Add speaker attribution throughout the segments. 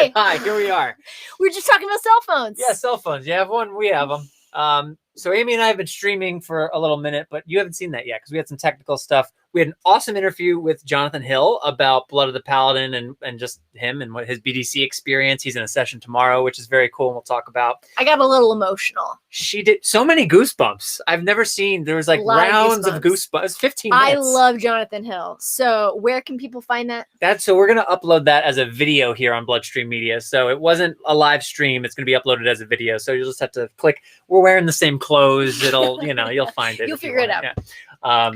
Speaker 1: Hi.
Speaker 2: Hi, here we are.
Speaker 1: We were just talking about cell phones.
Speaker 2: Yeah, cell phones. You have one, we have them. So Amy and I have been streaming for a little minute, but you haven't seen that yet because we had some technical stuff. We had an awesome interview with Jonathan Hill about Blood of the Paladin and just him and what his BDC experience. He's in a session tomorrow, which is very cool, and we'll talk about.
Speaker 1: I got a little emotional.
Speaker 2: She did so many goosebumps. I've never seen. There was like rounds of goosebumps. 15 minutes.
Speaker 1: I love Jonathan Hill. So where can people find that?
Speaker 2: So we're going to upload that as a video here on BloodStream Media. So it wasn't a live stream. It's going to be uploaded as a video. So you'll just have to click. We're wearing the same clothes. It'll, you'll find it.
Speaker 1: You'll figure it out.
Speaker 2: Yeah.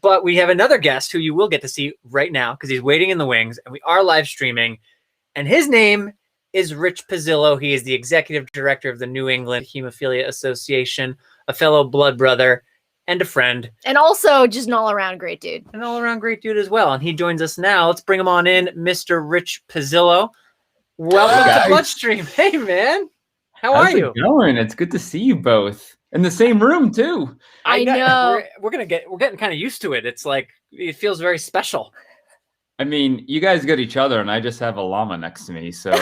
Speaker 2: But we have another guest who you will get to see right now because he's waiting in the wings, and we are live streaming. And his name is Rich Pizzillo. He is the executive director of the New England Hemophilia Association, a fellow blood brother and a friend. And
Speaker 1: also just an all-around great dude.
Speaker 2: An all-around great dude as well. And he joins us now. Let's bring him on in, Mr. Rich Pizzillo. Welcome to BloodStream. Hey, man. How's
Speaker 3: it going? It's good to see you both in the same room too.
Speaker 1: I know.
Speaker 2: We're getting kind of used to it. It's like it feels very special.
Speaker 3: I mean, you guys got each other, and I just have a llama next to me, so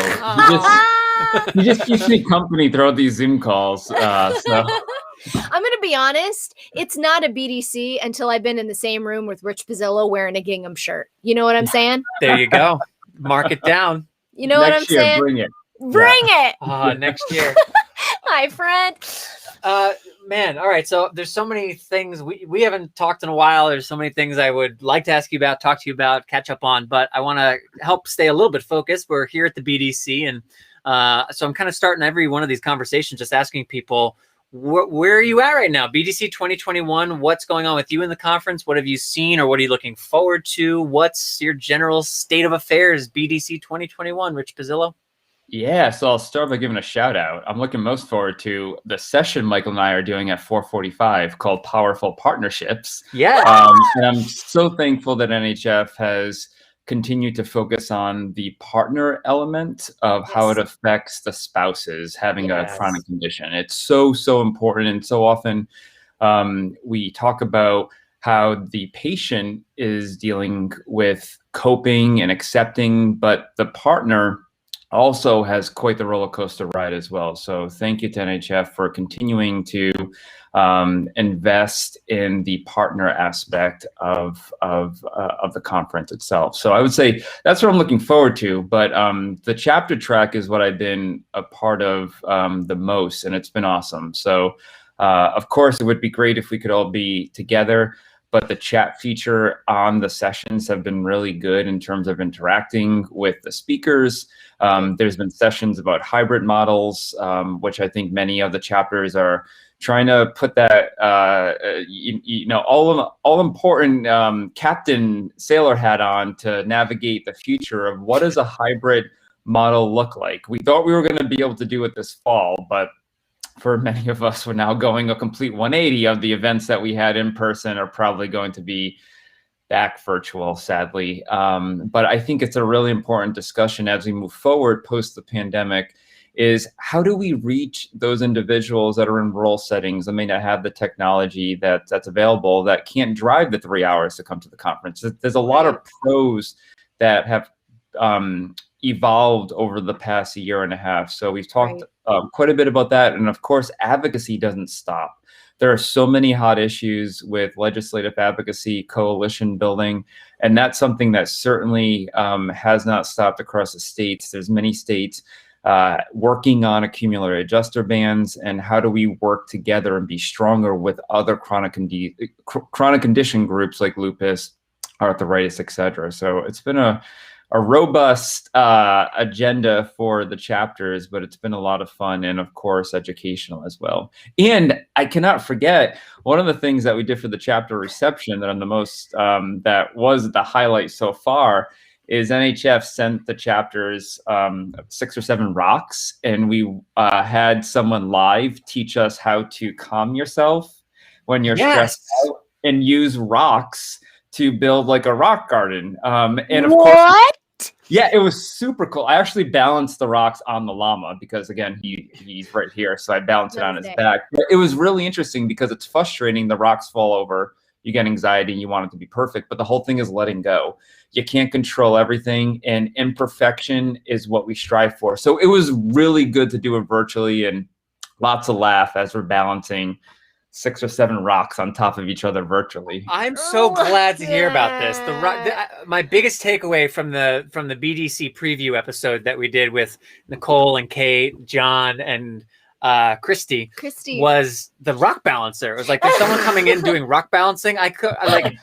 Speaker 3: he just keeps me company throughout these Zoom calls. So
Speaker 1: I'm gonna be honest. It's not a BDC until I've been in the same room with Rich Pizzillo wearing a gingham shirt. You know what I'm saying?
Speaker 2: There you go. Mark it down.
Speaker 1: You know what I'm saying?
Speaker 3: Bring it.
Speaker 1: Bring it.
Speaker 2: Next year.
Speaker 1: Hi, friend.
Speaker 2: Man, all right. So there's so many things we haven't talked in a while. There's so many things I would like to ask you about, talk to you about, catch up on. But I want to help stay a little bit focused. We're here at the BDC, and so I'm kind of starting every one of these conversations just asking people, where are you at right now? BDC 2021. What's going on with you in the conference? What have you seen, or what are you looking forward to? What's your general state of affairs? BDC 2021. Rich Pizzillo.
Speaker 3: Yeah, so I'll start by giving a shout out. I'm looking most forward to the session Michael and I are doing at 4:45 called Powerful Partnerships.
Speaker 2: Yeah.
Speaker 3: And I'm so thankful that NHF has continued to focus on the partner element of how it affects the spouses having a chronic condition. It's so important. And so often we talk about how the patient is dealing with coping and accepting, but the partner also has quite the roller coaster ride as well. So thank you to NHF for continuing to invest in the partner aspect of the conference itself. So I would say that's what I'm looking forward to. But the chapter track is what I've been a part of the most, and it's been awesome. So of course, it would be great if we could all be together. But the chat feature on the sessions have been really good in terms of interacting with the speakers. There's been sessions about hybrid models, which I think many of the chapters are trying to put that, all important captain sailor hat on to navigate the future of what does a hybrid model look like. We thought we were going to be able to do it this fall, but for many of us, we're now going a complete 180 of the events that we had in person are probably going to be back virtual, sadly. But I think it's a really important discussion as we move forward post the pandemic is how do we reach those individuals that are in rural settings that may not have the technology that's available, that can't drive the 3 hours to come to the conference. There's a lot of pros that have evolved over the past year and a half. So we've talked quite a bit about that. And of course, advocacy doesn't stop. There are so many hot issues with legislative advocacy, coalition building, and that's something that certainly has not stopped across the states. There's many states working on accumulator adjuster bans, and how do we work together and be stronger with other chronic condition groups like lupus, arthritis, etc. So it's been a robust agenda for the chapters, but it's been a lot of fun and, of course, educational as well. And I cannot forget, one of the things that we did for the chapter reception that I'm the most, that was the highlight so far, is NHF sent the chapters 6 or 7 rocks, and we had someone live teach us how to calm yourself when you're stressed out and use rocks to build like a rock garden. And of course, yeah, it was super cool. I actually balanced the rocks on the llama because, again, he's right here. So I balanced it on his back. But it was really interesting because it's frustrating. The rocks fall over. you get anxiety and you want it to be perfect. But the whole thing is letting go. You can't control everything, and imperfection is what we strive for. So it was really good to do it virtually, and lots of laugh as we're balancing 6 or 7 rocks on top of each other virtually.
Speaker 2: I'm so glad to hear about this. My biggest takeaway from the BDC preview episode that we did with Nicole and Kate, John, and Christy was the rock balancer. It was like there's someone coming in doing rock balancing.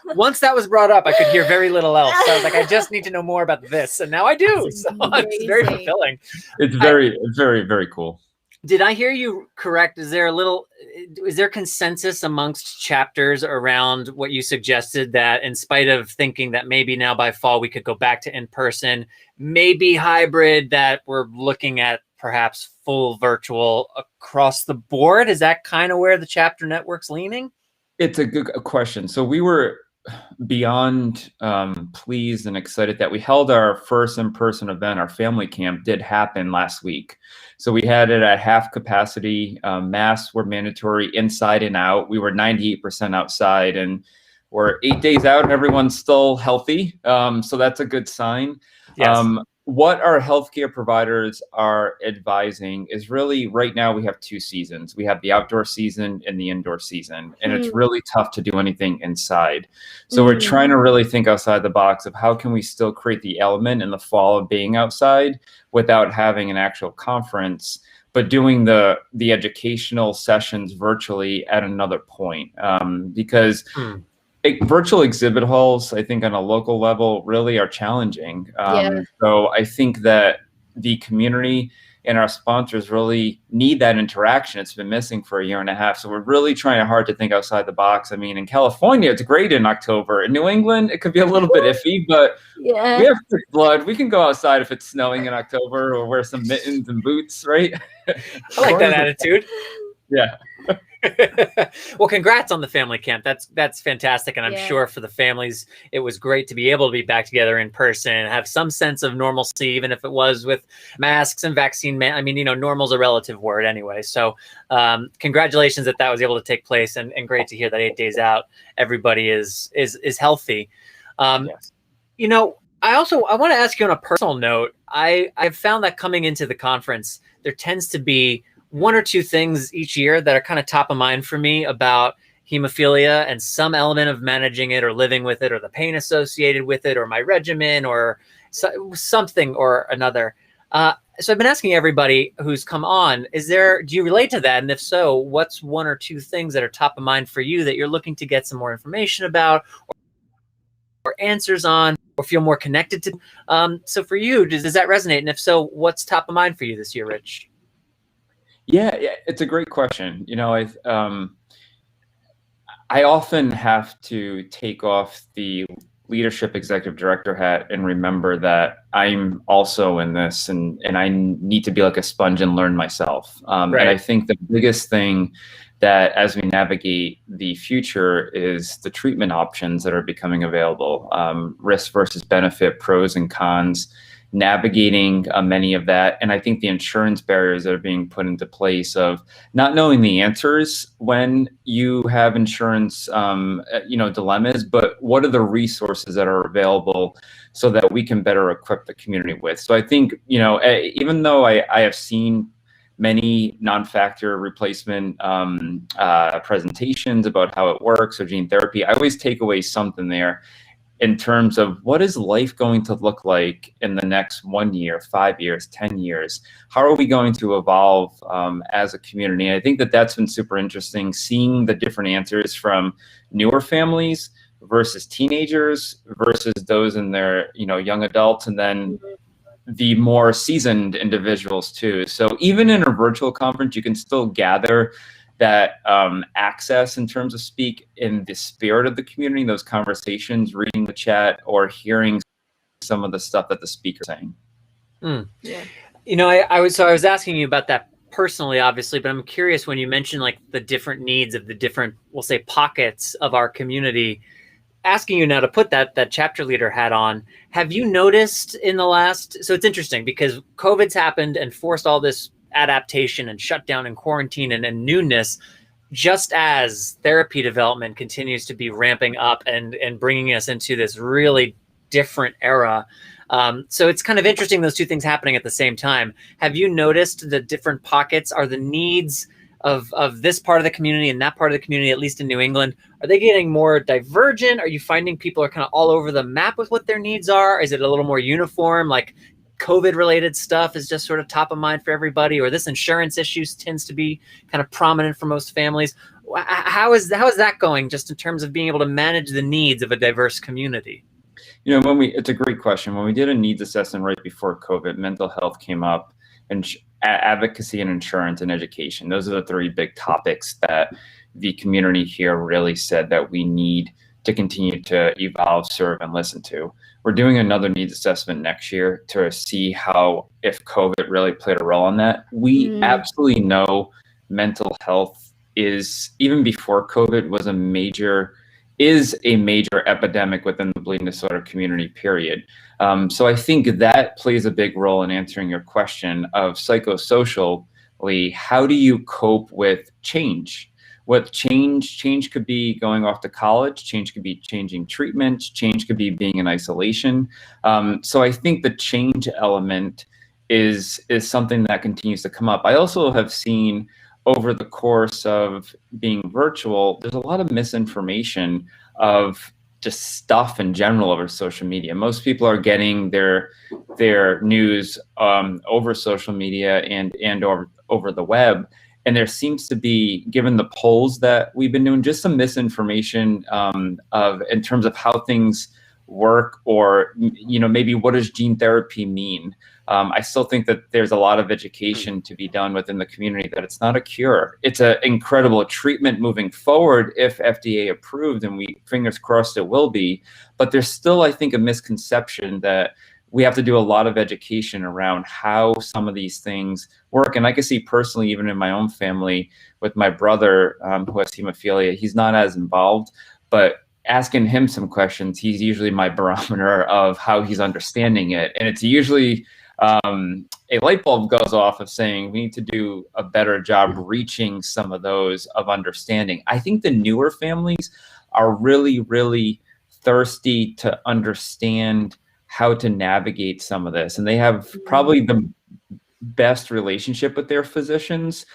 Speaker 2: Once that was brought up, I could hear very little else. So I was like, I just need to know more about this, and now I do. So it's very fulfilling.
Speaker 3: It's very, very cool.
Speaker 2: Did I hear you correct? Is there consensus amongst chapters around what you suggested, that in spite of thinking that maybe now by fall we could go back to in-person, maybe hybrid, that we're looking at perhaps full virtual across the board? Is that kind of where the chapter network's leaning?
Speaker 3: It's a good question. So we were beyond pleased and excited that we held our first in-person event. Our family camp did happen last week. So we had it at half capacity. Masks were mandatory inside and out. We were 98% outside, and we're 8 days out and everyone's still healthy. So that's a good sign.
Speaker 2: Yes.
Speaker 3: What our healthcare providers are advising is really, right now we have 2 seasons. We have the outdoor season and the indoor season, and it's really tough to do anything inside. So we're trying to really think outside the box of how can we still create the element in the fall of being outside without having an actual conference, but doing the educational sessions virtually at another point. Because virtual exhibit halls, I think on a local level, really are challenging. So I think that the community and our sponsors really need that interaction. It's been missing for 1.5 years. So we're really trying hard to think outside the box. I mean, in California, it's great in October. In New England, it could be a little bit iffy, but we have thick blood. We can go outside if it's snowing in October, or wear some mittens and boots, right?
Speaker 2: I like that attitude.
Speaker 3: Yeah.
Speaker 2: Well, congrats on the family camp. That's fantastic, and I'm sure for the families it was great to be able to be back together in person and have some sense of normalcy, even if it was with masks and vaccine. I mean, normal's a relative word anyway. So congratulations that was able to take place, and great to hear that 8 days out everybody is healthy.
Speaker 3: Yes.
Speaker 2: I want to ask you on a personal note. I've found that coming into the conference, there tends to be 1 or 2 things each year that are kind of top of mind for me about hemophilia, and some element of managing it or living with it, or the pain associated with it, or my regimen, or something or another. So I've been asking everybody who's come on, do you relate to that? And if so, what's 1 or 2 things that are top of mind for you that you're looking to get some more information about, or answers on, or feel more connected to? So for you, does that resonate? And if so, what's top of mind for you this year, Rich?
Speaker 3: Yeah, it's a great question. I often have to take off the leadership executive director hat and remember that I'm also in this, and I need to be like a sponge and learn myself. And I think the biggest thing that as we navigate the future is the treatment options that are becoming available, risk versus benefit, pros and cons, navigating many of that. And I think the insurance barriers that are being put into place of not knowing the answers when you have insurance, dilemmas, but what are the resources that are available so that we can better equip the community with. So I think, even though I have seen many non-factor replacement presentations about how it works, or gene therapy, I always take away something there in terms of what is life going to look like in the next 1 year, 5 years, 10 years? How are we going to evolve as a community? And I think that's been super interesting, seeing the different answers from newer families versus teenagers versus those in their, young adults, and then the more seasoned individuals too. So even in a virtual conference, you can still gather that access in terms of speak in the spirit of the community, those conversations, reading the chat, or hearing some of the stuff that the speaker's saying.
Speaker 2: Yeah. I was asking you about that personally, obviously, but I'm curious when you mentioned like the different needs of the different, we'll say, pockets of our community. Asking you now to put that chapter leader hat on, have you noticed in the last, so it's interesting because COVID's happened and forced all this adaptation and shutdown and quarantine and newness. just as therapy development continues to be ramping up and bringing us into this really different era. So it's kind of interesting, those two things happening at the same time. Have you noticed the different pockets? Are the needs of this part of the community and that part of the community, at least in New England, are they getting more divergent? Are you finding people are kind of all over the map with what their needs are? Is it a little more uniform, like COVID related stuff is just sort of top of mind for everybody, or this insurance issues tends to be kind of prominent for most families? How is that going, just in terms of being able to manage the needs of a diverse community?
Speaker 3: You know, it's a great question. When we did a needs assessment right before COVID, mental health came up, and advocacy and insurance and education. Those are the three big topics that the community here really said that we need to continue to evolve, serve, and listen to. We're doing another needs assessment next year to see how, if COVID really played a role in that. We absolutely know mental health is, even before COVID, was a major epidemic within the bleeding disorder community, period. So I think that plays a big role in answering your question of psychosocially, how do you cope with change? What change could be going off to college, change could be changing treatment, change could be being in isolation. So I think the change element is something that continues to come up. I also have seen over the course of being virtual, there's a lot of misinformation of just stuff in general over social media. Most people are getting their news over social media and over the web. And there seems to be, given the polls that we've been doing, just some misinformation in terms of how things work, or maybe what does gene therapy mean? I still think that there's a lot of education to be done within the community, that it's not a cure. It's an incredible treatment moving forward if FDA approved, and we fingers crossed it will be. But there's still, I think, a misconception that we have to do a lot of education around how some of these things work. And I can see personally, even in my own family, with my brother who has hemophilia, he's not as involved, but asking him some questions, he's usually my barometer of how he's understanding it. And it's usually a light bulb goes off of saying we need to do a better job reaching some of those of understanding. I think the newer families are really, really thirsty to understand how to navigate some of this. And they have probably the best relationship with their physicians,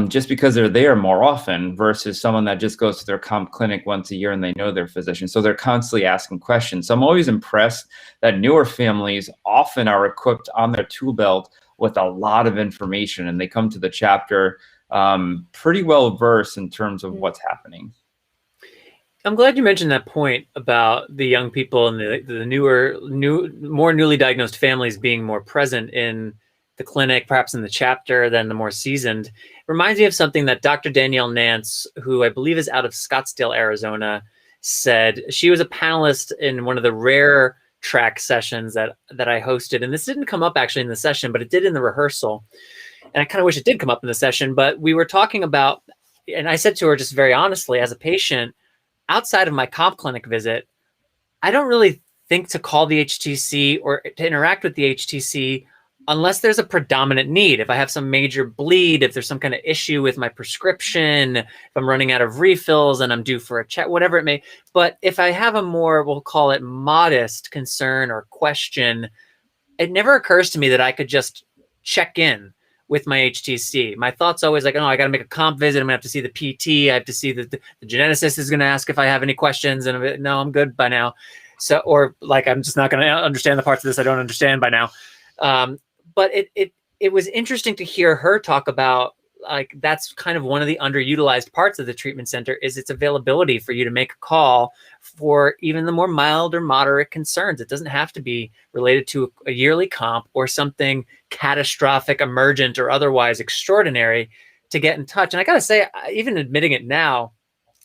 Speaker 3: just because they're there more often versus someone that just goes to their comp clinic once a year and they know their physician. So they're constantly asking questions. So I'm always impressed that newer families often are equipped on their tool belt with a lot of information, and they come to the chapter pretty well versed in terms of what's happening.
Speaker 2: I'm glad you mentioned that point about the young people and the more newly diagnosed families being more present in the clinic, perhaps in the chapter, than the more seasoned. It reminds me of something that Dr. Danielle Nance, who I believe is out of Scottsdale, Arizona, said. She was a panelist in one of the rare track sessions that I hosted. And this didn't come up actually in the session, but it did in the rehearsal. And I kind of wish it did come up in the session, but we were talking about, and I said to her just very honestly, as a patient, outside of my comp clinic visit, I don't really think to call the HTC or to interact with the HTC unless there's a predominant need. If I have some major bleed, if there's some kind of issue with my prescription, if I'm running out of refills and I'm due for a check, whatever it may. But if I have a more, we'll call it modest concern or question, it never occurs to me that I could just check in with my HTC. My thought's always like, oh, I got to make a comp visit. I'm gonna have to see the PT. I have to see the geneticist is going to ask if I have any questions. And no, I'm good by now. So, or like, I'm just not going to understand the parts of this I don't understand by now. But it was interesting to hear her talk about, like, that's kind of one of the underutilized parts of the treatment center is its availability for you to make a call for even the more mild or moderate concerns. It doesn't have to be related to a yearly comp or something catastrophic, emergent, or otherwise extraordinary to get in touch. And I got to say, even admitting it now,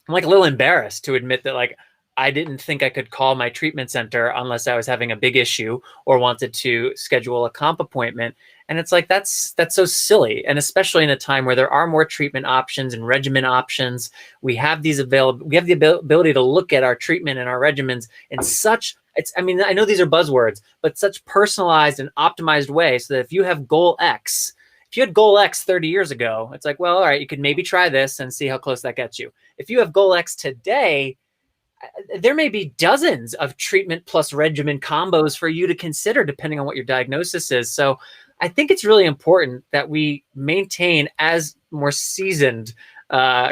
Speaker 2: I'm like a little embarrassed to admit that, like, I didn't think I could call my treatment center unless I was having a big issue or wanted to schedule a comp appointment. And it's like, that's so silly. And especially in a time where there are more treatment options and regimen options, we have the ability to look at our treatment and our regimens in such, I mean, I know these are buzzwords, but such personalized and optimized way, so that if you have goal X, If you had goal X 30 years ago, it's like, well, all right, you could maybe try this and see how close that gets you. If you have goal X today, there may be dozens of treatment plus regimen combos for you to consider depending on what your diagnosis is. So I think it's really important that we maintain, as more seasoned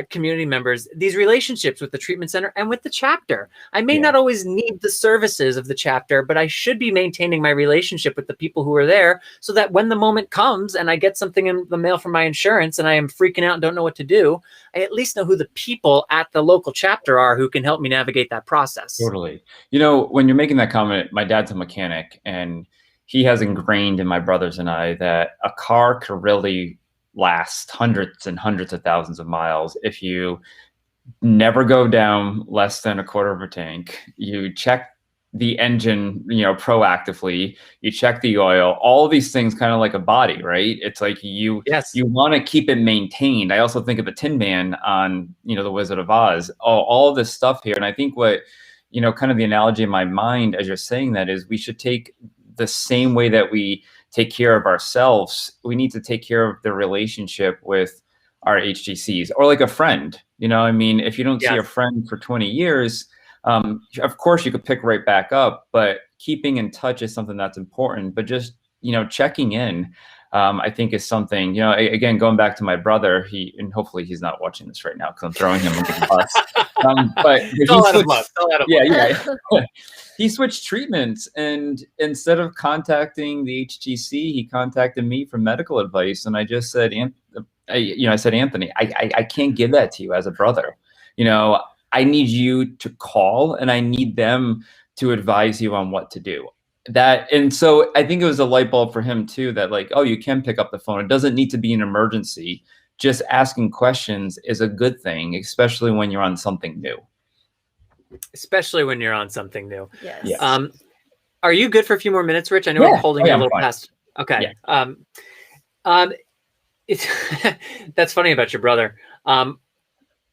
Speaker 2: community members, these relationships with the treatment center and with the chapter. I may not always need the services of the chapter, but I should be maintaining my relationship with the people who are there so that when the moment comes and I get something in the mail from my insurance and I am freaking out and don't know what to do, I at least know who the people at the local chapter are who can help me navigate that process.
Speaker 3: Totally. You know, when you're making that comment, my dad's a mechanic, and he has ingrained in my brothers and I that a car could really last hundreds and hundreds of thousands of miles if you never go down less than a quarter of a tank. You check the engine, you know, proactively. You check the oil. All of these things, kind of like a body, right? It's like you want to keep it maintained. I also think of the Tin Man on, you know, The Wizard of Oz. All this stuff here, and I think what, you know, kind of the analogy in my mind as you're saying that is we should take the same way that we take care of ourselves, we need to take care of the relationship with our HTCs, or like a friend. You know, I mean, if you don't see a friend for 20 years, of course you could pick right back up, but keeping in touch is something that's important. But just, you know, checking in, I think is something, you know, again, going back to my brother, and hopefully he's not watching this right now because I'm throwing him under the bus. But he switched treatments, and instead of contacting the HTC, he contacted me for medical advice. And I just said, I said, Anthony, I can't give that to you as a brother. You know, I need you to call, and I need them to advise you on what to do. And so I think it was a light bulb for him too, that like, oh, you can pick up the phone. It doesn't need to be an emergency. Just asking questions is a good thing, especially when you're on something new. Especially when you're on something new.
Speaker 1: Yes.
Speaker 2: Are you good for a few more minutes, Rich? I know we're holding you a little past. Okay. Yeah. It's that's funny about your brother.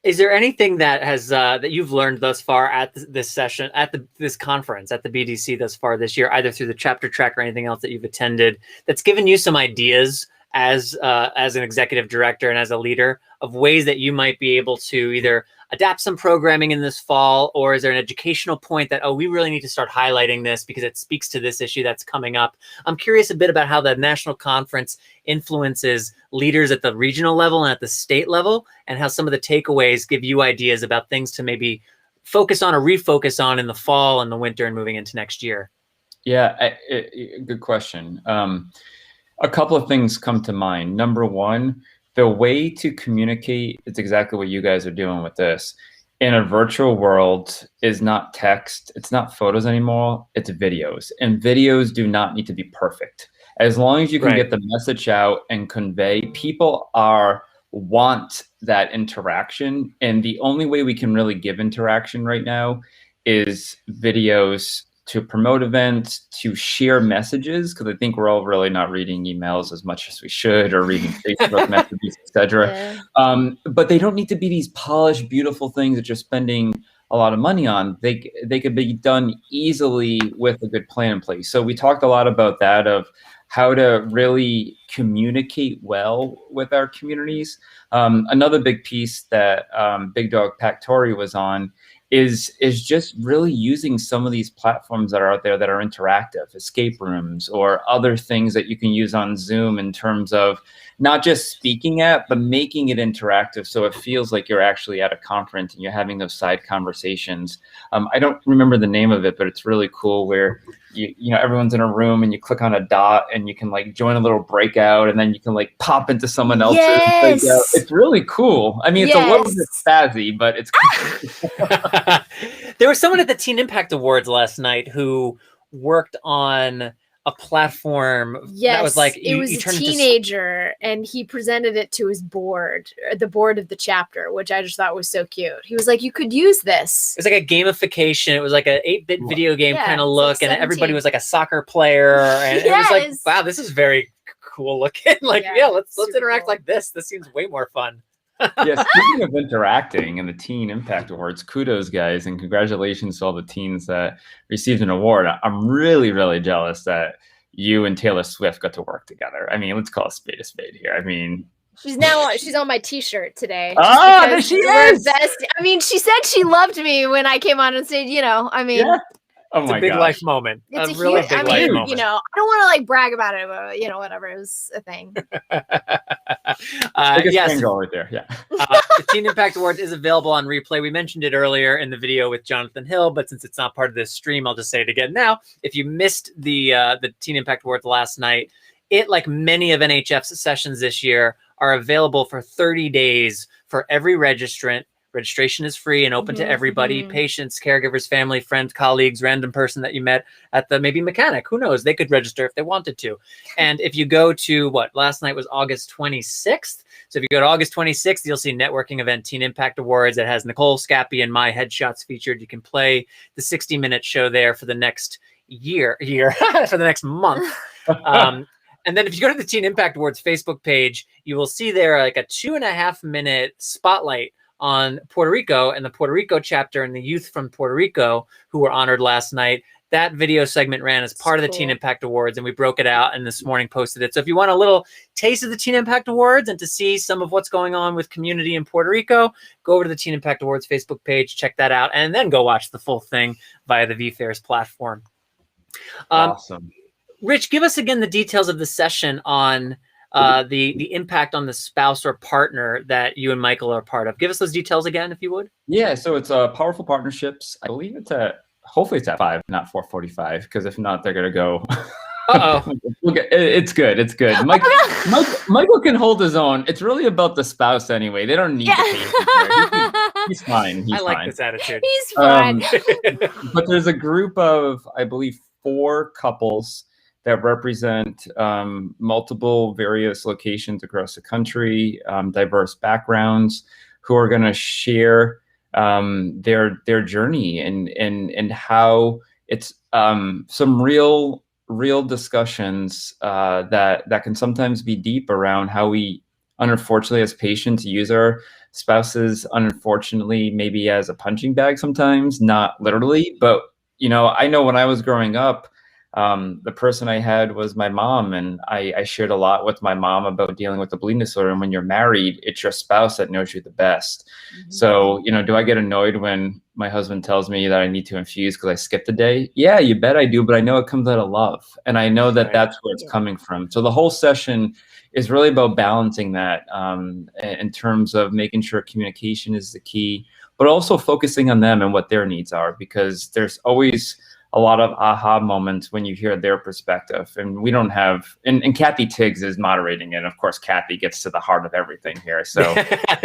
Speaker 2: Is there anything that has that you've learned thus far at this session, at this conference, at the BDC thus far this year, either through the chapter track or anything else that you've attended, that's given you some ideas as an executive director and as a leader of ways that you might be able to either adapt some programming in this fall, or is there an educational point that, oh, we really need to start highlighting this because it speaks to this issue that's coming up? I'm curious a bit about how the national conference influences leaders at the regional level and at the state level, and how some of the takeaways give you ideas about things to maybe focus on or refocus on in the fall and the winter and moving into next year.
Speaker 3: Yeah, good question. A couple of things come to mind. Number one, the way to communicate, it's exactly what you guys are doing with this. In a virtual world is not text, it's not photos anymore, it's videos. And videos do not need to be perfect. As long as you can get the message out and convey, people want that interaction. And the only way we can really give interaction right now is videos, to promote events, to share messages, because I think we're all really not reading emails as much as we should, or reading Facebook messages, etc. But they don't need to be these polished, beautiful things that you're spending a lot of money on. They could be done easily with a good plan in place. So we talked a lot about that, of how to really communicate well with our communities. Another big piece that Big Dog Pac Tori was on is just really using some of these platforms that are out there that are interactive, escape rooms or other things that you can use on Zoom, in terms of not just speaking at, but making it interactive so it feels like you're actually at a conference and you're having those side conversations. I don't remember the name of it, but it's really cool, where you know, everyone's in a room and you click on a dot and you can like join a little breakout, and then you can like pop into someone else's breakout. It's really cool. I mean, it's a little bit spazzy, but it's cool.
Speaker 2: There was someone at the Teen Impact Awards last night who worked on a platform that was like,
Speaker 1: it was a teenager, and he presented it to his board, the board of the chapter, which I just thought was so cute. He was like, you could use this.
Speaker 2: It was like a gamification. It was like an 8-bit video game kind of look, like, and everybody was like a soccer player, and it was like, wow, this is very cool looking. Like, let's interact like this. This seems way more fun.
Speaker 3: Speaking of interacting and the Teen Impact Awards, kudos, guys, and congratulations to all the teens that received an award. I'm really, really jealous that you and Taylor Swift got to work together. I mean, let's call a spade here. I mean,
Speaker 1: she's on my T-shirt today.
Speaker 3: Oh, there she is.
Speaker 1: Best. I mean, she said she loved me when I came on and said, I mean,
Speaker 3: yeah. Oh
Speaker 2: It's
Speaker 3: my
Speaker 2: a big
Speaker 3: gosh.
Speaker 2: life moment.
Speaker 1: it's
Speaker 2: a really
Speaker 1: huge,
Speaker 2: big life moment.
Speaker 1: I don't want to like brag about it, but whatever, it was a thing.
Speaker 2: Yes,
Speaker 3: fangirl right there. Yeah.
Speaker 2: the Teen Impact Awards is available on replay. We mentioned it earlier in the video with Jonathan Hill, but since it's not part of this stream, I'll just say it again now. If you missed the Teen Impact Awards last night, it, like many of NHF's sessions this year, are available for 30 days for every registrant. Registration is free and open to everybody, patients, caregivers, family, friends, colleagues, random person that you met at the maybe mechanic. Who knows? They could register if they wanted to. And if you go to last night was August 26th. So if you go to August 26th, you'll see networking event Teen Impact Awards. It has Nicole Scappy and my headshots featured. You can play the 60-minute show there for the next year for the next month. And then if you go to the Teen Impact Awards Facebook page, you will see there like a 2.5-minute spotlight on Puerto Rico and the Puerto Rico chapter and the youth from Puerto Rico who were honored last night. That video segment ran as part of the Teen Impact Awards, and we broke it out and this morning posted it. So if you want a little taste of the Teen Impact Awards and to see some of what's going on with community in Puerto Rico, go over to the Teen Impact Awards Facebook page, check that out, and then go watch the full thing via the VFairs platform.
Speaker 3: Awesome.
Speaker 2: Rich, give us again the details of the session on the impact on the spouse or partner that you and Michael are part of. Give us those details again, if you would.
Speaker 3: Yeah, so it's Powerful Partnerships. I believe hopefully it's at 5, not 4:45, because if not, they're gonna go. It's good. It's good. Michael can hold his own. It's really about the spouse anyway. They don't need the patient. He's fine.
Speaker 2: I like this attitude.
Speaker 1: He's fine.
Speaker 3: But there's a group of, I believe, 4 couples that represent multiple various locations across the country, diverse backgrounds, who are going to share their journey and how it's some real discussions that can sometimes be deep around how we, unfortunately, as patients, use our spouses, unfortunately, maybe as a punching bag sometimes, not literally, but I know when I was growing up, the person I had was my mom, and I shared a lot with my mom about dealing with the bleeding disorder. And when you're married, it's your spouse that knows you the best. So, do I get annoyed when my husband tells me that I need to infuse because I skipped a day? Yeah, you bet I do, but I know it comes out of love. And I know that that's where it's coming from. So the whole session is really about balancing that in terms of making sure communication is the key, but also focusing on them and what their needs are, because there's always a lot of aha moments when you hear their perspective. And we don't have, and Kathy Tiggs is moderating it. Of course, Kathy gets to the heart of everything here. So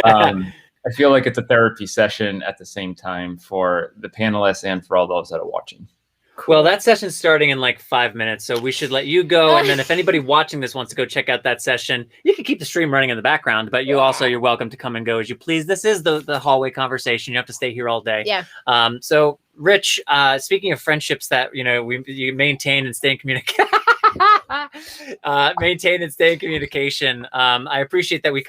Speaker 3: I feel like it's a therapy session at the same time for the panelists and for all those that are watching.
Speaker 2: Well, that session's starting in like 5 minutes, so we should let you go. And then if anybody watching this wants to go check out that session, you can keep the stream running in the background, but you're welcome to come and go as you please. This is the hallway conversation. You have to stay here all day.
Speaker 1: Yeah.
Speaker 2: So Rich, speaking of friendships that, you maintain and stay in communication, I appreciate that we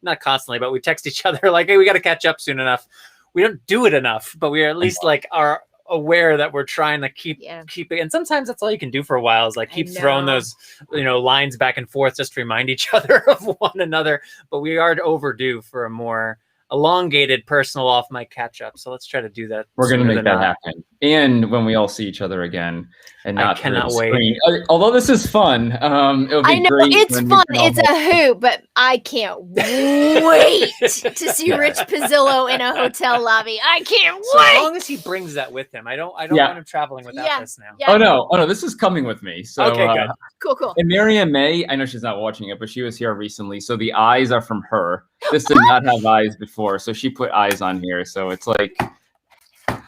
Speaker 2: not constantly, but we text each other like, hey, we got to catch up soon enough. We don't do it enough, but we are at least are aware that we're trying to keep it. And sometimes that's all you can do for a while is like keep throwing those, lines back and forth just to remind each other of one another. But we are overdue for a more elongated personal off mic catch up. So let's try to do that.
Speaker 3: We're going to make that happen. And when we all see each other again, and not
Speaker 2: I cannot wait.
Speaker 3: Screen. Although this is fun, it'll be great.
Speaker 1: It's fun. It's a hoot, but I can't wait to see Rich Pizzillo in a hotel lobby. I can't wait.
Speaker 2: As long as he brings that with him, I don't want him traveling without this now.
Speaker 1: Yeah.
Speaker 3: Oh no, this is coming with me. So
Speaker 2: okay, good.
Speaker 1: Cool.
Speaker 3: And Marianne May, I know she's not watching it, but she was here recently. So the eyes are from her. This did not have eyes before, so she put eyes on here. So it's like,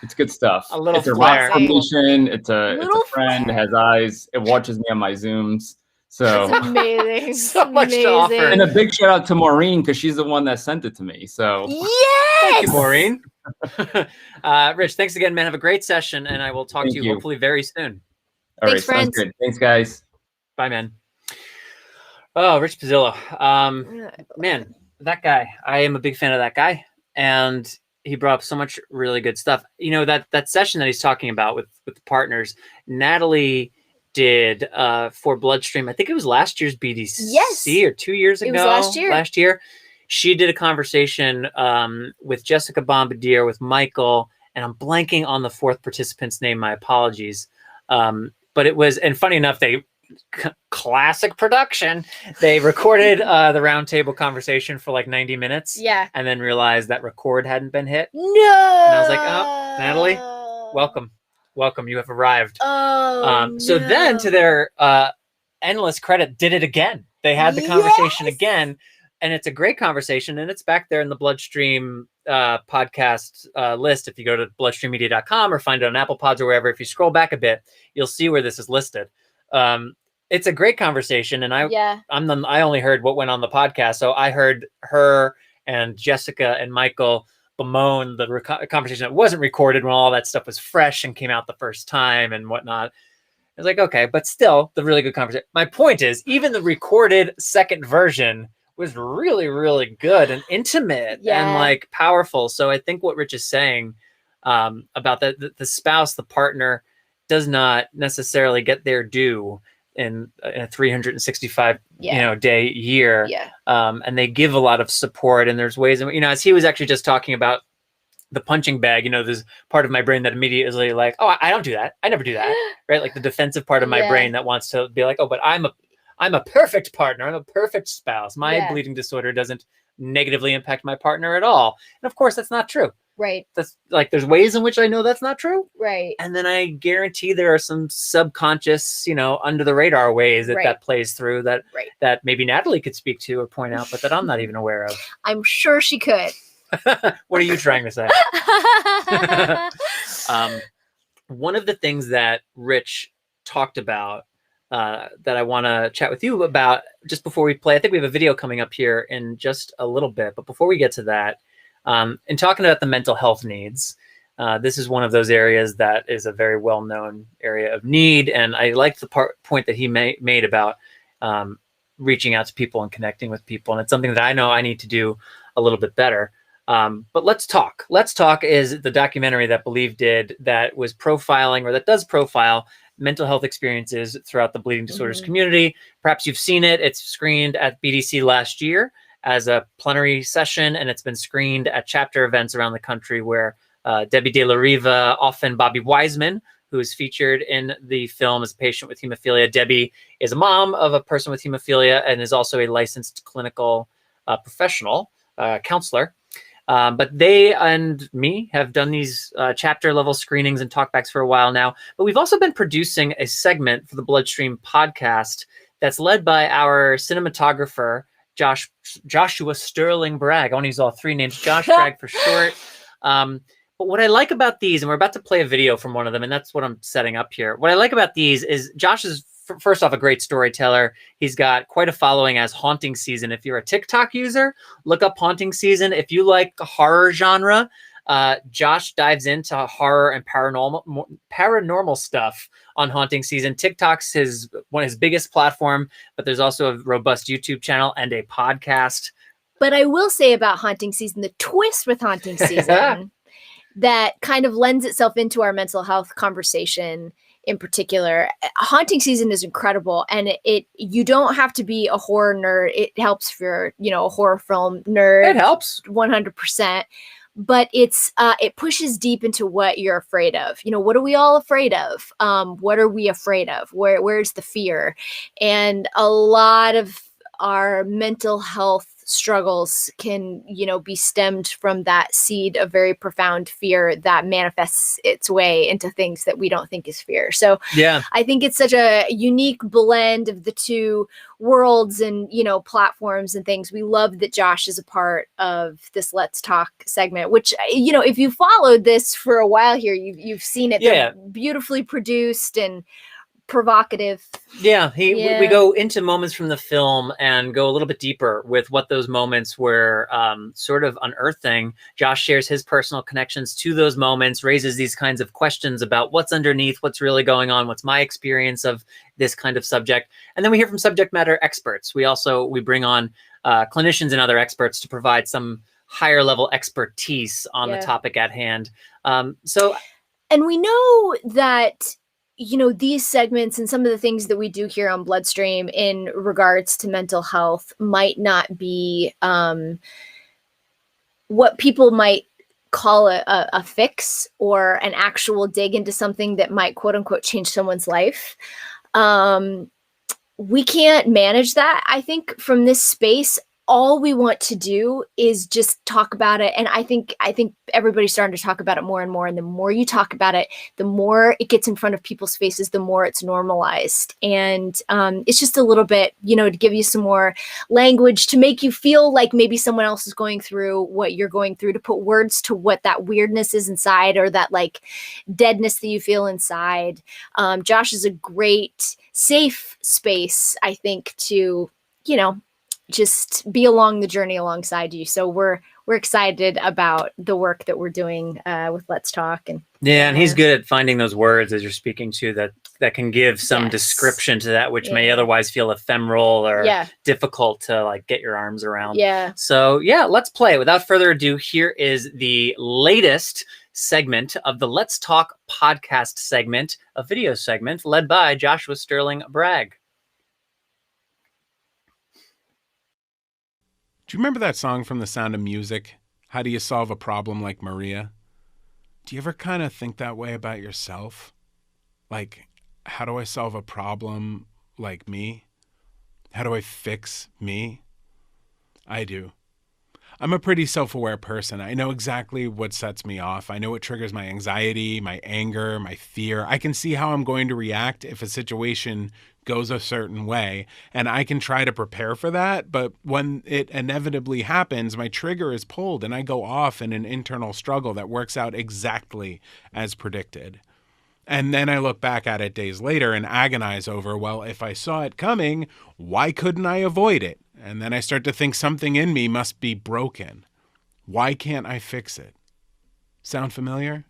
Speaker 3: it's good stuff.
Speaker 2: A little
Speaker 3: it's a
Speaker 2: flair.
Speaker 3: rock formation. It's a friend. It has eyes. It watches me on my Zooms. So
Speaker 1: it's amazing.
Speaker 2: So much to offer.
Speaker 3: And a big shout out to Maureen, because she's the one that sent it to me. So
Speaker 1: yes,
Speaker 2: thank you, Maureen. Rich, thanks again, man. Have a great session, and I will talk to you hopefully very soon.
Speaker 3: All
Speaker 1: thanks,
Speaker 3: right,
Speaker 1: friends.
Speaker 3: Sounds good. Thanks, guys.
Speaker 2: Bye, man. Oh, Rich Pizzillo. Man, that guy. I am a big fan of that guy, and he brought up so much really good stuff. That session that he's talking about with the partners, Natalie did for BloodStream. I think it was last year's BDC
Speaker 1: Yes.
Speaker 2: or 2 years ago.
Speaker 1: It was last year.
Speaker 2: Last year. She did a conversation with Jessica Bombardier, with Michael, and I'm blanking on the fourth participant's name. My apologies. But it was, and funny enough, classic production. They recorded the roundtable conversation for like 90 minutes.
Speaker 1: Yeah.
Speaker 2: And then realized that record hadn't been hit.
Speaker 1: No.
Speaker 2: And I was like, oh, Natalie, welcome. Welcome. You have arrived.
Speaker 1: Oh,
Speaker 2: So then, to their endless credit, did it again. They had the conversation again. And it's a great conversation. And it's back there in the BloodStream podcast list. If you go to bloodstreammedia.com or find it on Apple Pods or wherever, if you scroll back a bit, you'll see where this is listed. It's a great conversation, and I only heard what went on the podcast, so I heard her and Jessica and Michael bemoan the conversation that wasn't recorded when all that stuff was fresh and came out the first time and whatnot. I was like, okay, but still, the really good conversation. My point is, even the recorded second version was really, really good and intimate and like powerful. So I think what Rich is saying about the spouse, the partner, does not necessarily get their due in a 365 day year. And they give a lot of support, and there's ways, as he was actually just talking about the punching bag, there's part of my brain that immediately like, oh, I don't do that. I never do that. Right. Like the defensive part of my brain that wants to be like, oh, but I'm a perfect partner. I'm a perfect spouse. My bleeding disorder doesn't negatively impact my partner at all. And of course that's not true.
Speaker 1: Right.
Speaker 2: That's like, there's ways in which I know that's not true.
Speaker 1: Right.
Speaker 2: And then I guarantee there are some subconscious, under the radar ways that plays through that maybe Natalie could speak to or point out, but that I'm not even aware of.
Speaker 1: I'm sure she could.
Speaker 2: What are you trying to say? One of the things that Rich talked about that I want to chat with you about just before we play, I think we have a video coming up here in just a little bit, but before we get to that, in talking about the mental health needs, this is one of those areas that is a very well-known area of need. And I like the point that he made about reaching out to people and connecting with people. And it's something that I know I need to do a little bit better. But Let's Talk. Let's Talk is the documentary that Believe did that was profiling, or that does profile, mental health experiences throughout the bleeding disorders community. Perhaps you've seen it. It's screened at BDC last year as a plenary session, and it's been screened at chapter events around the country where Debbie De La Riva, often Bobby Wiseman, who is featured in the film as a patient with hemophilia. Debbie is a mom of a person with hemophilia and is also a licensed clinical professional counselor. But they and me have done these chapter level screenings and talkbacks for a while now. But we've also been producing a segment for the BloodStream podcast that's led by our cinematographer, Joshua Sterling Bragg. I want to use all three names, Josh Bragg for short. But what I like about these, and we're about to play a video from one of them, and that's what I'm setting up here. What I like about these is Josh is, first off, a great storyteller. He's got quite a following as Haunting Season. If you're a TikTok user, look up Haunting Season. If you like the horror genre, Josh dives into horror and paranormal stuff on Haunting Season. TikTok's his biggest platform, but there's also a robust YouTube channel and a podcast.
Speaker 1: But I will say about Haunting Season, the twist with Haunting Season that kind of lends itself into our mental health conversation in particular. Haunting Season is incredible, and you don't have to be a horror nerd. It helps if you're, a horror film nerd.
Speaker 2: It helps
Speaker 1: 100%. But it pushes deep into what you're afraid of. What are we all afraid of? What are we afraid of? Where's the fear? And a lot of our mental health struggles can, be stemmed from that seed of very profound fear that manifests its way into things that we don't think is fear. So yeah, I think it's such a unique blend of the two worlds and, platforms and things. We love that Josh is a part of this Let's Talk segment, which, if you followed this for a while here, you've seen it. Yeah. Beautifully produced and provocative.
Speaker 2: Yeah, we go into moments from the film and go a little bit deeper with what those moments were sort of unearthing. Josh shares his personal connections to those moments, raises these kinds of questions about what's underneath, what's really going on, what's my experience of this kind of subject. And then we hear from subject matter experts. We bring on clinicians and other experts to provide some higher level expertise on the topic at hand. And
Speaker 1: we know that these segments and some of the things that we do here on BloodStream in regards to mental health might not be what people might call a fix or an actual dig into something that might quote unquote change someone's life. We can't manage that. I think from this space, all we want to do is just talk about it. And I think everybody's starting to talk about it more and more. And the more you talk about it, the more it gets in front of people's faces, the more it's normalized. And it's just a little bit, to give you some more language to make you feel like maybe someone else is going through what you're going through, to put words to what that weirdness is inside, or that like deadness that you feel inside. Josh is a great, safe space, I think, to, just be along the journey alongside you. So we're excited about the work that we're doing with Let's Talk. And
Speaker 2: and he's good at finding those words as you're speaking to that can give some description to that which may otherwise feel ephemeral or difficult to like get your arms around. So let's play. Without further ado, here is the latest segment of the Let's Talk podcast segment, a video segment led by Joshua Sterling Bragg.
Speaker 4: Do you remember that song from The Sound of Music? How do you solve a problem like Maria? Do you ever kind of think that way about yourself? Like, how do I solve a problem like me? How do I fix me? I do. I'm a pretty self-aware person. I know exactly what sets me off. I know what triggers my anxiety, my anger, my fear. I can see how I'm going to react if a situation goes a certain way, and I can try to prepare for that. But when it inevitably happens, my trigger is pulled and I go off in an internal struggle that works out exactly as predicted. And then I look back at it days later and agonize over, well, if I saw it coming, why couldn't I avoid it? And then I start to think something in me must be broken. Why can't I fix it? Sound familiar?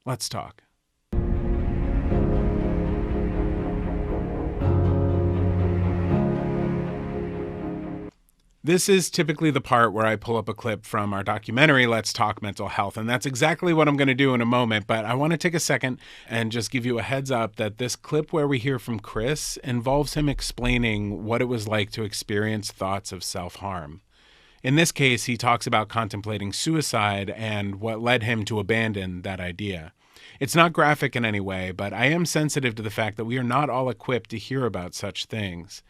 Speaker 4: Let's talk. This is typically the part where I pull up a clip from our documentary, Let's Talk Mental Health, and that's exactly what I'm going to do in a moment, but I want to take a second and just give you a heads up that this clip where we hear from Chris involves him explaining what it was like to experience thoughts of self-harm. In this case, he talks about contemplating suicide and what led him to abandon that idea. It's not graphic in any way, but I am sensitive to the fact that we are not all equipped to hear about such things.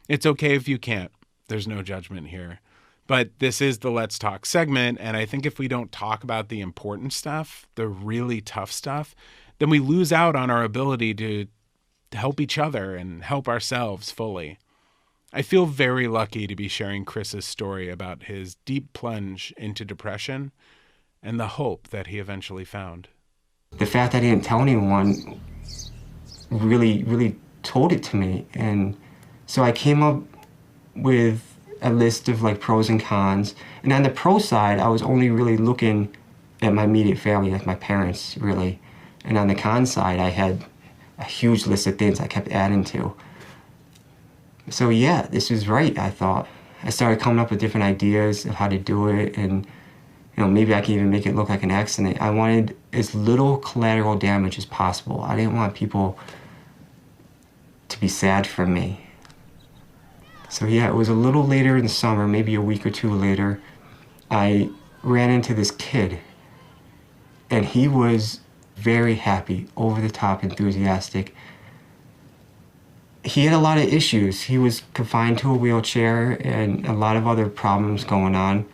Speaker 4: It's okay if you can't. There's no judgment here. But this is the Let's Talk segment, and I think if we don't talk about the important stuff, the really tough stuff, then we lose out on our ability to help each other and help ourselves fully. I feel very lucky to be sharing Chris's story about his deep plunge into depression and the hope that he eventually found.
Speaker 5: The fact that I didn't tell anyone really told it to me. And so I came up with a list of like pros and cons. And on the pro side, I was only really looking at my immediate family, like my parents, really. And on the con side, I had a huge list of things I kept adding to. So yeah, this was right, I thought. I started coming up with different ideas of how to do it, and maybe I can even make it look like an accident. I wanted as little collateral damage as possible. I didn't want people to be sad for me. So yeah, it was a little later in the summer, maybe a week or two later, I ran into this kid, and he was very happy, over the top enthusiastic. He had a lot of issues. He was confined to a wheelchair and a lot of other problems going on.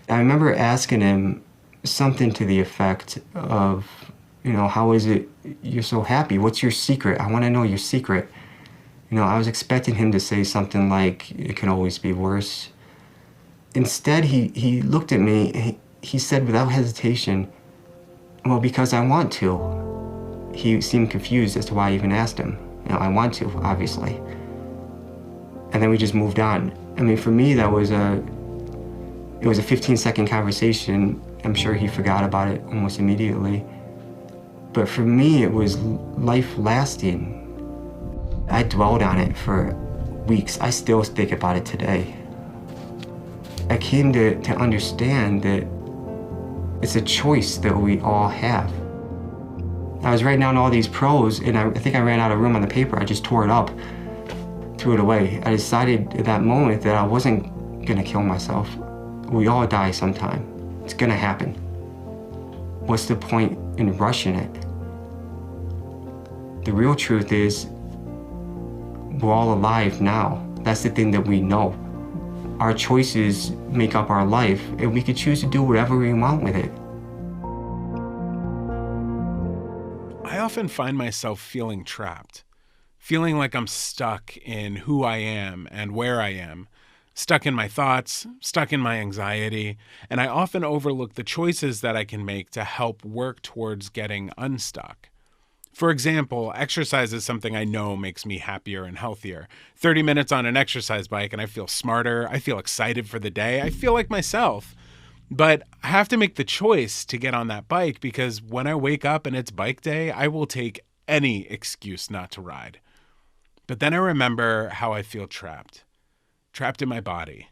Speaker 5: I remember asking him something to the effect of, how is it you're so happy? What's your secret? I want to know your secret. I was expecting him to say something like, it can always be worse. Instead, he looked at me, he said without hesitation, well, because I want to. He seemed confused as to why I even asked him. I want to, obviously. And then we just moved on. I mean, for me, it was a 15-second conversation. I'm sure he forgot about it almost immediately. But for me, it was life-lasting. I dwelled on it for weeks. I still think about it today. I came to understand that it's a choice that we all have. I was writing down all these pros, and I think I ran out of room on the paper. I just tore it up, threw it away. I decided at that moment that I wasn't gonna kill myself. We all die sometime. It's gonna happen. What's the point in rushing it? The real truth is, we're all alive now. That's the thing that we know. Our choices make up our life, and we can choose to do whatever we want with it.
Speaker 4: I often find myself feeling trapped, feeling like I'm stuck in who I am and where I am, stuck in my thoughts, stuck in my anxiety, and I often overlook the choices that I can make to help work towards getting unstuck. For example, exercise is something I know makes me happier and healthier. 30 minutes on an exercise bike and I feel smarter, I feel excited for the day, I feel like myself. But I have to make the choice to get on that bike because when I wake up and it's bike day, I will take any excuse not to ride. But then I remember how I feel trapped in my body,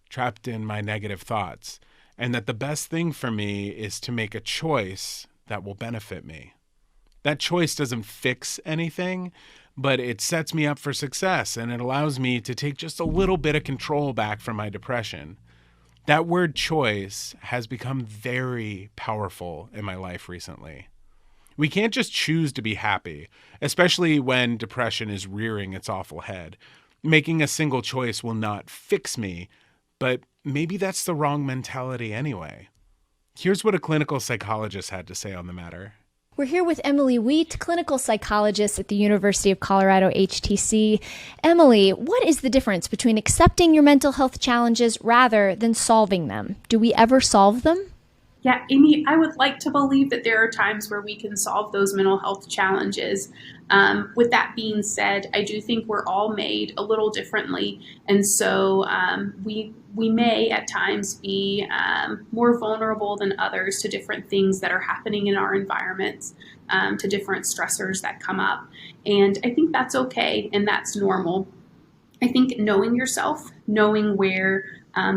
Speaker 4: trapped in my negative thoughts, and that the best thing for me is to make a choice that will benefit me. That choice doesn't fix anything, but it sets me up for success and it allows me to take just a little bit of control back from my depression. That word choice has become very powerful in my life recently. We can't just choose to be happy, especially when depression is rearing its awful head. Making a single choice will not fix me, but maybe that's the wrong mentality anyway. Here's what a clinical psychologist had to say on the matter.
Speaker 1: We're here with Emily Wheat, clinical psychologist at the University of Colorado HTC. Emily, what is the difference between accepting your mental health challenges rather than solving them? Do we ever solve them?
Speaker 6: Yeah, Amy, I would like to believe that there are times where we can solve those mental health challenges. With that being said, I do think we're all made a little differently. And so we may at times be more vulnerable than others to different things that are happening in our environments, to different stressors that come up. And I think that's okay and that's normal. I think knowing yourself, knowing where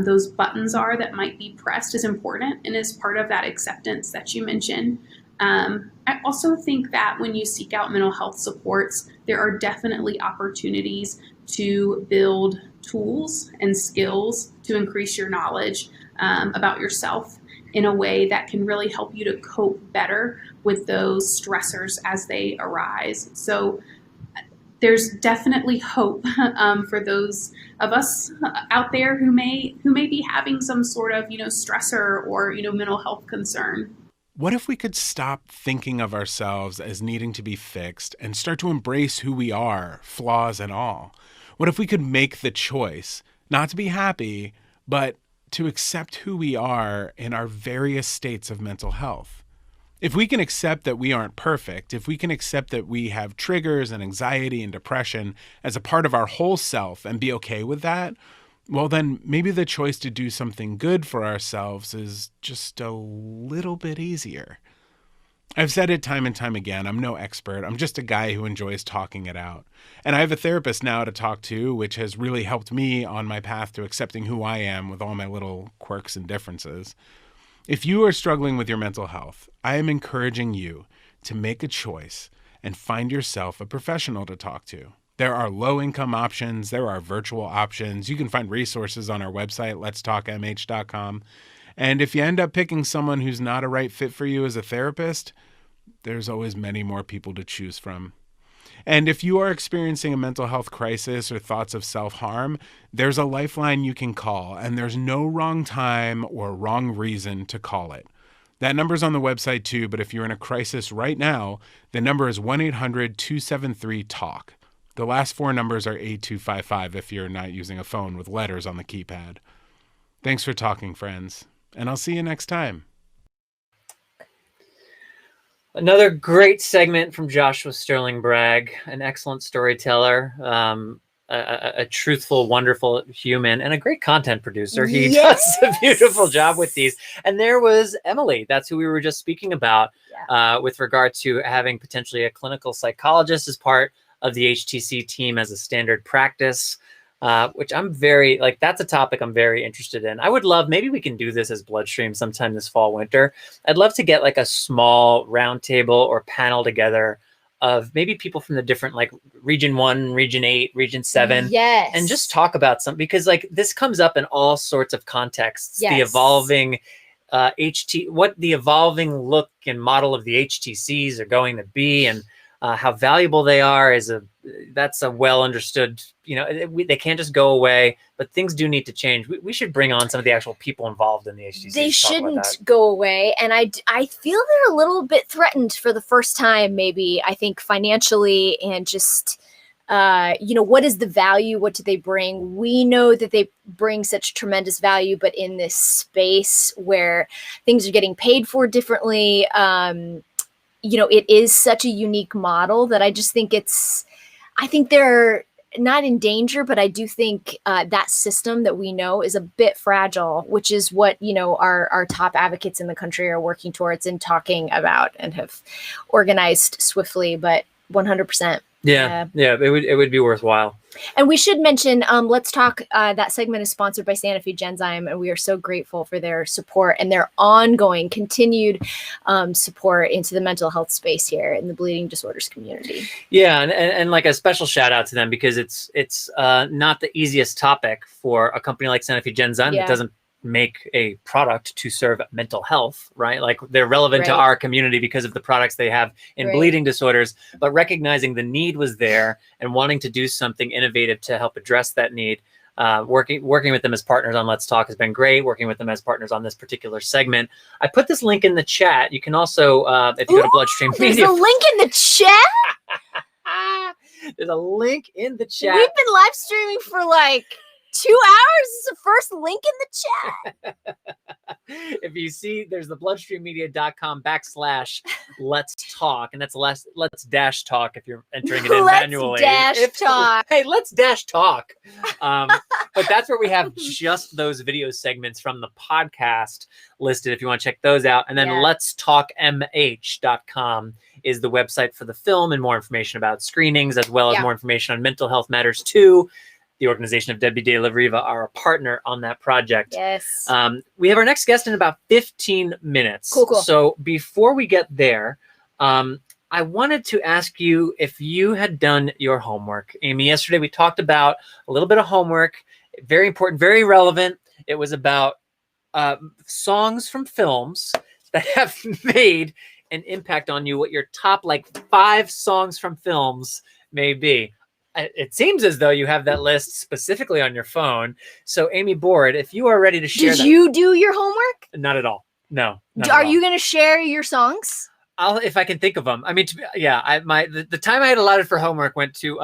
Speaker 6: those buttons are that might be pressed is important and is part of that acceptance that you mentioned. I also think that when you seek out mental health supports, there are definitely opportunities to build tools and skills to increase your knowledge about yourself in a way that can really help you to cope better with those stressors as they arise. So there's definitely hope for those of us out there who may be having some sort of stressor or mental health concern.
Speaker 4: What if we could stop thinking of ourselves as needing to be fixed and start to embrace who we are, flaws and all? What if we could make the choice not to be happy, but to accept who we are in our various states of mental health? If we can accept that we aren't perfect, if we can accept that we have triggers and anxiety and depression as a part of our whole self and be okay with that, well, then maybe the choice to do something good for ourselves is just a little bit easier. I've said it time and time again, I'm no expert. I'm just a guy who enjoys talking it out. And I have a therapist now to talk to, which has really helped me on my path to accepting who I am with all my little quirks and differences. If you are struggling with your mental health, I am encouraging you to make a choice and find yourself a professional to talk to. There are low-income options. There are virtual options. You can find resources on our website, letstalkmh.com. And if you end up picking someone who's not a right fit for you as a therapist, there's always many more people to choose from. And if you are experiencing a mental health crisis or thoughts of self-harm, there's a lifeline you can call, and there's no wrong time or wrong reason to call it. That number's on the website too, but if you're in a crisis right now, the number is 1-800-273-TALK. The last four numbers are 8255 if you're not using a phone with letters on the keypad. Thanks for talking, friends, and I'll see you next time.
Speaker 2: Another great segment from Joshua Sterling Bragg, an excellent storyteller, a truthful, wonderful human, and a great content producer. He does a beautiful job with these. And there was Emily. That's who we were just speaking about with regard to having potentially a clinical psychologist as part of the HTC team as a standard practice. which I'm very like. That's a topic I'm very interested in. I would love, maybe we can do this as BloodStream sometime this fall, winter. I'd love to get like a small roundtable or panel together of maybe people from the different like region 1, region 8, region 7.
Speaker 1: Yes.
Speaker 2: And just talk about something, because like this comes up in all sorts of contexts.
Speaker 1: Yes.
Speaker 2: The evolving what the evolving look and model of the HTCs are going to be, and how valuable they are that's a well understood, they can't just go away, but things do need to change. We should bring on some of the actual people involved in the HTCs.
Speaker 1: They shouldn't go away. And I feel they're a little bit threatened for the first time, maybe, I think financially, and just, what is the value? What do they bring? We know that they bring such tremendous value, but in this space where things are getting paid for differently, it is such a unique model that I just think I think they're not in danger, but I do think that system that we know is a bit fragile, which is what, our top advocates in the country are working towards and talking about and have organized swiftly, but 100%.
Speaker 2: Yeah, it would be worthwhile.
Speaker 1: And we should mention, Let's Talk, that segment is sponsored by Sanofi Genzyme, and we are so grateful for their support and their ongoing, continued support into the mental health space here in the bleeding disorders community.
Speaker 2: Yeah, and like a special shout out to them, because it's not the easiest topic for a company like Sanofi Genzyme that doesn't make a product to serve mental health, right? Like they're relevant to our community because of the products they have in bleeding disorders, but recognizing the need was there and wanting to do something innovative to help address that need. Working with them as partners on Let's Talk has been great. Working with them as partners on this particular segment. I put this link in the chat. You can also, if you go to BloodStream Media.
Speaker 1: There's a link in the chat?
Speaker 2: There's a link in the chat.
Speaker 1: We've been live streaming for like 2 hours. Is the first link in the chat.
Speaker 2: If you see, there's the bloodstreammedia.com/let's talk, and that's let's dash talk if you're entering it in manually.
Speaker 1: Talk.
Speaker 2: Hey, let's dash talk. But that's where we have just those video segments from the podcast listed if you want to check those out. And then letstalkmh.com is the website for the film and more information about screenings, as well as more information on mental health matters too. The organization of Debbie De La Riva are a partner on that project.
Speaker 1: Yes.
Speaker 2: We have our next guest in about 15 minutes.
Speaker 1: Cool.
Speaker 2: So before we get there, I wanted to ask you if you had done your homework. Amy, yesterday we talked about a little bit of homework. Very important, very relevant. It was about songs from films that have made an impact on you, what your top 5 songs from films may be. It seems as though you have that list specifically on your phone. So, Amy Board, if you are ready to share,
Speaker 1: did you do your homework?
Speaker 2: Not at all. No.
Speaker 1: Are you going to share your songs?
Speaker 2: If I can think of them. I mean, the time I had allotted for homework went to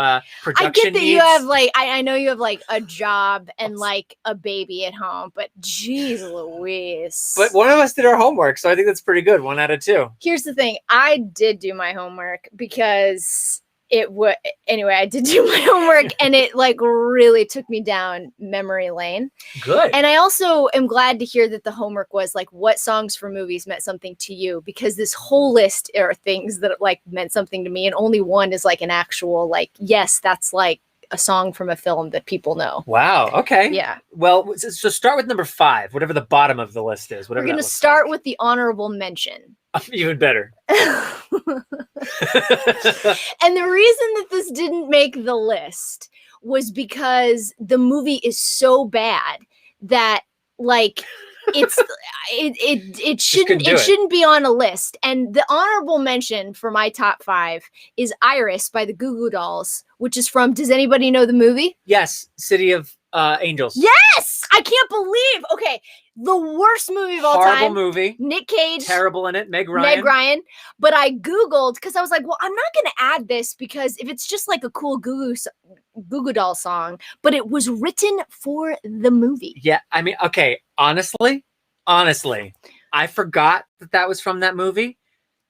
Speaker 2: production.
Speaker 1: I get that
Speaker 2: needs.
Speaker 1: you have I know you have a job and a baby at home, but geez Louise.
Speaker 2: But one of us did our homework, so I think that's pretty good. 1 out of 2.
Speaker 1: Here's the thing: I did do my homework because. I did do my homework and it really took me down memory lane.
Speaker 2: Good.
Speaker 1: And I also am glad to hear that the homework was what songs from movies meant something to you, because this whole list are things that meant something to me. And only one is an actual, yes, that's a song from a film that people know.
Speaker 2: Wow. Okay.
Speaker 1: Yeah.
Speaker 2: Well, so start with number 5, whatever the bottom of the list is.
Speaker 1: We're going to start with the honorable mention.
Speaker 2: Even better.
Speaker 1: And the reason that this didn't make the list was because the movie is so bad that it shouldn't be on a list. And the honorable mention for my top 5 is Iris by the Goo Goo Dolls, which is from, does anybody know the movie?
Speaker 2: Yes, City of Angels.
Speaker 1: Yes! I can't believe. Okay, the worst movie of all time.
Speaker 2: Horrible movie.
Speaker 1: Nick Cage.
Speaker 2: Terrible in it. Meg Ryan.
Speaker 1: But I Googled, because I was like, well, I'm not going to add this because if it's just a cool Goo Goo Doll song, but it was written for the movie.
Speaker 2: Yeah, I mean, okay, honestly, I forgot that was from that movie.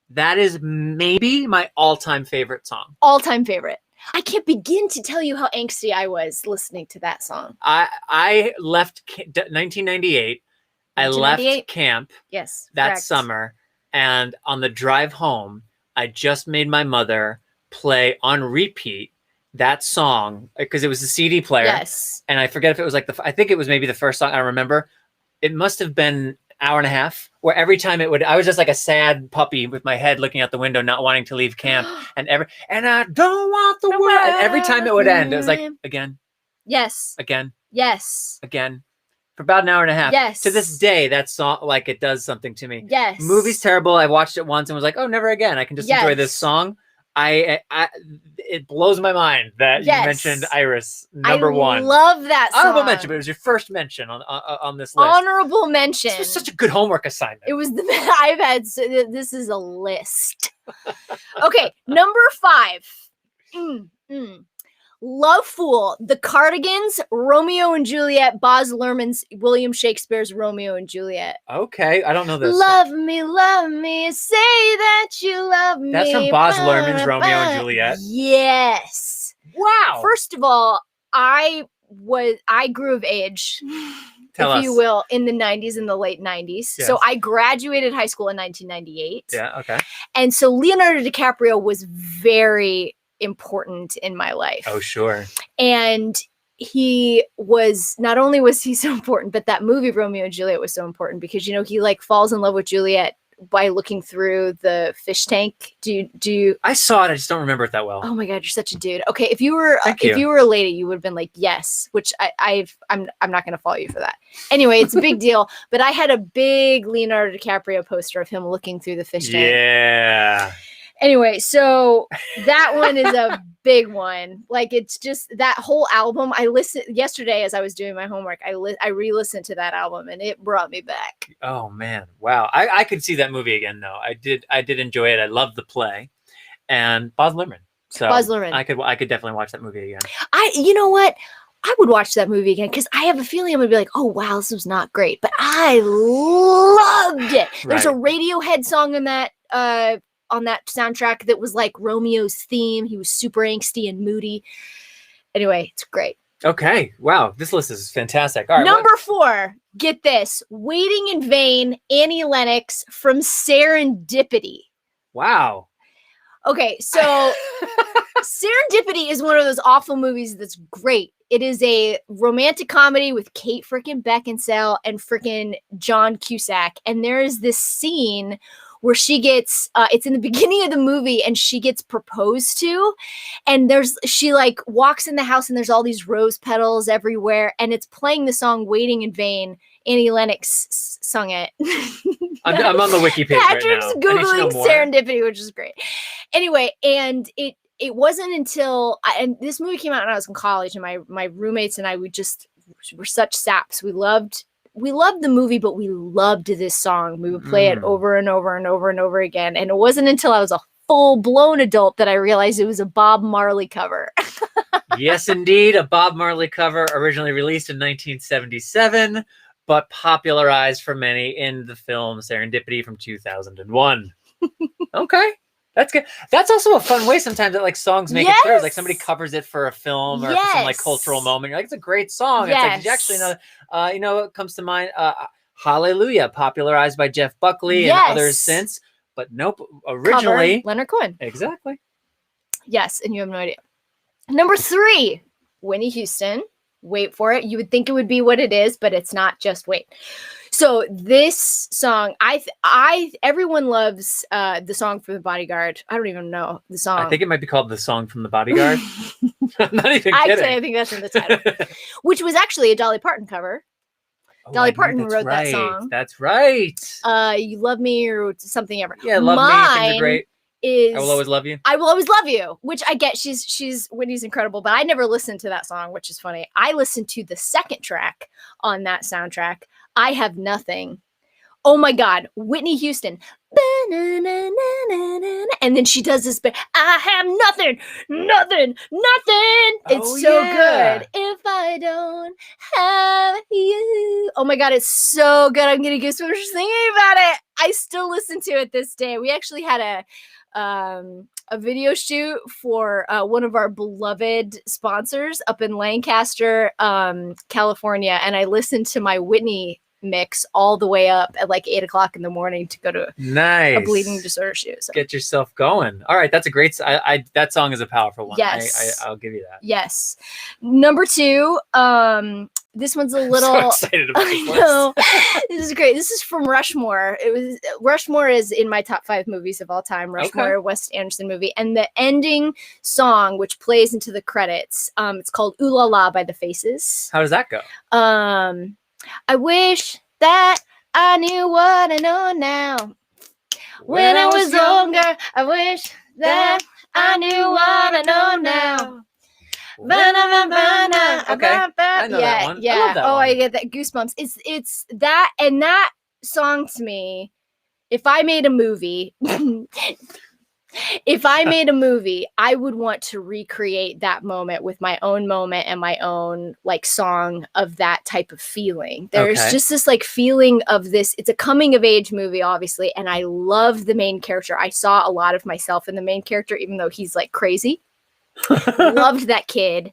Speaker 2: That is maybe my all-time favorite song.
Speaker 1: All-time favorite. I can't begin to tell you how angsty I was listening to that song.
Speaker 2: I left 1998. I left camp that summer, and on the drive home, I just made my mother play on repeat that song, because it was a CD player.
Speaker 1: Yes.
Speaker 2: And I forget if it was like I think it was maybe the first song I remember. It must have been hour and a half, where every time I was just like a sad puppy with my head looking out the window, not wanting to leave camp. And I don't want the world. And every time it would end, it was like, again,
Speaker 1: yes,
Speaker 2: again,
Speaker 1: yes,
Speaker 2: again, for about an hour and a half.
Speaker 1: Yes.
Speaker 2: To this day, that song, like, it does something to me.
Speaker 1: yes.
Speaker 2: Movie's terrible. I watched it once and was like, oh, never again. I can just enjoy this
Speaker 1: Yes.
Speaker 2: song. It blows my mind that
Speaker 1: Yes.
Speaker 2: you mentioned Iris number one.
Speaker 1: I love that song.
Speaker 2: Honorable mention, but it was your first mention on this list.
Speaker 1: Honorable mention.
Speaker 2: This was such a good homework assignment.
Speaker 1: It was I've had this is a list. Okay, number 5. Love Fool, The Cardigans, Romeo and Juliet, Baz Luhrmann's William Shakespeare's Romeo and Juliet.
Speaker 2: Okay, I don't know this.
Speaker 1: Love me, say that you love me.
Speaker 2: That's from Baz Luhrmann's Romeo and Juliet.
Speaker 1: Yes.
Speaker 2: Wow.
Speaker 1: First of all, I grew of age,
Speaker 2: Tell
Speaker 1: if
Speaker 2: us.
Speaker 1: you will, in the 90s, in the late 90s.
Speaker 2: Yes.
Speaker 1: So I graduated high school in 1998.
Speaker 2: Yeah, okay.
Speaker 1: And so Leonardo DiCaprio was very important in my life.
Speaker 2: Oh, sure.
Speaker 1: And he was, not only was he so important, but that movie Romeo and Juliet was so important because, you know, he like falls in love with Juliet by looking through the fish tank. Do you
Speaker 2: I saw it, I just don't remember it that well.
Speaker 1: Oh my God, you're such a dude. Okay, if you were
Speaker 2: Thank
Speaker 1: if
Speaker 2: you.
Speaker 1: you were a lady, you would have been like, yes, which I'm not gonna follow you for that. Anyway, it's a big deal. But I had a big Leonardo DiCaprio poster of him looking through the fish tank.
Speaker 2: Yeah.
Speaker 1: Anyway, so that one is a big one. Like, it's just that whole album. I listened yesterday as I was doing my homework. I re-listened to that album and it brought me back.
Speaker 2: Oh man, wow! I could see that movie again though. I did enjoy it. I loved the play, and Baz Luhrmann. So
Speaker 1: Baz Luhrmann.
Speaker 2: I could definitely watch that movie again.
Speaker 1: You know what? I would watch that movie again because I have a feeling I'm gonna be like, oh wow, this was not great, but I loved it. There's a Radiohead song on that soundtrack that was like Romeo's theme. He was super angsty and moody. Anyway, it's great.
Speaker 2: Okay, wow, this list is fantastic. All right,
Speaker 1: Number 4, get this, Waiting in Vain, Annie Lennox from Serendipity.
Speaker 2: Wow.
Speaker 1: Okay, so Serendipity is one of those awful movies that's great. It is a romantic comedy with Kate freaking Beckinsale and freaking John Cusack. And there is this scene where she gets, it's in the beginning of the movie and she gets proposed to. And she like walks in the house and there's all these rose petals everywhere. And it's playing the song Waiting in Vain. Annie Lennox sung it.
Speaker 2: I'm on the wiki page
Speaker 1: Patrick's
Speaker 2: right now.
Speaker 1: Googling Serendipity, which is great. Anyway, and it wasn't until, and this movie came out when I was in college and my roommates and I, we were such saps. We loved the movie, but we loved this song. We would play it over and over and over and over again. And it wasn't until I was a full-blown adult that I realized it was a Bob Marley cover.
Speaker 2: Yes, indeed. A Bob Marley cover originally released in 1977, but popularized for many in the film Serendipity from 2001. Okay. That's good. That's also a fun way sometimes that like songs make it through. Like somebody covers it for a film or for some like cultural moment. You're like, it's a great song. It's like, you actually know, it comes to mind. Hallelujah, popularized by Jeff Buckley and others since. But nope, originally
Speaker 1: Leonard Cohen.
Speaker 2: Exactly.
Speaker 1: Yes, and you have no idea. Number 3, Whitney Houston. Wait for it. You would think it would be what it is, but it's not. Just wait. So this song, everyone loves the song from The Bodyguard. I don't even know the song.
Speaker 2: I think it might be called The Song from the Bodyguard. I'm not even kidding.
Speaker 1: I think that's in the title, which was actually a Dolly Parton cover. Dolly Parton wrote that song.
Speaker 2: That's right.
Speaker 1: You Love Me or something ever.
Speaker 2: Yeah, Love Me. Things are great.
Speaker 1: I
Speaker 2: Will Always Love You.
Speaker 1: I Will Always Love You, which I get. Whitney's incredible, but I never listened to that song, which is funny. I listened to the second track on that soundtrack, I Have Nothing. Oh my God, Whitney Houston. And then she does this, I have nothing. It's so good. If I don't have you. Oh my God, it's so good. I'm getting goosebumps just thinking about it. I still listen to it this day. We actually had a video shoot for one of our beloved sponsors up in Lancaster, California, and I listened to my Whitney mix all the way up at like 8 o'clock in the morning to go to
Speaker 2: Nice.
Speaker 1: a bleeding disorder shoot. So.
Speaker 2: Get yourself going. All right, that's a great. That song is a powerful one.
Speaker 1: Yes,
Speaker 2: I'll give you that.
Speaker 1: Yes. Number 2. This one's a little.
Speaker 2: I'm so excited about this list.
Speaker 1: No, this is great. This is from Rushmore. Rushmore is in my top 5 movies of all time. Rushmore, Wes Anderson movie, and the ending song, which plays into the credits. It's called "Ooh La La" by the Faces.
Speaker 2: How does that go?
Speaker 1: I wish that I knew what I know now. When I was younger, I wish that I knew what I know now.
Speaker 2: Okay, I know that one.
Speaker 1: Yeah.
Speaker 2: I love that one.
Speaker 1: I get that goosebumps. It's that, and that song to me. If I made a movie, I would want to recreate that moment with my own moment and my own like song of that type of feeling. There's just this like feeling of this. It's a coming of age movie, obviously, and I love the main character. I saw a lot of myself in the main character, even though he's like crazy. Loved that kid,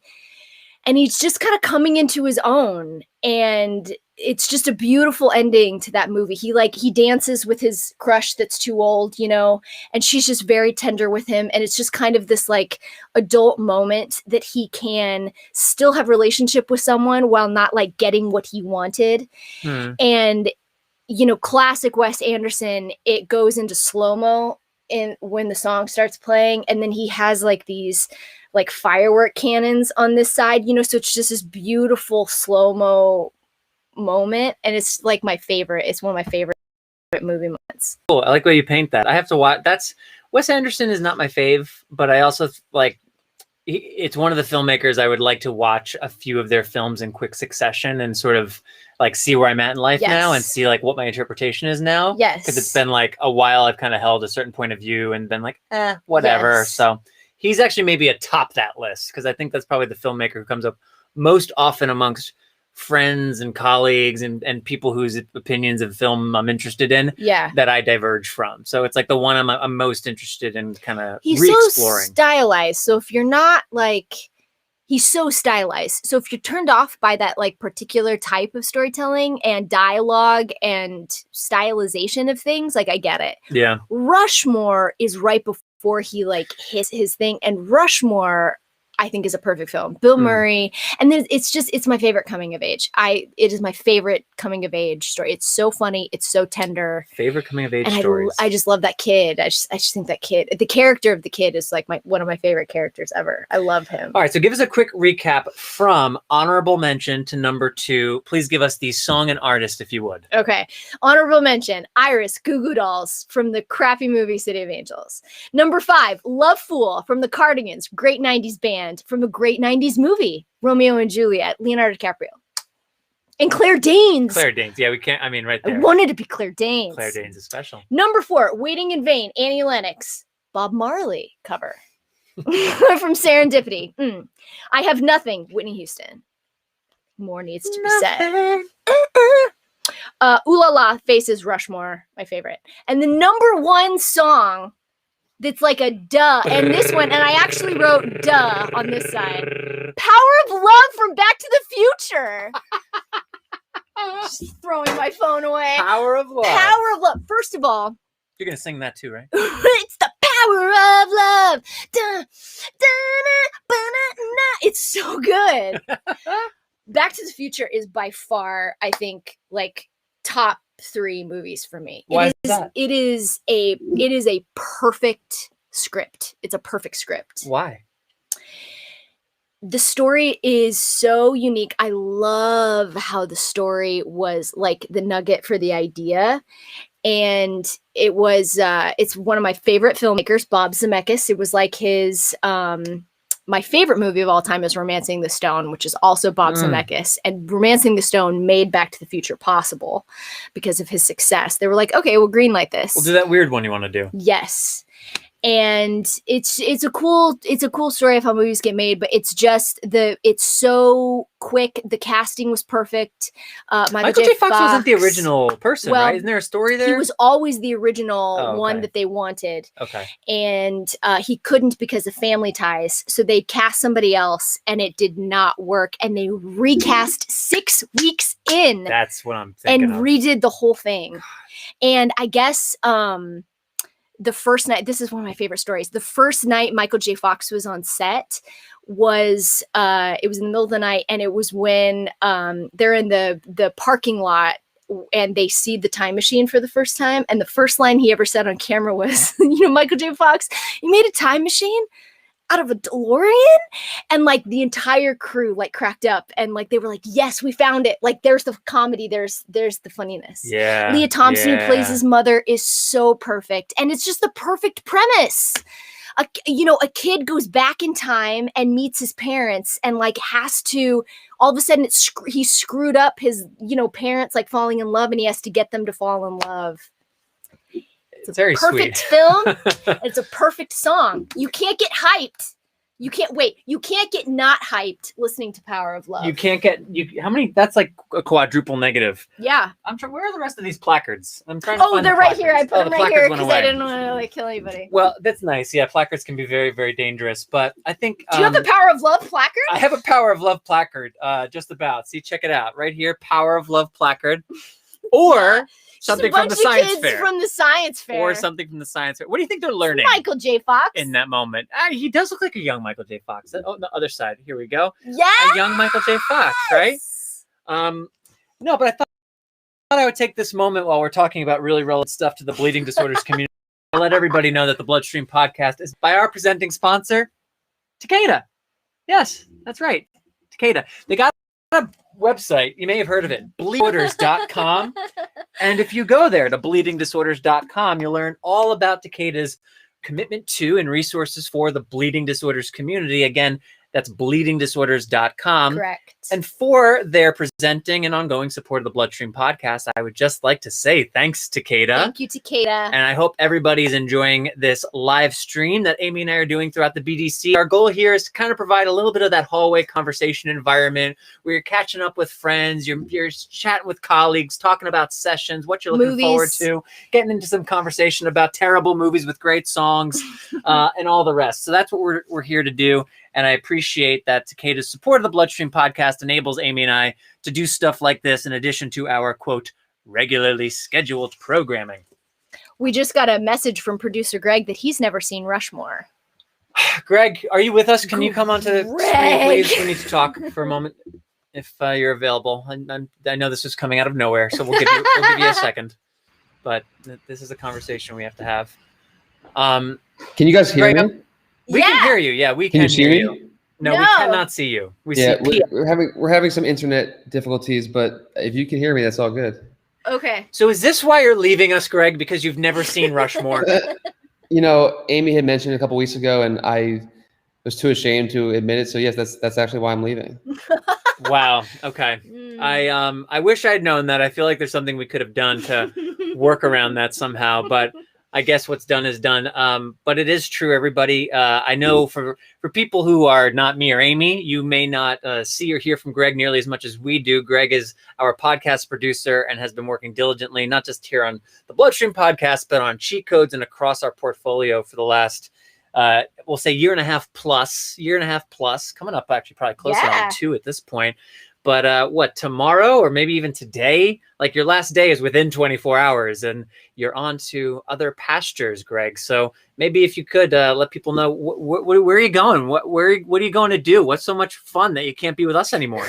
Speaker 1: and he's just kind of coming into his own, and it's just a beautiful ending to that movie. He dances with his crush that's too old, and she's just very tender with him, and it's just kind of this like adult moment that he can still have relationship with someone while not like getting what he wanted. And classic Wes Anderson, it goes into slow-mo when the song starts playing, and then he has like these like firework cannons on this side, so it's just this beautiful slow-mo moment, and it's like my favorite. It's one of my favorite movie moments.
Speaker 2: Cool. I like the way you paint that. I have to watch. Wes Anderson is not my fave, but I also like. It's one of the filmmakers I would like to watch a few of their films in quick succession and sort of like see where I'm at in life now and see like what my interpretation is now.
Speaker 1: Yes.
Speaker 2: Because it's been like a while I've kind of held a certain point of view and been like, whatever.
Speaker 1: Yes.
Speaker 2: So he's actually maybe atop that list because I think that's probably the filmmaker who comes up most often amongst friends and colleagues and people whose opinions of film I'm interested in that I diverge from. So it's like the one I'm most interested in kind of re-exploring.
Speaker 1: So stylized. So if you're not like, he's so stylized. So if you're turned off by that like particular type of storytelling and dialogue and stylization of things, like I get it.
Speaker 2: Yeah.
Speaker 1: Rushmore is right before he like hits his thing, and Rushmore I think is a perfect film. Bill Murray. And then it's my favorite coming of age. It is my favorite coming of age story. It's so funny. It's so tender.
Speaker 2: Favorite coming of age
Speaker 1: and
Speaker 2: stories.
Speaker 1: I just love that kid. I just think that kid, the character of the kid is like one of my favorite characters ever. I love him.
Speaker 2: All right. So give us a quick recap from honorable mention to number 2. Please give us the song and artist if you would.
Speaker 1: Okay. Honorable mention, Iris, Goo Goo Dolls from the crappy movie City of Angels. Number 5, Love Fool from the Cardigans, great 90s band from a great 90s movie, Romeo and Juliet, Leonardo DiCaprio. And Claire Danes.
Speaker 2: Claire Danes. Yeah, we can't, I mean, right there.
Speaker 1: I wanted to be Claire Danes.
Speaker 2: Claire Danes is special.
Speaker 1: Number 4, Waiting in Vain, Annie Lennox, Bob Marley cover from Serendipity. I Have Nothing, Whitney Houston. More needs to be said. Ooh La La, Faces, Rushmore, my favorite. And the number 1 song that's like a duh, and this one, and I actually wrote duh on this side. Power of Love from Back to the Future. Just throwing my phone away.
Speaker 2: Power of Love.
Speaker 1: Power of Love. First of all,
Speaker 2: you're gonna sing that too, right?
Speaker 1: It's the power of love. Da, da, na, na. It's so good. Back to the Future is by far, I think, like top 3 movies for me.
Speaker 2: Why is that?
Speaker 1: It is a perfect script. It's a perfect script.
Speaker 2: Why?
Speaker 1: The story is so unique. I love how the story was like the nugget for the idea. And it was, it's one of my favorite filmmakers, Bob Zemeckis. It was like his, my favorite movie of all time is Romancing the Stone, which is also Bob Zemeckis. And Romancing the Stone made Back to the Future possible because of his success. They were like, okay, we'll greenlight this.
Speaker 2: We'll do that weird one you want to do.
Speaker 1: Yes. and it's a cool story of how movies get made, but it's just it's so quick. The casting was perfect. Michael J. Fox
Speaker 2: wasn't the original person, right? Isn't there a story there?
Speaker 1: He was always the original one that they wanted.
Speaker 2: Okay.
Speaker 1: And he couldn't because of family ties, so they cast somebody else, and it did not work. And they recast 6 weeks in.
Speaker 2: That's what I'm thinking
Speaker 1: and redid the whole thing. And I guess the first night, this is one of my favorite stories. The first night Michael J. Fox was on set was it was in the middle of the night, and it was when they're in the parking lot and they see the time machine for the first time. And the first line he ever said on camera was, Michael J. Fox, you made a time machine out of a DeLorean? And like the entire crew like cracked up, and like they were like, yes, we found it. Like there's the comedy, there's the funniness.
Speaker 2: Yeah.
Speaker 1: Leah Thompson, who plays his mother, is so perfect, and it's just the perfect premise. A kid goes back in time and meets his parents, and like has to, all of a sudden he screwed up his parents like falling in love, and he has to get them to fall in love. It's a
Speaker 2: very
Speaker 1: perfect
Speaker 2: sweet
Speaker 1: film. It's a perfect song. You can't get hyped. You can't get not hyped listening to Power of Love.
Speaker 2: You can't get how many? That's like a quadruple negative.
Speaker 1: Yeah.
Speaker 2: I'm trying. Where are the rest of these placards? I'm trying to find
Speaker 1: they're
Speaker 2: the
Speaker 1: right here. I put them right here
Speaker 2: because
Speaker 1: because I didn't want to kill anybody.
Speaker 2: Well, that's nice. Yeah, placards can be very, very dangerous. But I think.
Speaker 1: Do you have the Power of Love placard?
Speaker 2: I have a Power of Love placard. Just about. See, check it out right here. Power of Love placard, or. Something from the science fair.
Speaker 1: From the science fair.
Speaker 2: Or something from the science fair. What do you think they're learning?
Speaker 1: Michael J. Fox.
Speaker 2: In that moment. He does look like a young Michael J. Fox. Oh, the other side. Here we go.
Speaker 1: Yeah.
Speaker 2: A young Michael J. Fox, right? No, but I thought I would take this moment while we're talking about really relevant stuff to the bleeding disorders community. I'll let everybody know that the BloodStream podcast is by our presenting sponsor, Takeda. Yes, that's right. Takeda. They got a website. You may have heard of it. bleedingdisorders.com. And if you go there to bleedingdisorders.com, you'll learn all about Takeda's commitment to and resources for the bleeding disorders community. Again, that's bleedingdisorders.com.
Speaker 1: Correct.
Speaker 2: And for their presenting and ongoing support of the BloodStream podcast, I would just like to say thanks, Takeda.
Speaker 1: Thank you, Takeda.
Speaker 2: And I hope everybody's enjoying this live stream that Amy and I are doing throughout the BDC. Our goal here is to kind of provide a little bit of that hallway conversation environment where you're catching up with friends, you're chatting with colleagues, talking about sessions, what you're looking forward to, getting into some conversation about terrible movies with great songs, and all the rest. So that's what we're here to do. And I appreciate that Takeda's support of the BloodStream podcast enables Amy and I to do stuff like this in addition to our, quote, regularly scheduled programming.
Speaker 1: We just got a message from producer Greg that he's never seen Rushmore.
Speaker 2: Greg, are you with us? Can you come onto the screen, please? We need to talk for a moment if you're available. I know this is coming out of nowhere, so we'll give you a second. But this is a conversation we have to have.
Speaker 7: Can you guys hear me?
Speaker 2: We can hear you. Yeah, we can hear you. No, we cannot see you.
Speaker 7: We're having some internet difficulties, but if you can hear me, that's all good.
Speaker 1: Okay.
Speaker 2: So is this why you're leaving us, Greg? Because you've never seen Rushmore?
Speaker 7: Amy had mentioned a couple weeks ago, and I was too ashamed to admit it. So yes, that's actually why I'm leaving.
Speaker 2: Wow. Okay. I wish I'd known that. I feel like there's something we could have done to work around that somehow, but I guess what's done is done. But it is true, everybody. I know for people who are not me or Amy, you may not see or hear from Greg nearly as much as we do. Greg is our podcast producer and has been working diligently, not just here on the BloodStream podcast, but on Cheat Codes and across our portfolio for the last, we'll say year and a half plus, coming up actually probably closer on 2 at this point. But tomorrow or maybe even today, like your last day is within 24 hours and you're on to other pastures, Greg. So maybe if you could let people know where are you going? What are you going to do? What's so much fun that you can't be with us anymore?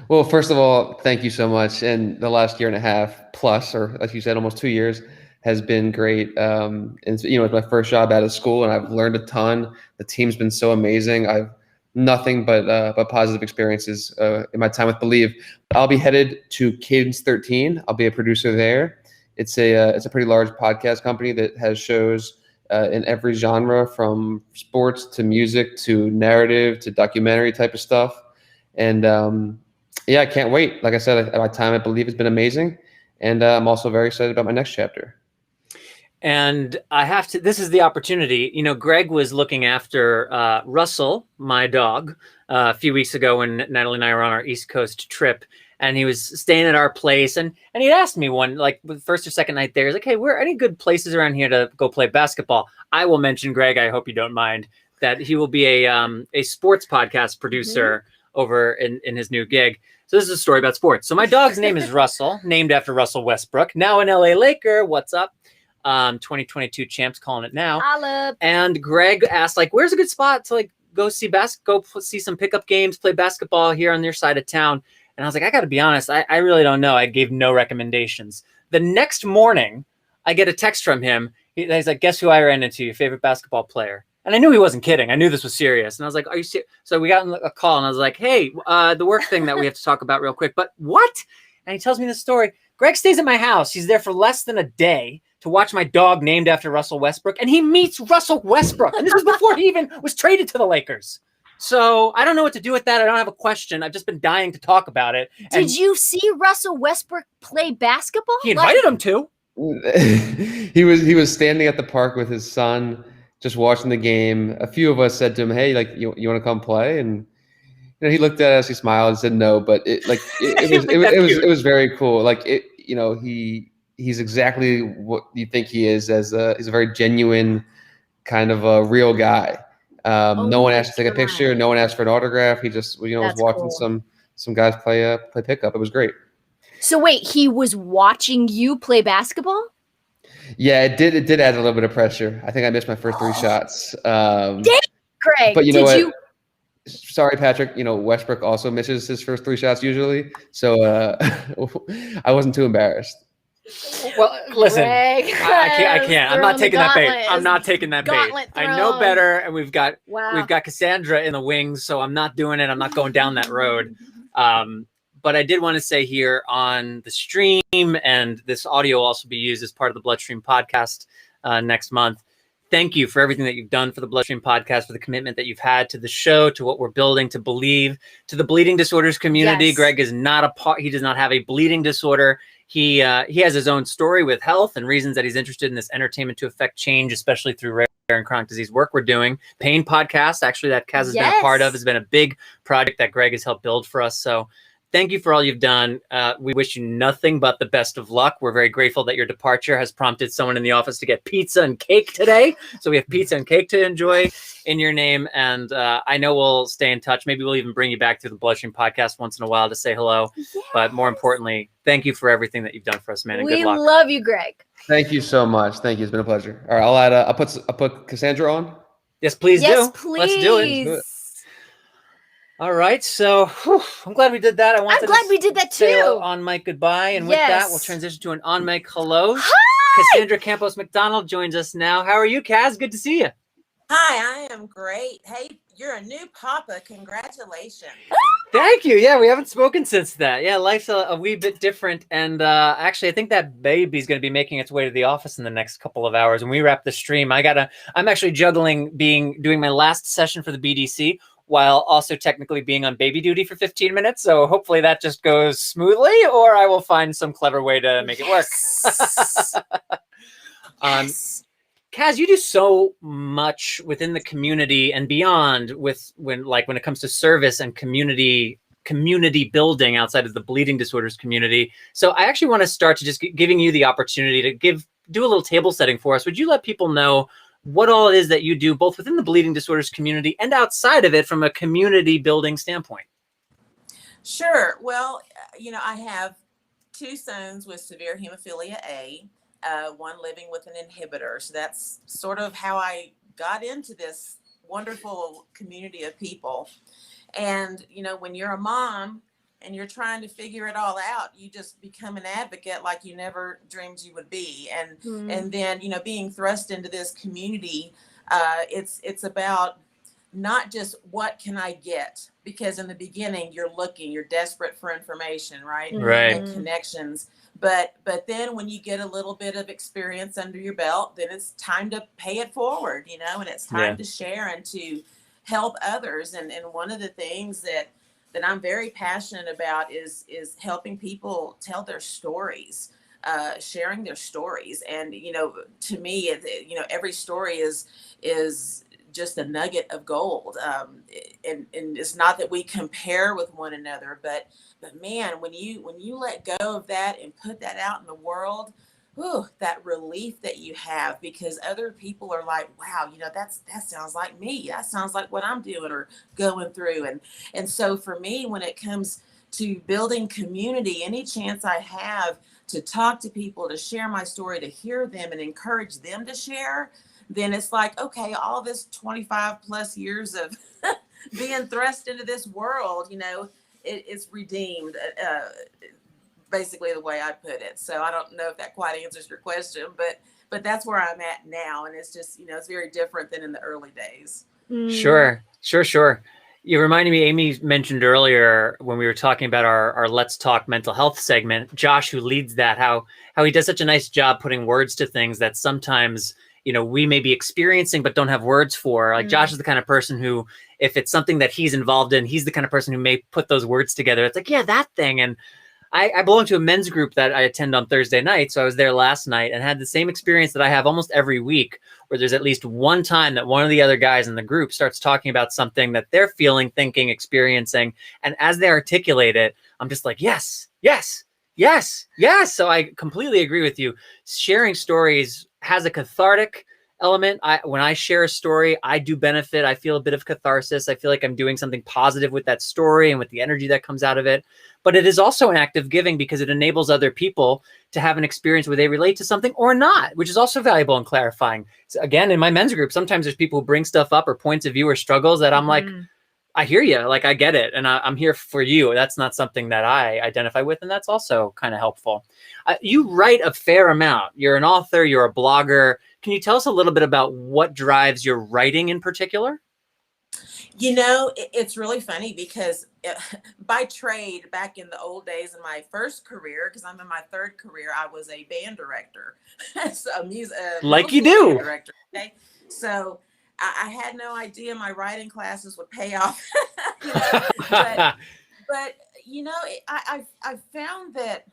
Speaker 7: Well, first of all, thank you so much. And the last year and a half plus, or like you said, almost 2 years has been great. And it's my first job out of school and I've learned a ton. The team's been so amazing. I've nothing but positive experiences in my time with Believe. I'll be headed to Cadence 13. I'll be a producer there. It's a pretty large podcast company that has shows in every genre, from sports to music to narrative to documentary type of stuff. And I can't wait. Like I said, my time at Believe has been amazing, and I'm also very excited about my next chapter.
Speaker 2: And I have to, this is the opportunity. You know, Greg was looking after Russell, my dog, a few weeks ago when Natalie and I were on our East Coast trip. And he was staying at our place. And he asked me one, like the first or second night there, he's like, hey, where are any good places around here to go play basketball? I will mention, Greg, I hope you don't mind, that he will be a sports podcast producer over in his new gig. So this is a story about sports. So my dog's name is Russell, named after Russell Westbrook, now an LA Laker. What's up? 2022 champs, calling it now.
Speaker 1: Olive.
Speaker 2: And Greg asked, like, where's a good spot to like go see some pickup games, play basketball here on your side of town? And I was like, I got to be honest, I really don't know. I gave no recommendations. The next morning, I get a text from him. He's like, guess who I ran into? Your favorite basketball player. And I knew he wasn't kidding. I knew this was serious. And I was like, are you serious? So we got a call and I was like, hey, the work thing that we have to talk about real quick. But what? And he tells me this story. Greg stays at my house. He's there for less than a day to watch my dog named after Russell Westbrook. And he meets Russell Westbrook. And this was before he even was traded to the Lakers. So I don't know what to do with that. I don't have a question. I've just been dying to talk about it. And
Speaker 1: Did you see Russell Westbrook play basketball?
Speaker 2: he invited him to.
Speaker 7: He was standing at the park with his son, just watching the game. A few of us said to him, "Hey, like you want to come play?" And he looked at us, he smiled, and said no. But it was very cool. Like he's exactly what you think he is. He's a very genuine, kind of a real guy. No one asked to take a picture. No one asked for an autograph. He just was watching some guys play pickup. It was great.
Speaker 1: So wait, he was watching you play basketball?
Speaker 7: Yeah, it did add a little bit of pressure. I think I missed my first 3 shots.
Speaker 1: Dang, Greg.
Speaker 7: But you know what? Sorry, Patrick. Westbrook also misses his first 3 shots usually, so I wasn't too embarrassed.
Speaker 2: Well, listen,
Speaker 1: Greg
Speaker 2: I can't. I'm not taking that bait. I'm not taking that bait.
Speaker 1: Gauntlet
Speaker 2: I know
Speaker 1: thrown.
Speaker 2: better, and we've got
Speaker 1: Wow.
Speaker 2: Cassandra in the wings, so I'm not doing it. I'm not going down that road. But I did want to say here on the stream, and this audio will also be used as part of the BloodStream podcast next month. Thank you for everything that you've done for the BloodStream podcast, for the commitment that you've had to the show, to what we're building, to Believe, to the bleeding disorders community.
Speaker 1: Yes.
Speaker 2: Greg is not he does not have a bleeding disorder. He has his own story with health and reasons that he's interested in this entertainment to affect change, especially through rare and chronic disease work we're doing. Pain podcast, actually, that Kaz has been a part of, has been a big project that Greg has helped build for us. So thank you for all you've done. We wish you nothing but the best of luck. We're very grateful that your departure has prompted someone in the office to get pizza and cake today. So we have pizza and cake to enjoy in your name. And I know we'll stay in touch. Maybe we'll even bring you back to the BloodStream podcast once in a while to say hello. Yes. But more importantly, thank you for everything that you've done for us, man. And good luck.
Speaker 1: We love you, Greg.
Speaker 7: Thank you so much. Thank you. It's been a pleasure. All right, I'll put Cassandra on.
Speaker 2: Yes, please do.
Speaker 1: Yes, please.
Speaker 2: Let's do it. All right, so I'm glad we did that. I'm glad
Speaker 1: we did that
Speaker 2: say
Speaker 1: too.
Speaker 2: On mic goodbye, and with that, we'll transition to an on mic hello. Hi! Cassandra Campos McDonald joins us now. How are you, Kaz? Good to see you.
Speaker 8: Hi, I am great. Hey, you're a new papa. Congratulations.
Speaker 2: Thank you. Yeah, we haven't spoken since that. Yeah, life's a wee bit different, and actually, I think that baby's going to be making its way to the office in the next couple of hours. When we wrap the stream, I'm actually juggling doing my last session for the BDC, while also technically being on baby duty for 15 minutes. So hopefully that just goes smoothly, or I will find some clever way to make it work.
Speaker 1: Yes.
Speaker 2: Kaz, you do so much within the community and beyond when it comes to service and community building outside of the bleeding disorders community. So I actually want to start to just giving you the opportunity to do a little table setting for us. Would you let people know what all it is that you do, both within the bleeding disorders community and outside of it from a community building standpoint?
Speaker 8: Sure. Well, I have 2 sons with severe hemophilia A, one living with an inhibitor. So that's sort of how I got into this wonderful community of people. And, when you're a mom and you're trying to figure it all out, you just become an advocate like you never dreamed you would be. And then, being thrust into this community, it's about not just what can I get, because in the beginning you're desperate for information, right?
Speaker 2: Right.
Speaker 8: And connections. But then when you get a little bit of experience under your belt, then it's time to pay it forward, and it's time to share and to help others. And one of the things that I'm very passionate about is helping people tell their stories. sharing their stories. And, to me, every story is just a nugget of gold. And it's not that we compare with one another, but man, when you let go of that and put that out in the world, whew, that relief that you have, because other people are like, wow, that sounds like me. That sounds like what I'm doing or going through. And so for me, when it comes to building community, any chance I have to talk to people, to share my story, to hear them and encourage them to share, then it's like, okay, all this 25 plus years of being thrust into this world, it's redeemed, basically the way I put it. So I don't know if that quite answers your question, but that's where I'm at now. And it's just, it's very different than in the early days.
Speaker 2: Sure. You reminded me, Amy mentioned earlier when we were talking about our Let's Talk Mental Health segment, Josh, who leads that, how he does such a nice job putting words to things that sometimes, we may be experiencing but don't have words for. Like Josh is the kind of person who, if it's something that he's involved in, he's the kind of person who may put those words together. It's like, yeah, that thing. And I belong to a men's group that I attend on Thursday night. So I was there last night and had the same experience that I have almost every week, where there's at least one time that one of the other guys in the group starts talking about something that they're feeling, thinking, experiencing. And as they articulate it, I'm just like, yes. So I completely agree with you. Sharing stories has a cathartic element. When I share a story, I do benefit. I feel a bit of catharsis. I feel like I'm doing something positive with that story and with the energy that comes out of it. But it is also an act of giving, because it enables other people to have an experience where they relate to something or not, which is also valuable and clarifying. So again, in my men's group, sometimes there's people who bring stuff up or points of view or struggles that I'm like, I hear you, like I get it, and I'm here for you. That's not something that I identify with, and that's also kind of helpful. You write a fair amount. You're an author, you're a blogger. Can you tell us a little bit about what drives your writing in particular?
Speaker 8: It's really funny because by trade, back in the old days in my first career, because I'm in my third career, I was a band director. So
Speaker 2: like you do.
Speaker 8: Band director, okay? So I had no idea my writing classes would pay off. But I found that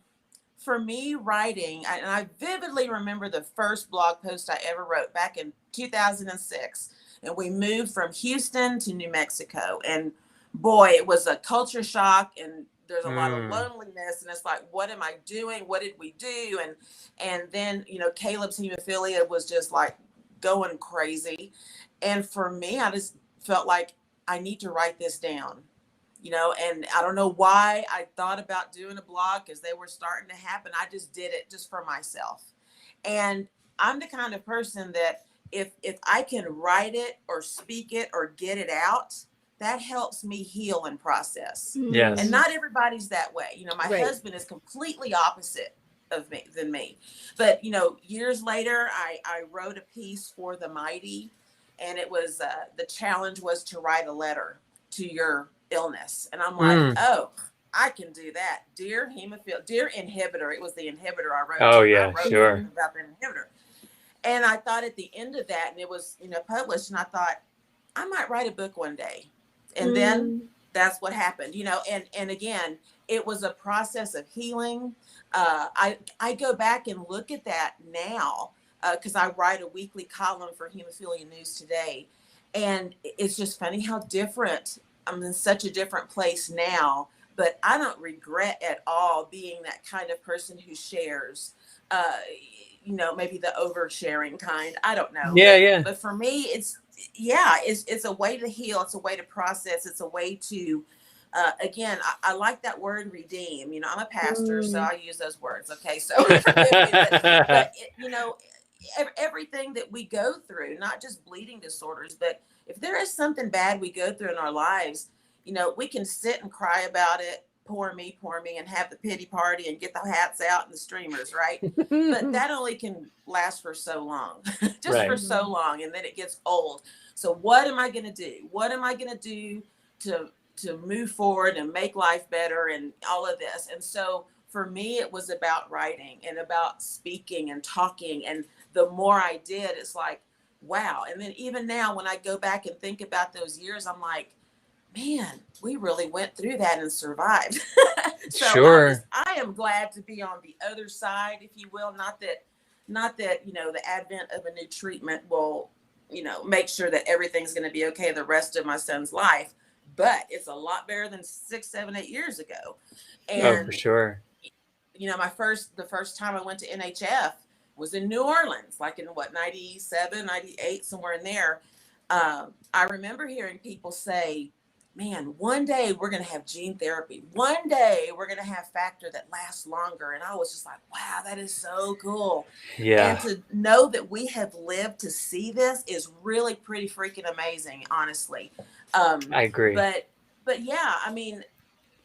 Speaker 8: for me, writing, and I vividly remember the first blog post I ever wrote back in 2006. And we moved from Houston to New Mexico. And boy, it was a culture shock, and there's a lot of loneliness. And it's like, what am I doing? What did we do? And then, Caleb's hemophilia was just like going crazy. And for me, I just felt like I need to write this down, and I don't know why I thought about doing a blog, because they were starting to happen. I just did it just for myself. And I'm the kind of person that if I can write it or speak it or get it out, that helps me heal and process.
Speaker 2: Yes.
Speaker 8: And not everybody's that way. My husband is completely opposite than me. But, years later, I wrote a piece for The Mighty, and it was, the challenge was to write a letter to your illness. And I'm like, oh, I can do that. Dear inhibitor. It was the inhibitor I wrote.
Speaker 2: Oh, yeah,
Speaker 8: I wrote
Speaker 2: sure.
Speaker 8: about the inhibitor. And I thought at the end of that, and it was, published, and I thought, I might write a book one day. And then that's what happened, and again, it was a process of healing. I go back and look at that now, because I write a weekly column for Hemophilia News Today. And it's just funny how different, I'm in such a different place now, but I don't regret at all being that kind of person who shares, maybe the oversharing kind. I don't know.
Speaker 2: Yeah.
Speaker 8: But for me, it's a way to heal. It's a way to process. It's a way to, again, I like that word redeem. I'm a pastor, so I use those words. Okay. So, but everything that we go through, not just bleeding disorders, but if there is something bad we go through in our lives, we can sit and cry about it. Poor me, and have the pity party and get the hats out and the streamers, right? But that only can last for so long, for so long, and then it gets old. So what am I going to do? What am I going to do to move forward and make life better and all of this? And so for me, it was about writing and about speaking and talking. And the more I did, it's like, wow. And then even now, when I go back and think about those years, I'm like, man, we really went through that and survived. So
Speaker 2: Sure.
Speaker 8: I am glad to be on the other side, if you will. Not that, you know, the advent of a new treatment will, you know, make sure that everything's going to be okay the rest of my son's life, but it's a lot better than 6, 7, 8 years ago.
Speaker 2: Oh, for
Speaker 8: And,
Speaker 2: sure.
Speaker 8: you know, the first time I went to NHF was in New Orleans, like in what, 97, 98, somewhere in there. I remember hearing people say, man, one day we're going to have gene therapy. One day we're going to have factor that lasts longer. And I was just like, wow, that is so cool.
Speaker 2: Yeah,
Speaker 8: And to know that we have lived to see this is really pretty freaking amazing, honestly.
Speaker 2: I agree.
Speaker 8: But yeah, I mean,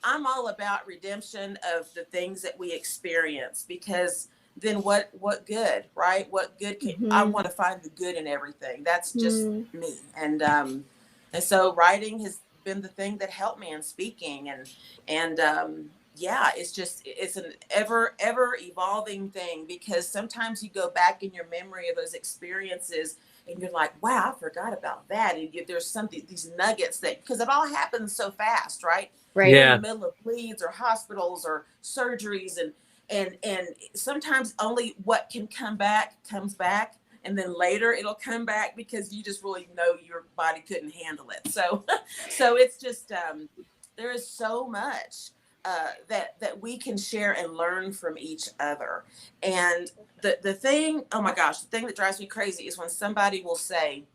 Speaker 8: I'm all about redemption of the things that we experience, because then what good, right? What good can I
Speaker 1: Mhm.
Speaker 8: want to find the good in everything. That's just
Speaker 1: Mm.
Speaker 8: me. And so writing has been the thing that helped me in speaking, and yeah, it's an ever evolving thing, because sometimes you go back in your memory of those experiences and you're like, wow, I forgot about that. And there's something, these nuggets that, because it all happens so fast, right?
Speaker 1: Right.
Speaker 8: You're in
Speaker 2: Yeah,
Speaker 8: the middle of bleeds or hospitals or surgeries, and sometimes only what can come back comes back, and then later it'll come back because you just really know your body couldn't handle it. So so it's just there is so much that we can share and learn from each other. And the thing, oh my gosh, the thing that drives me crazy is when somebody will say,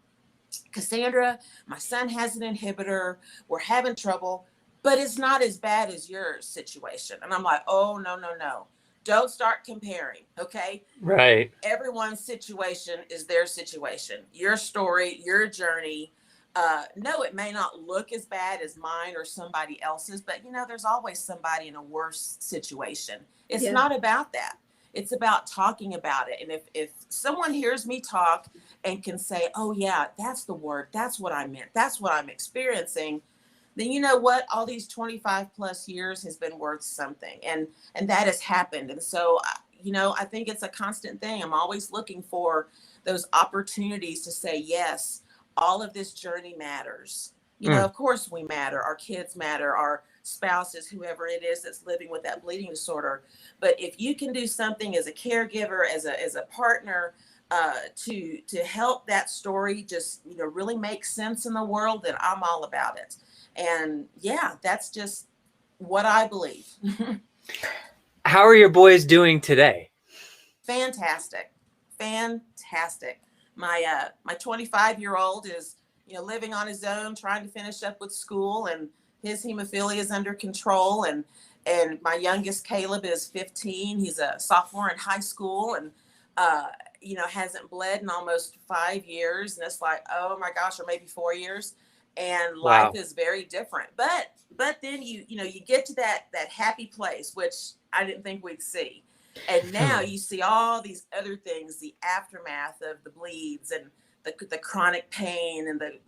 Speaker 8: Cassandra, my son has an inhibitor, we're having trouble, but it's not as bad as your situation. And I'm like, oh, no, no, no. Don't start comparing, okay?
Speaker 2: right.
Speaker 8: Everyone's situation is their situation, your story, your journey. No, it may not look as bad as mine or somebody else's, but you know, there's always somebody in a worse situation. It's
Speaker 1: Yeah.
Speaker 8: not about that. It's about talking about it. And if someone hears me talk and can say, oh yeah, that's the word, that's what I meant, that's what I'm experiencing, then you know what, all these 25 plus years has been worth something, and that has happened. And so you know, I think it's a constant thing. I'm always looking for those opportunities to say, yes, all of this journey matters. You know,
Speaker 2: Mm.
Speaker 8: of course we matter, our kids matter, our spouses, whoever it is that's living with that bleeding disorder. But if you can do something as a caregiver, as a partner, to help that story just, you know, really make sense in the world, then I'm all about it. And yeah, that's just what I believe.
Speaker 2: How are your boys doing today?
Speaker 8: Fantastic. Fantastic. My 25-year-old is, you know, living on his own, trying to finish up with school, and his hemophilia is under control. And my youngest, Caleb, is 15. He's a sophomore in high school, and uh, you know, hasn't bled in almost 5 years. And it's like, oh my gosh, or maybe 4 years. And life
Speaker 2: Wow.
Speaker 8: is very different. But then you know, you get to that happy place, which I didn't think we'd see. And now you see all these other things, the aftermath of the bleeds and the chronic pain and the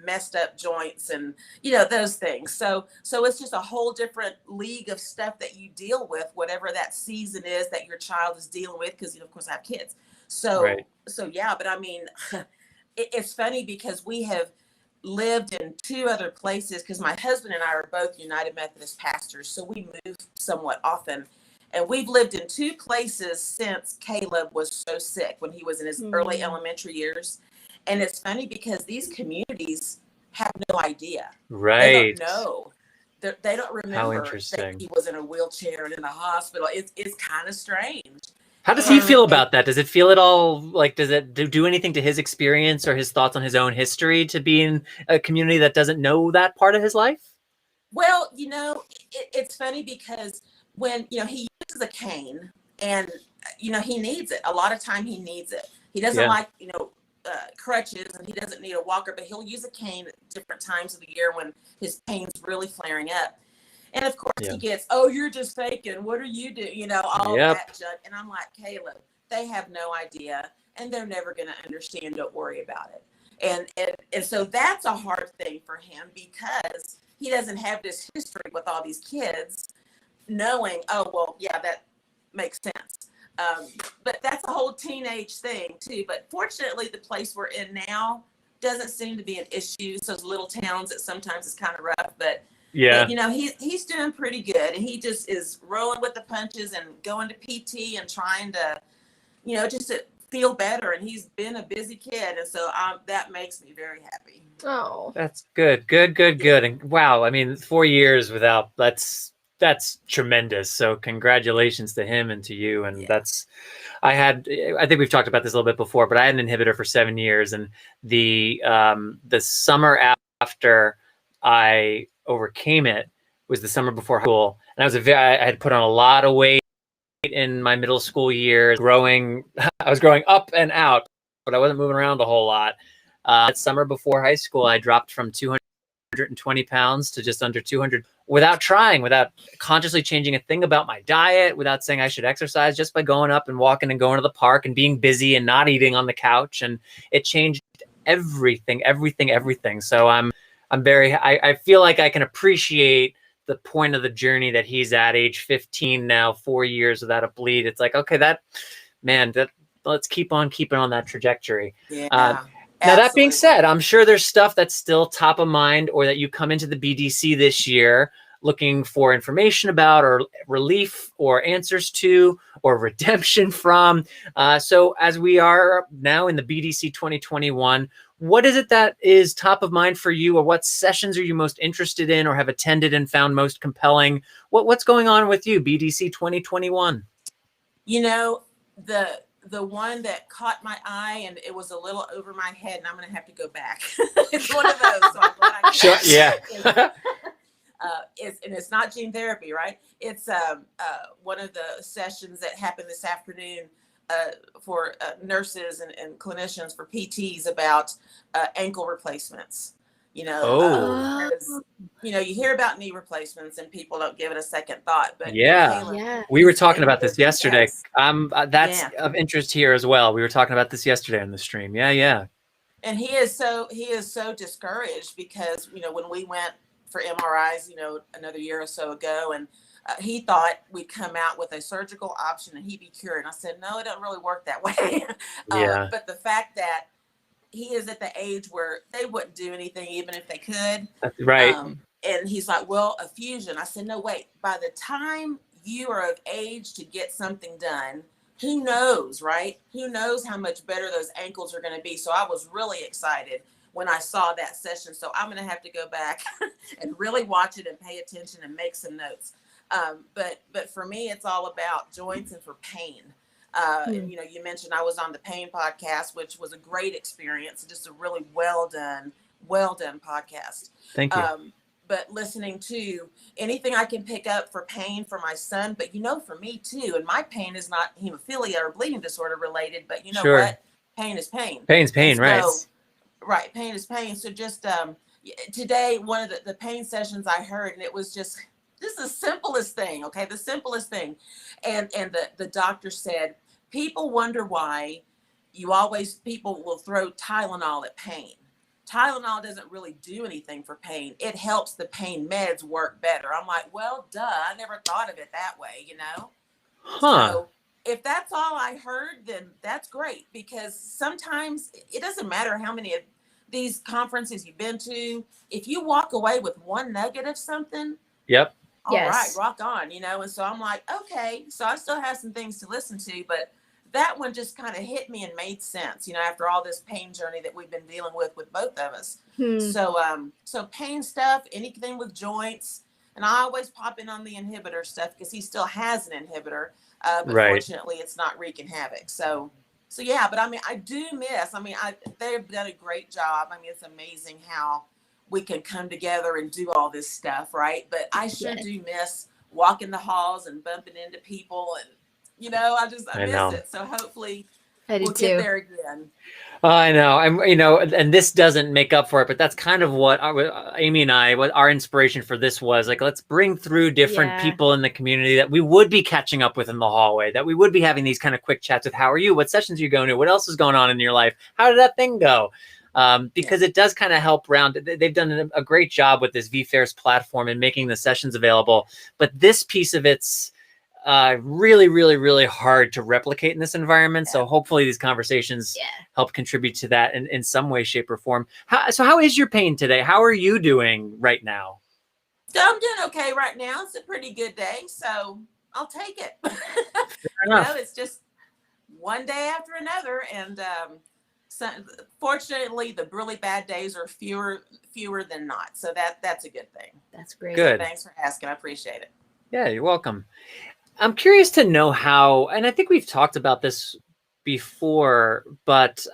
Speaker 8: messed up joints, and you know, those things. So it's just a whole different league of stuff that you deal with, whatever that season is that your child is dealing with, because you know, of course I have kids.
Speaker 2: Right.
Speaker 8: So yeah, but I mean, it's funny because we have lived in 2 other places, because my husband and I are both United Methodist pastors, so we move somewhat often. And we've lived in 2 places since Caleb was so sick, when he was in his early elementary years. And it's funny because these communities have no idea. They don't
Speaker 2: Right.
Speaker 8: know. They don't
Speaker 2: How
Speaker 8: remember that
Speaker 2: interesting.
Speaker 8: he was in a wheelchair and in the hospital. It's kind of strange.
Speaker 2: How does he feel
Speaker 8: And
Speaker 2: about that? Does it feel at all like, does it do anything to his experience or his thoughts on his own history to be in a community that doesn't know that part of his life?
Speaker 8: well, you know, it's funny because when, you know, he uses a cane, and, you know, he needs it. A lot of time he needs it. He doesn't
Speaker 2: Yeah.
Speaker 8: like, you know, crutches, and he doesn't need a walker, but he'll use a cane at different times of the year when his pain's really flaring up. And of course
Speaker 2: Yeah.
Speaker 8: he gets, oh, you're just faking. What are you doing? You know, all
Speaker 2: Yep.
Speaker 8: that junk. And I'm like, Caleb, they have no idea, and they're never going to understand. Don't worry about it. And so that's a hard thing for him, because he doesn't have this history with all these kids knowing, oh, well, yeah, that makes sense. But that's a whole teenage thing too. But fortunately, the place we're in now doesn't seem to be an issue. So those little towns that sometimes it's kind of rough, but
Speaker 2: Yeah.
Speaker 8: you know, he's doing pretty good, and he just is rolling with the punches and going to PT and trying to, you know, just to feel better. And he's been a busy kid, and so that makes me very happy.
Speaker 1: Oh,
Speaker 2: That's good. And wow, I mean, 4 years without, that's tremendous. So congratulations to him and to you. And I think we've talked about this a little bit before, but I had an inhibitor for 7 years, and the summer after I overcame it was the summer before high school. And I had put on a lot of weight in my middle school years, I was growing up and out, but I wasn't moving around a whole lot. That summer before high school, I dropped from 220 pounds to just under 200 without trying, without consciously changing a thing about my diet, without saying I should exercise, just by going up and walking and going to the park and being busy and not eating on the couch. And it changed everything. So I feel like I can appreciate the point of the journey that he's at age 15 now, 4 years without a bleed. It's like, okay, let's keep on keeping on that trajectory.
Speaker 8: Yeah.
Speaker 2: Now, that being said, I'm sure there's stuff that's still top of mind, or that you come into the BDC this year looking for information about, or relief, or answers to, or redemption from. So as we are now in the BDC 2021, what is it that is top of mind for you, or what sessions are you most interested in, or have attended and found most compelling? What's going on with you, BDC 2021?
Speaker 8: You know, the one that caught my eye, and it was a little over my head, and I'm going to have to go back. It's one of those. So I'm glad I
Speaker 2: Sure, yeah.
Speaker 8: And it's not gene therapy, right? It's one of the sessions that happened this afternoon for nurses and clinicians, for PTs, about ankle replacements. You know, you know, you hear about knee replacements and people don't give it a second thought. But
Speaker 2: we were talking about this yesterday.
Speaker 8: Yes.
Speaker 2: That's of interest here as well. We were talking about this yesterday on the stream. Yeah.
Speaker 8: And he is so discouraged, because, you know, when we went for MRIs, you know, another year or so ago, and he thought we'd come out with a surgical option and he'd be cured. And I said, no, it doesn't really work that way. But the fact that he is at the age where they wouldn't do anything even if they could.
Speaker 2: That's right.
Speaker 8: And he's like, well, a fusion. I said, no, wait, by the time you are of age to get something done, who knows, right? Who knows how much better those ankles are going to be. So I was really excited when I saw that session. So I'm going to have to go back and really watch it and pay attention and make some notes. But for me, it's all about joints and for pain. And, you know, you mentioned I was on the pain podcast, which was a great experience, just a really well done podcast.
Speaker 2: Thank you.
Speaker 8: But listening to anything I can pick up for pain for my son, but, you know, for me too, and my pain is not hemophilia or bleeding disorder related, but you know what? Pain is pain.
Speaker 2: Pain's pain, right?
Speaker 8: Right. Pain is pain. So just today, one of the pain sessions I heard, and it was just the simplest thing. Okay. The simplest thing. And the doctor said, people wonder why people will throw Tylenol at pain. Tylenol doesn't really do anything for pain. It helps the pain meds work better. I'm like, well, duh, I never thought of it that way, you know? So if that's all I heard, then that's great, because sometimes it doesn't matter how many of these conferences you've been to. If you walk away with one nugget of something, all right, rock on, you know? And so I'm like, okay, so I still have some things to listen to, but that one just kind of hit me and made sense, you know, after all this pain journey that we've been dealing with both of us. So pain stuff, anything with joints, and I always pop in on the inhibitor stuff because he still has an inhibitor, but fortunately it's not wreaking havoc. So yeah, but I mean, I do miss, they've done a great job. I mean, it's amazing how we can come together and do all this stuff, right? But I sure do miss walking the halls and bumping into people, and you know, I miss it. So hopefully we'll get there again.
Speaker 2: I know. And this doesn't make up for it, but that's kind of what Amy and what our inspiration for this was. Like, let's bring through different people in the community that we would be catching up with in the hallway, that we would be having these kind of quick chats with, how are you? What sessions are you going to? What else is going on in your life? How did that thing go? Because it does kind of help round. They've done a great job with this VFairs platform and making the sessions available. But this piece of it's really, really, really hard to replicate in this environment. So hopefully these conversations help contribute to that in some way, shape, or form. How is your pain today? How are you doing right now?
Speaker 8: So I'm doing okay right now. It's a pretty good day, so I'll take it. It's just one day after another, and so fortunately, the really bad days are fewer than not. So that's a good thing.
Speaker 1: That's great.
Speaker 2: Good.
Speaker 8: So thanks for asking. I appreciate it.
Speaker 2: Yeah, you're welcome. I'm curious to know how, and I think we've talked about this before, but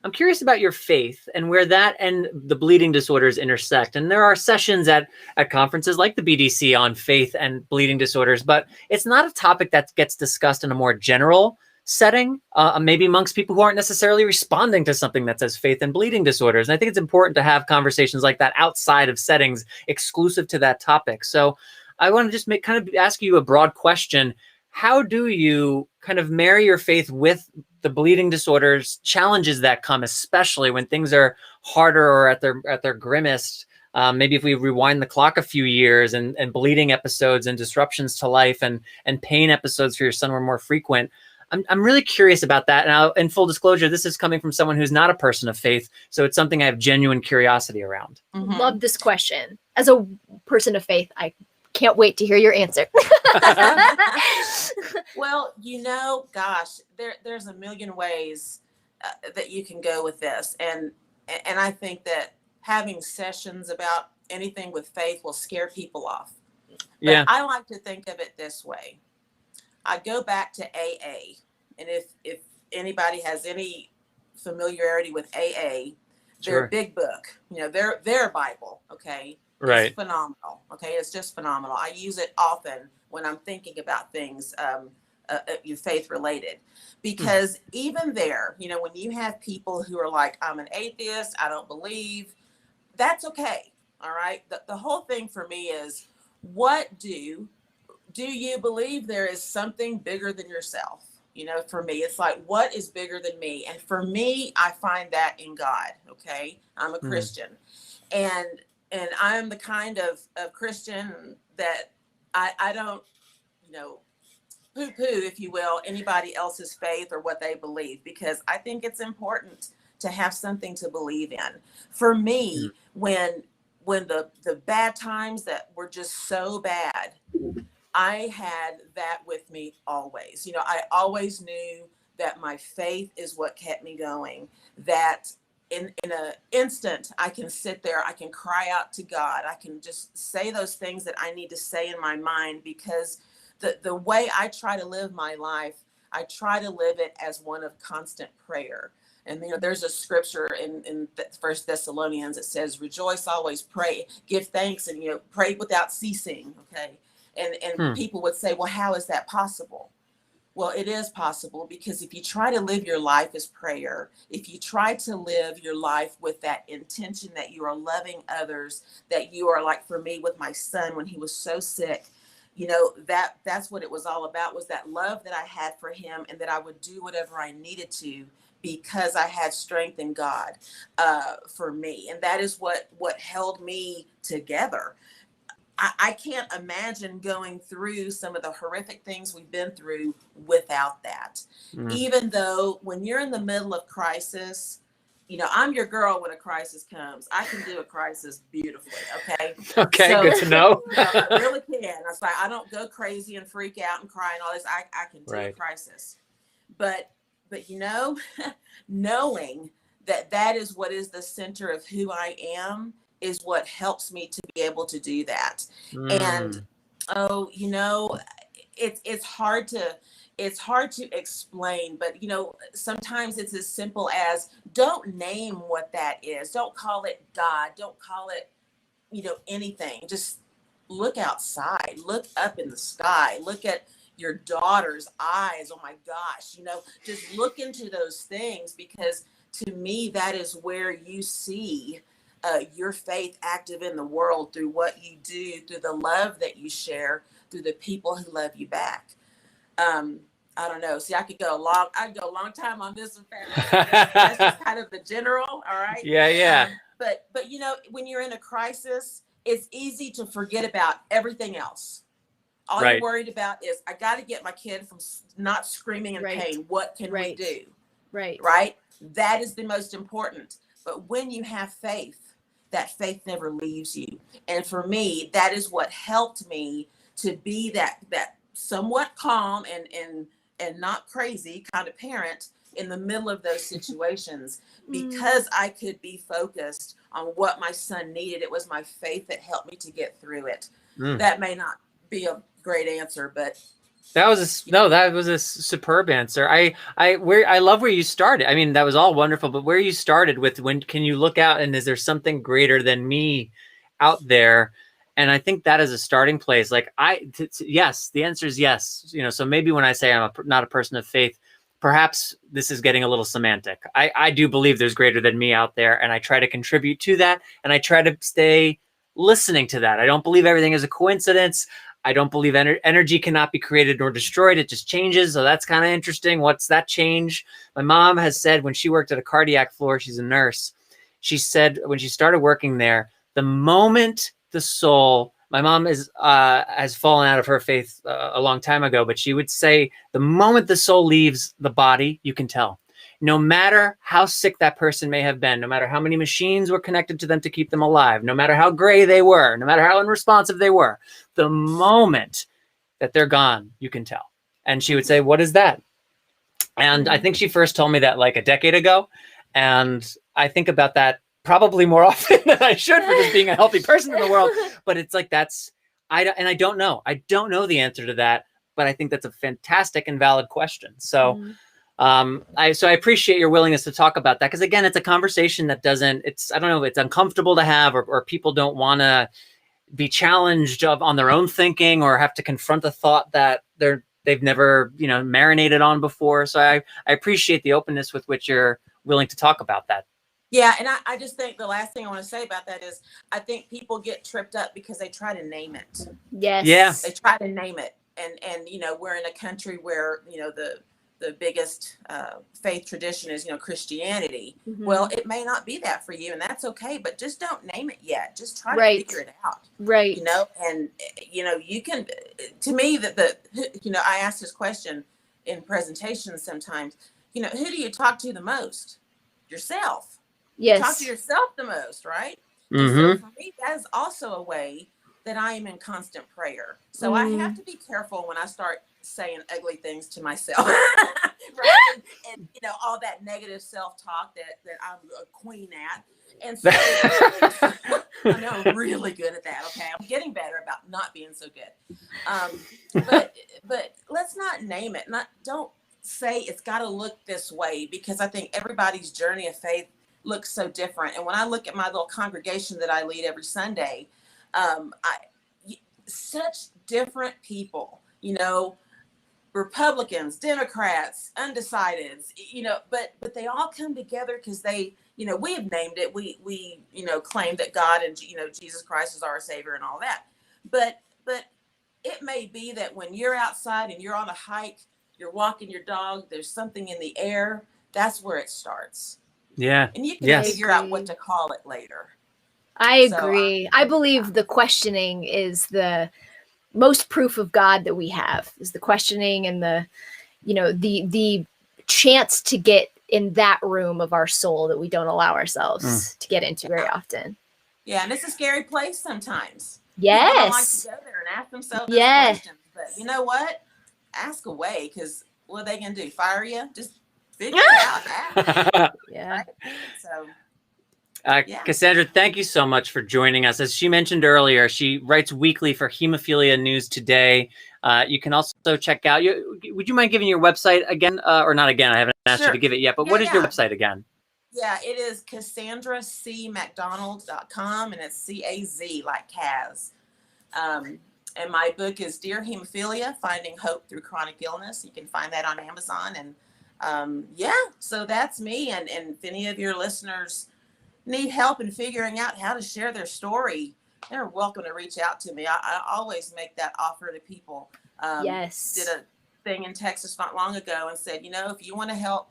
Speaker 2: I'm curious about your faith and where that and the bleeding disorders intersect. And there are sessions at conferences like the BDC on faith and bleeding disorders, but it's not a topic that gets discussed in a more general setting, maybe amongst people who aren't necessarily responding to something that says faith and bleeding disorders. And I think it's important to have conversations like that outside of settings exclusive to that topic. So I want to just ask you a broad question. How do you kind of marry your faith with the bleeding disorders challenges that come, especially when things are harder or at their grimmest? Maybe if we rewind the clock a few years and bleeding episodes and disruptions to life and pain episodes for your son were more frequent. I'm really curious about that. And in full disclosure, this is coming from someone who's not a person of faith. So it's something I have genuine curiosity around.
Speaker 1: Mm-hmm. Love this question. As a person of faith, I can't wait to hear your answer.
Speaker 8: Well, gosh, there's a million ways that you can go with this. And I think that having sessions about anything with faith will scare people off. But I like to think of it this way. I go back to AA. And if anybody has any familiarity with AA, their big book, their Bible, okay?
Speaker 2: Right.
Speaker 8: It's phenomenal. Okay. It's just phenomenal. I use it often when I'm thinking about things faith related, because even there, when you have people who are like, I'm an atheist, I don't believe, that's okay. All right. The whole thing for me is, what do you believe there is something bigger than yourself? For me, it's like, what is bigger than me? And for me, I find that in God. Okay. I'm a Christian, and I'm the kind of Christian that I don't, poo-poo, if you will, anybody else's faith or what they believe, because I think it's important to have something to believe in. For me, when the bad times that were just so bad, I had that with me always. I always knew that my faith is what kept me going, that in an instant, I can sit there, I can cry out to God. I can just say those things that I need to say in my mind, because the way I try to live my life, I try to live it as one of constant prayer. And there's a scripture in 1 Thessalonians that says, rejoice, always pray, give thanks, and pray without ceasing. Okay. And people would say, well, how is that possible? Well, it is possible, because if you try to live your life as prayer, if you try to live your life with that intention that you are loving others, that you are, like for me with my son when he was so sick, that's what it was all about, was that love that I had for him, and that I would do whatever I needed to because I had strength in God for me. And that is what held me together. I can't imagine going through some of the horrific things we've been through without that. Even though when you're in the middle of crisis, I'm your girl when a crisis comes. I can do a crisis beautifully. Okay.
Speaker 2: Okay. So, good to know.
Speaker 8: I really can. It's like, I don't go crazy and freak out and cry and all this. I can do a crisis. But knowing that is what is the center of who I am is what helps me to be able to do that. And it's hard to explain, but sometimes it's as simple as, don't name what that is. Don't call it God. Don't call it anything. Just look outside, look up in the sky, look at your daughter's eyes. Oh my gosh, just look into those things, because to me, that is where you see your faith active in the world, through what you do, through the love that you share, through the people who love you back. I don't know. See, I'd go a long time on this one. That's just kind of the general. All right.
Speaker 2: Yeah.
Speaker 8: But when you're in a crisis, it's easy to forget about everything else. All
Speaker 2: Right.
Speaker 8: you're worried about is, I got to get my kid from not screaming in
Speaker 1: Right.
Speaker 8: pain. What can we do?
Speaker 1: Right.
Speaker 8: Right? That is the most important. But when you have faith, that faith never leaves you. And for me, that is what helped me to be that somewhat calm and not crazy kind of parent in the middle of those situations, because I could be focused on what my son needed. It was my faith that helped me to get through it. That may not be a great answer, but
Speaker 2: that was a superb answer. I love where you started. I mean, that was all wonderful, but where you started with, when can you look out and is there something greater than me out there? And I think that is a starting place. Like yes, the answer is yes. You know, so maybe when I say I'm not a person of faith, perhaps this is getting a little semantic. I do believe there's greater than me out there, and I try to contribute to that, and I try to stay listening to that. I don't believe everything is a coincidence. I don't believe energy cannot be created nor destroyed. It just changes. So that's kind of interesting. What's that change? My mom has said, when she worked at a cardiac floor, she's a nurse. She said when she started working there, the moment the soul, my mom has fallen out of her faith a long time ago, but she would say the moment the soul leaves the body, you can tell. No matter how sick that person may have been, no matter how many machines were connected to them to keep them alive, no matter how gray they were, no matter how unresponsive they were, the moment that they're gone, you can tell. And she would say, what is that? And I think she first told me that like a decade ago. And I think about that probably more often than I should for just being a healthy person in the world. But it's like, I don't know. I don't know the answer to that, but I think that's a fantastic and valid question. So I appreciate your willingness to talk about that, because again, it's a conversation that I don't know, it's uncomfortable to have, or people don't want to be challenged on their own thinking or have to confront a thought that they've never, marinated on before. So I appreciate the openness with which you're willing to talk about that.
Speaker 8: Yeah, and I just think the last thing I want to say about that is, I think people get tripped up because they try to name it.
Speaker 1: Yes.
Speaker 2: Yeah.
Speaker 8: They try to name it. And we're in a country where, the biggest faith tradition is, Christianity. Well, it may not be that for you, and that's okay, but just don't name it yet. Just try to figure it out.
Speaker 1: Right.
Speaker 8: And, you can, to me, I ask this question in presentations sometimes, who do you talk to the most? Yourself.
Speaker 1: Yes.
Speaker 8: You talk to yourself the most, right?
Speaker 2: Mm-hmm.
Speaker 8: So for me, that is also a way that I am in constant prayer. So I have to be careful when I start saying ugly things to myself, right? And all that negative self-talk that I'm a queen at. And so I know I'm really good at that. Okay, I'm getting better about not being so good. But let's not name it. Don't say it's got to look this way, because I think everybody's journey of faith looks so different. And when I look at my little congregation that I lead every Sunday, such different people, Republicans, Democrats, undecideds, but they all come together because they, we have named it. We claim that God and, Jesus Christ is our Savior and all that. But it may be that when you're outside and you're on a hike, you're walking your dog, there's something in the air. That's where it starts.
Speaker 2: Yeah.
Speaker 8: And you can figure out what to call it later.
Speaker 1: I agree. I believe the questioning is the most proof of God that we have, is the questioning and the chance to get in that room of our soul that we don't allow ourselves to get into very often.
Speaker 8: Yeah, and it's a scary place sometimes.
Speaker 1: Yes.
Speaker 8: People don't like to go there and ask themselves those questions. But you know what? Ask away, because what are they going to do? Fire you? Just figure it out.
Speaker 1: Yeah.
Speaker 8: Right? So.
Speaker 2: Cassandra, thank you so much for joining us. As she mentioned earlier, she writes weekly for Hemophilia News Today. You can also check out, would you mind giving your website again? Or not again, I haven't asked you to give it yet, but what is your website again?
Speaker 8: Yeah, it is CassandraCMcDonald.com, and it's CAZ, like Kaz. And my book is Dear Hemophilia, Finding Hope Through Chronic Illness. You can find that on Amazon. And so that's me. And if any of your listeners need help in figuring out how to share their story, they're welcome to reach out to me. I always make that offer to people.
Speaker 1: Yes.
Speaker 8: Did a thing in Texas not long ago and said, if you want help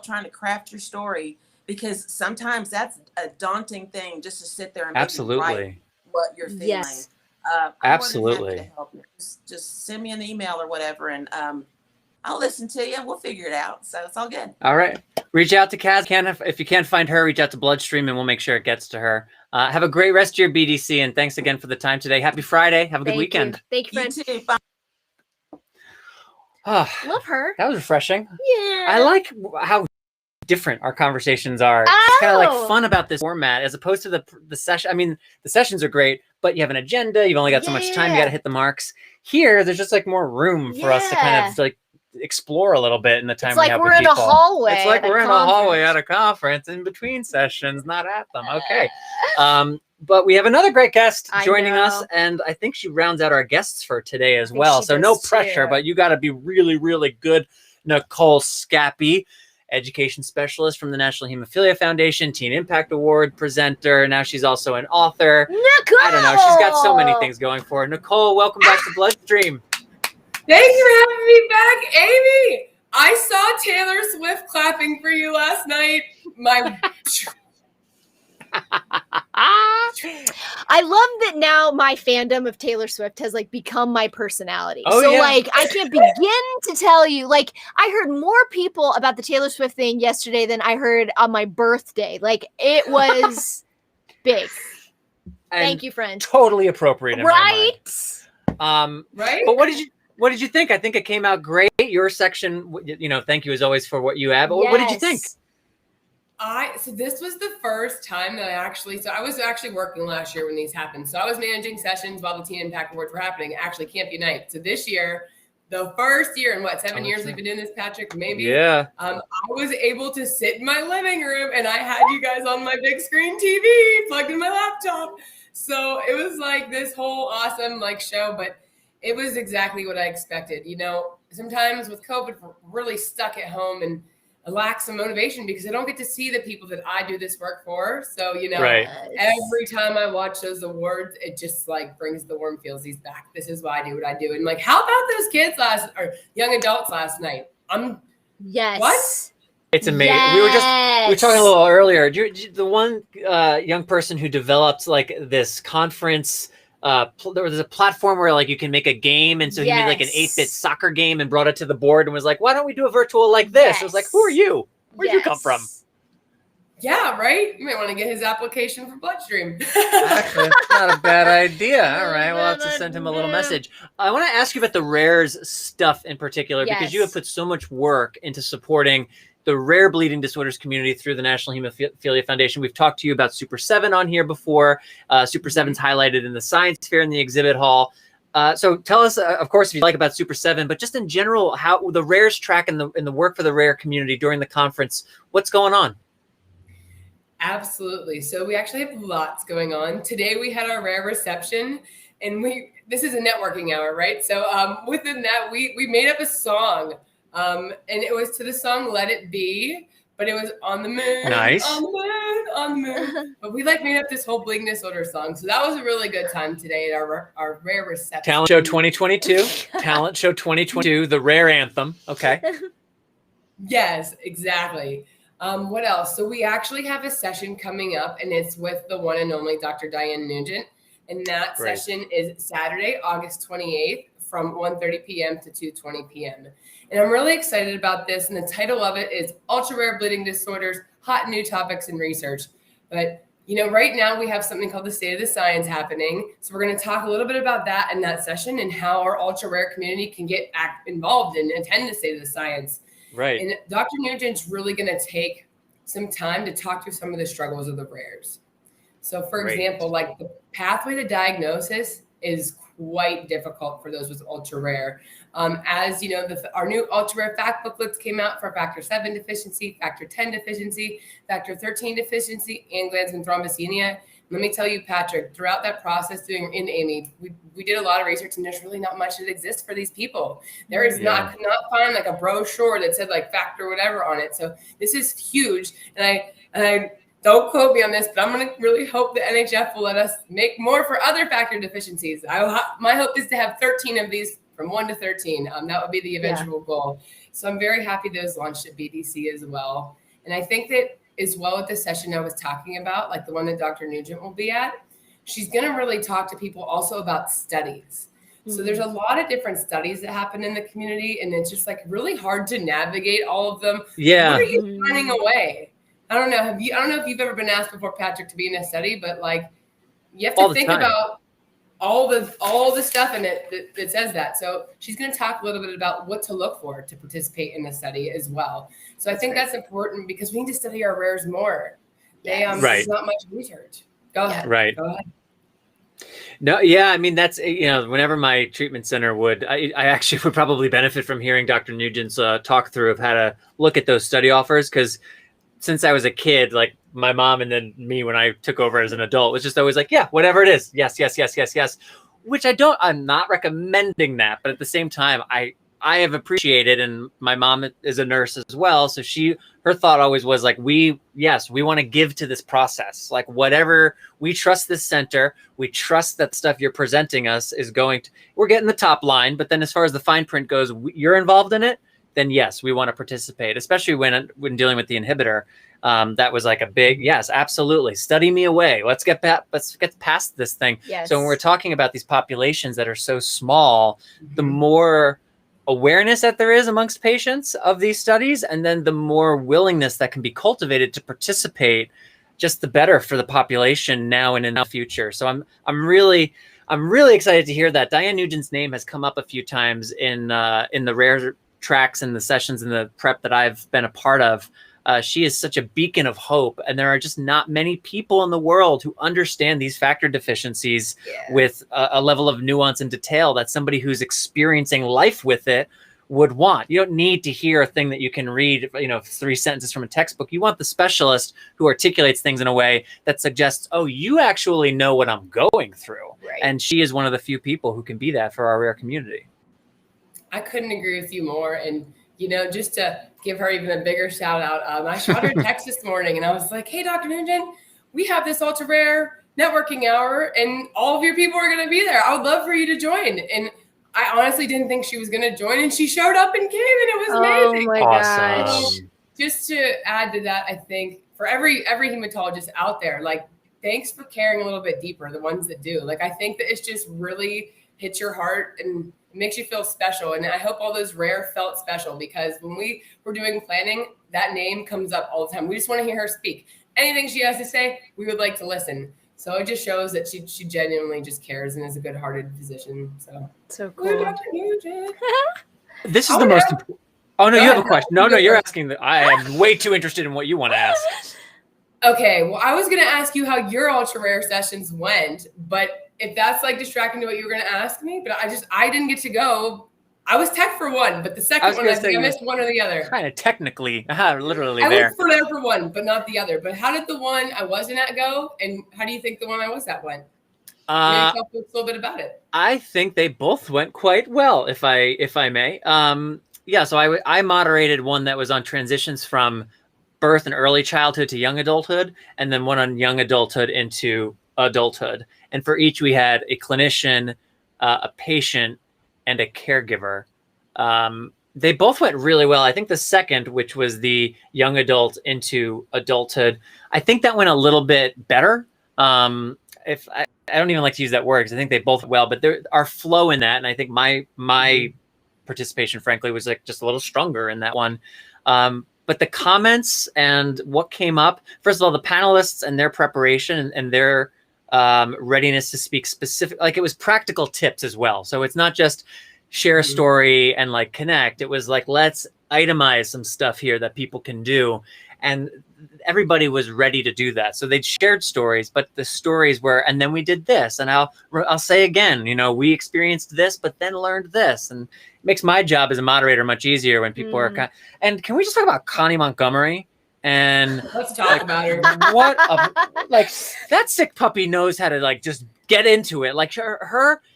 Speaker 8: trying to craft your story, because sometimes that's a daunting thing, just to sit there and maybe write what you're feeling.
Speaker 1: Yes.
Speaker 8: I'm more than happy
Speaker 2: Absolutely.
Speaker 8: to help you. Just send me an email or whatever, and I'll listen to you and we'll figure it out. So it's all good.
Speaker 2: All right. Reach out to Kaz. If you can't find her, reach out to BloodStream and we'll make sure it gets to her. Have a great rest of your BDC, and thanks again for the time today. Happy Friday. Have a good weekend.
Speaker 1: Thank you,
Speaker 8: You
Speaker 1: friend.
Speaker 8: too. Bye.
Speaker 2: Oh,
Speaker 1: Love her.
Speaker 2: that was refreshing.
Speaker 1: Yeah.
Speaker 2: I like how different our conversations are. It's kind of like
Speaker 1: Oh.
Speaker 2: fun about this format as opposed to the session. I mean, the sessions are great, but you have an agenda. You've only got so much time. You got to hit the marks. Here, there's just like more room for us to kind of like explore a little bit in the time
Speaker 1: It's
Speaker 2: we
Speaker 1: like
Speaker 2: have
Speaker 1: we're
Speaker 2: with
Speaker 1: in a
Speaker 2: people.
Speaker 1: hallway.
Speaker 2: It's like
Speaker 1: at
Speaker 2: we're in a hallway at a conference in between sessions, not at them. Okay. But we have another great guest joining us, and I think she rounds out our guests for today as well. So no pressure, but you got to be really, really good. Nicole Scappy, education specialist from the National Hemophilia Foundation, Teen Impact Award presenter. Now she's also an author.
Speaker 1: Nicole!
Speaker 2: I don't know. She's got so many things going for her. Nicole, welcome back to BloodStream.
Speaker 9: Thank you for having me back, Amy. I saw Taylor Swift clapping for you last night.
Speaker 1: I love that now my fandom of Taylor Swift has like become my personality.
Speaker 2: Oh,
Speaker 1: so
Speaker 2: yeah.
Speaker 1: like I can't begin to tell you, like I heard more people about the Taylor Swift thing yesterday than I heard on my birthday. Like it was big. Thank you, friend.
Speaker 2: Totally appropriate in my mind.
Speaker 9: Right?
Speaker 2: But what did you think? I think it came out great. Your section, thank you as always for what you have. But what did you think?
Speaker 9: So this was the first time that I was actually working last year when these happened. So I was managing sessions while the Teen Impact Awards were happening, actually Camp Unite. So this year, the first year in 7 years we've been doing this, Patrick, maybe.
Speaker 2: Yeah.
Speaker 9: I was able to sit in my living room and I had you guys on my big screen TV plugged in my laptop. So it was like this whole awesome show, but it was exactly what I expected. Sometimes with COVID, we're really stuck at home and I lack some motivation because I don't get to see the people that I do this work for. So, every time I watch those awards, it just brings the warm feelsies back. This is why I do what I do. And how about those kids young adults last night?
Speaker 1: Yes.
Speaker 9: What?
Speaker 2: It's amazing. We were talking a little earlier. The one young person who developed this conference, there was a platform where you can make a game, and so he made an 8-bit soccer game and brought it to the board and was like, "Why don't we do a virtual like this?" I was like, "Who are you? Where'd you come from?"
Speaker 9: Yeah, right. You might want to get his application for BloodStream.
Speaker 2: Actually, that's not a bad idea. All right, we'll have to send him a little message. I want to ask you about the rares stuff in particular because you have put so much work into supporting the rare bleeding disorders community through the National Hemophilia Foundation. We've talked to you about Super 7 on here before. Super 7's highlighted in the science fair in the exhibit hall. So tell us, of course, if you like about Super 7, but just in general, how the rares track in the work for the rare community during the conference. What's going on?
Speaker 9: Absolutely. So we actually have lots going on. Today we had our rare reception, and this is a networking hour, right? So within that, we made up a song. And it was to the song Let It Be, but it was on the moon.
Speaker 2: Nice.
Speaker 9: On the moon, on the moon. But we made up this whole bleeding disorder song. So that was a really good time today at our rare reception.
Speaker 2: Talent Show 2022. Talent Show 2022, the rare anthem. Okay.
Speaker 9: Yes, exactly. What else? So we actually have a session coming up, and it's with the one and only Dr. Diane Nugent. And that session is Saturday, August 28th from 1:30 p.m. to 2:20 p.m. And I'm really excited about this. And the title of it is Ultra Rare Bleeding Disorders, Hot New Topics in Research. But, right now we have something called the State of the Science happening. So we're going to talk a little bit about that in that session and how our ultra rare community can get involved and attend the State of the Science.
Speaker 2: Right.
Speaker 9: And Dr. Nugent's really going to take some time to talk through some of the struggles of the rares. So for example, the pathway to diagnosis is quite difficult for those with ultra rare. As you know, our new ultra rare fact booklets came out for factor 7 deficiency, factor 10 deficiency, factor 13 deficiency, and glandular thrombocythemia. Let me tell you, Patrick, throughout that process Amy, we did a lot of research, and there's really not much that exists for these people. There is not find a brochure that said factor whatever on it. So this is huge. And I don't quote me on this, but I'm going to really hope the NHF will let us make more for other factor deficiencies. My hope is to have 13 of these from 1 to 13. That would be the eventual goal. So I'm very happy those launched at BDC as well. And I think that as well at the session I was talking about, the one that Dr. Nugent will be at, she's going to really talk to people also about studies. So there's a lot of different studies that happen in the community, and it's just like really hard to navigate all of them.
Speaker 2: Yeah.
Speaker 9: What are you signing away? I don't know. I don't know if you've ever been asked before, Patrick, to be in a study, but like you have to think about all the stuff in it that says that. So she's going to talk a little bit about what to look for to participate in the study as well. So I think that's important because we need to study our rares more. There's not much research. Go ahead.
Speaker 2: Right.
Speaker 9: Go ahead.
Speaker 2: No, yeah, I mean, that's, whenever my treatment center I actually would probably benefit from hearing Dr. Nugent's talk through of how to look at those study offers, because since I was a kid, like my mom and then me when I took over as an adult was just always like, yeah, whatever it is. Yes, yes, yes, yes, yes. Which I'm not recommending that. But at the same time, I have appreciated, and my mom is a nurse as well. So her thought always was like, we want to give to this process. Like whatever, we trust this center. We trust that stuff you're presenting us we're getting the top line. But then as far as the fine print goes, you're involved in it. Then yes, we want to participate, especially when dealing with the inhibitor. That was like a big, yes, absolutely. Study me away. Let's get past this thing.
Speaker 1: Yes.
Speaker 2: So when we're talking about these populations that are so small, the more awareness that there is amongst patients of these studies, and then the more willingness that can be cultivated to participate, just the better for the population now and in the future. So I'm really excited to hear that. Diane Nugent's name has come up a few times in the rare tracks and the sessions and the prep that I've been a part of. She is such a beacon of hope, and there are just not many people in the world who understand these factor deficiencies with a level of nuance and detail that somebody who's experiencing life with it would want. You don't need to hear a thing that you can read, 3 sentences from a textbook. You want the specialist who articulates things in a way that suggests, oh, you actually know what I'm going through.
Speaker 1: Right.
Speaker 2: And she is one of the few people who can be that for our rare community.
Speaker 9: I couldn't agree with you more. And, just to give her even a bigger shout out, I shot her a text this morning and I was like, hey, Dr. Nugent, we have this ultra rare networking hour and all of your people are going to be there. I would love for you to join. And I honestly didn't think she was going to join, and she showed up and came, and it was amazing.
Speaker 1: Oh my gosh.
Speaker 9: Just to add to that, I think for every hematologist out there, like, thanks for caring a little bit deeper, the ones that do. Like, I think that it's just really hits your heart and it makes you feel special. And I hope all those rare felt special, because when we were doing planning, that name comes up all the time. We just want to hear her speak. Anything she has to say, we would like to listen. So it just shows that she genuinely just cares and is a good-hearted physician. So
Speaker 1: cool.
Speaker 2: This is the most important. Oh, no, you have a question. No, you're asking. I am way too interested in what you want to ask.
Speaker 9: Okay, well, I was going to ask you how your ultra rare sessions went, but if that's like distracting to what you were going to ask me, but I didn't get to go. I was tech for one, but the second one, I think I missed one or the other.
Speaker 2: Kind of technically, literally
Speaker 9: I
Speaker 2: there.
Speaker 9: I was there for one, but not the other. But how did the one I wasn't at go, and how do you think the one I was at went? Maybe talk a little bit about it.
Speaker 2: I think they both went quite well, if I may. So I moderated one that was on transitions from birth and early childhood to young adulthood, and then one on young adulthood into adulthood. And for each, we had a clinician, a patient, and a caregiver. They both went really well. I think the second, which was the young adult into adulthood, I think that went a little bit better. If I don't even like to use that word because I think they both went well, but there our flow in that, and I think my participation, frankly, was like just a little stronger in that one. But the comments and what came up, first of all, the panelists and their preparation and their readiness to speak specific, like it was practical tips as well. So it's not just share a story and like connect. It was like, let's itemize some stuff here that people can do. And everybody was ready to do that. So they'd shared stories, but the stories were, and then we did this, and I'll say again, we experienced this, but then learned this. And it makes my job as a moderator much easier when people are and can we just talk about Connie Montgomery? And
Speaker 9: let's talk about her.
Speaker 2: That sick puppy knows how to just get into it. Like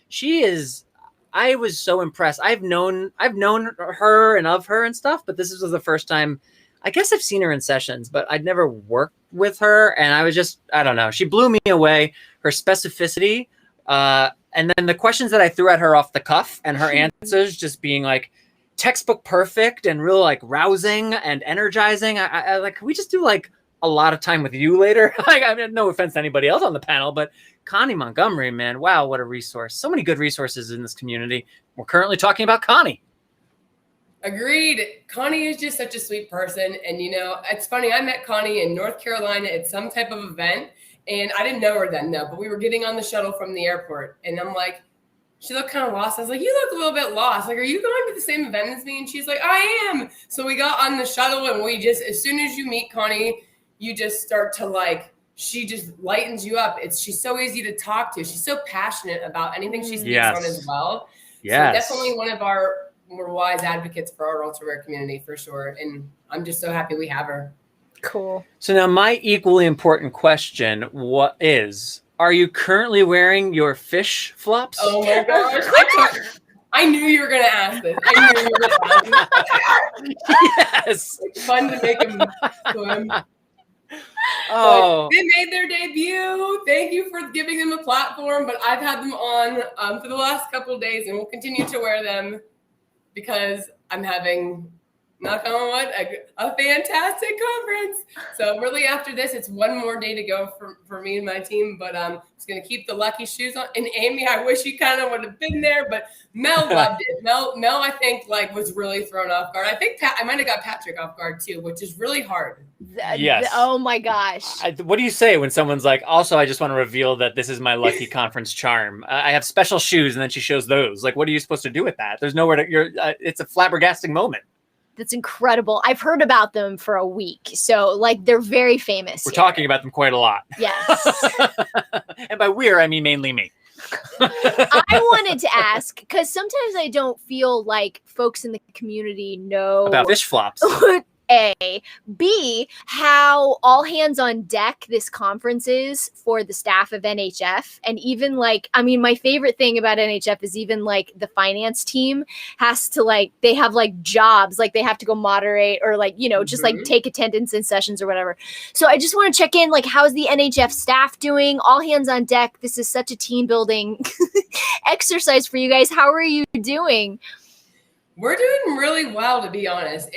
Speaker 2: she is. I was so impressed. I've known her and of her and stuff, but this was the first time. I guess I've seen her in sessions, but I'd never worked with her, and I was just, I don't know. She blew me away. Her specificity, and then the questions that I threw at her off the cuff, and her answers just being like textbook perfect and real rousing and energizing. I like, can we just do a lot of time with you later. I mean, no offense to anybody else on the panel, but Connie Montgomery, man, wow, what a resource. So many good resources in this community. We're currently talking about Connie.
Speaker 9: Agreed. Connie is just such a sweet person. And, it's funny. I met Connie in North Carolina at some type of event, and I didn't know her then, no, but we were getting on the shuttle from the airport, and I'm like, she looked kind of lost. I was like, you look a little bit lost. Like, are you going to the same event as me? And she's like, I am. So we got on the shuttle, and we just, as soon as you meet Connie, you just start to she just lightens you up. She's so easy to talk to. She's so passionate about anything she speaks on as well.
Speaker 2: Yes.
Speaker 9: So definitely one of our more wise advocates for our ultra rare community for sure. And I'm just so happy we have her.
Speaker 1: Cool.
Speaker 2: So now my equally important question, are you currently wearing your fish flops?
Speaker 9: Oh my gosh. I knew you were going to ask this. I knew you were going to ask this.
Speaker 2: Yes.
Speaker 9: It's fun to make them swim.
Speaker 2: Oh,
Speaker 9: they made their debut. Thank you for giving them a platform, but I've had them on for the last couple of days, and we'll continue to wear them because I'm having, knock on wood, a fantastic conference. So really after this, it's one more day to go for me and my team, but I'm just going to keep the lucky shoes on. And Amy, I wish you kind of would have been there, but Mel loved it. Mel, I think was really thrown off guard. I think I might have got Patrick off guard too, which is really hard.
Speaker 2: Yes.
Speaker 1: Oh my gosh.
Speaker 2: What do you say when someone's like, also, I just want to reveal that this is my lucky conference charm. I have special shoes, and then she shows those. Like, what are you supposed to do with that? There's nowhere to, it's a flabbergasting moment.
Speaker 1: That's incredible. I've heard about them for a week. So they're very famous.
Speaker 2: We're talking about them quite a lot.
Speaker 1: Yes.
Speaker 2: And by we're, I mean mainly me.
Speaker 1: I wanted to ask, because sometimes I don't feel like folks in the community know
Speaker 2: about fish flops.
Speaker 1: A, B, how all hands on deck this conference is for the staff of NHF. And even my favorite thing about NHF is even the finance team has to they have jobs, they have to go moderate or just take attendance in sessions or whatever. So I just want to check in, how's the NHF staff doing? All hands on deck. This is such a team building exercise for you guys. How are you doing?
Speaker 9: We're doing really well, to be honest.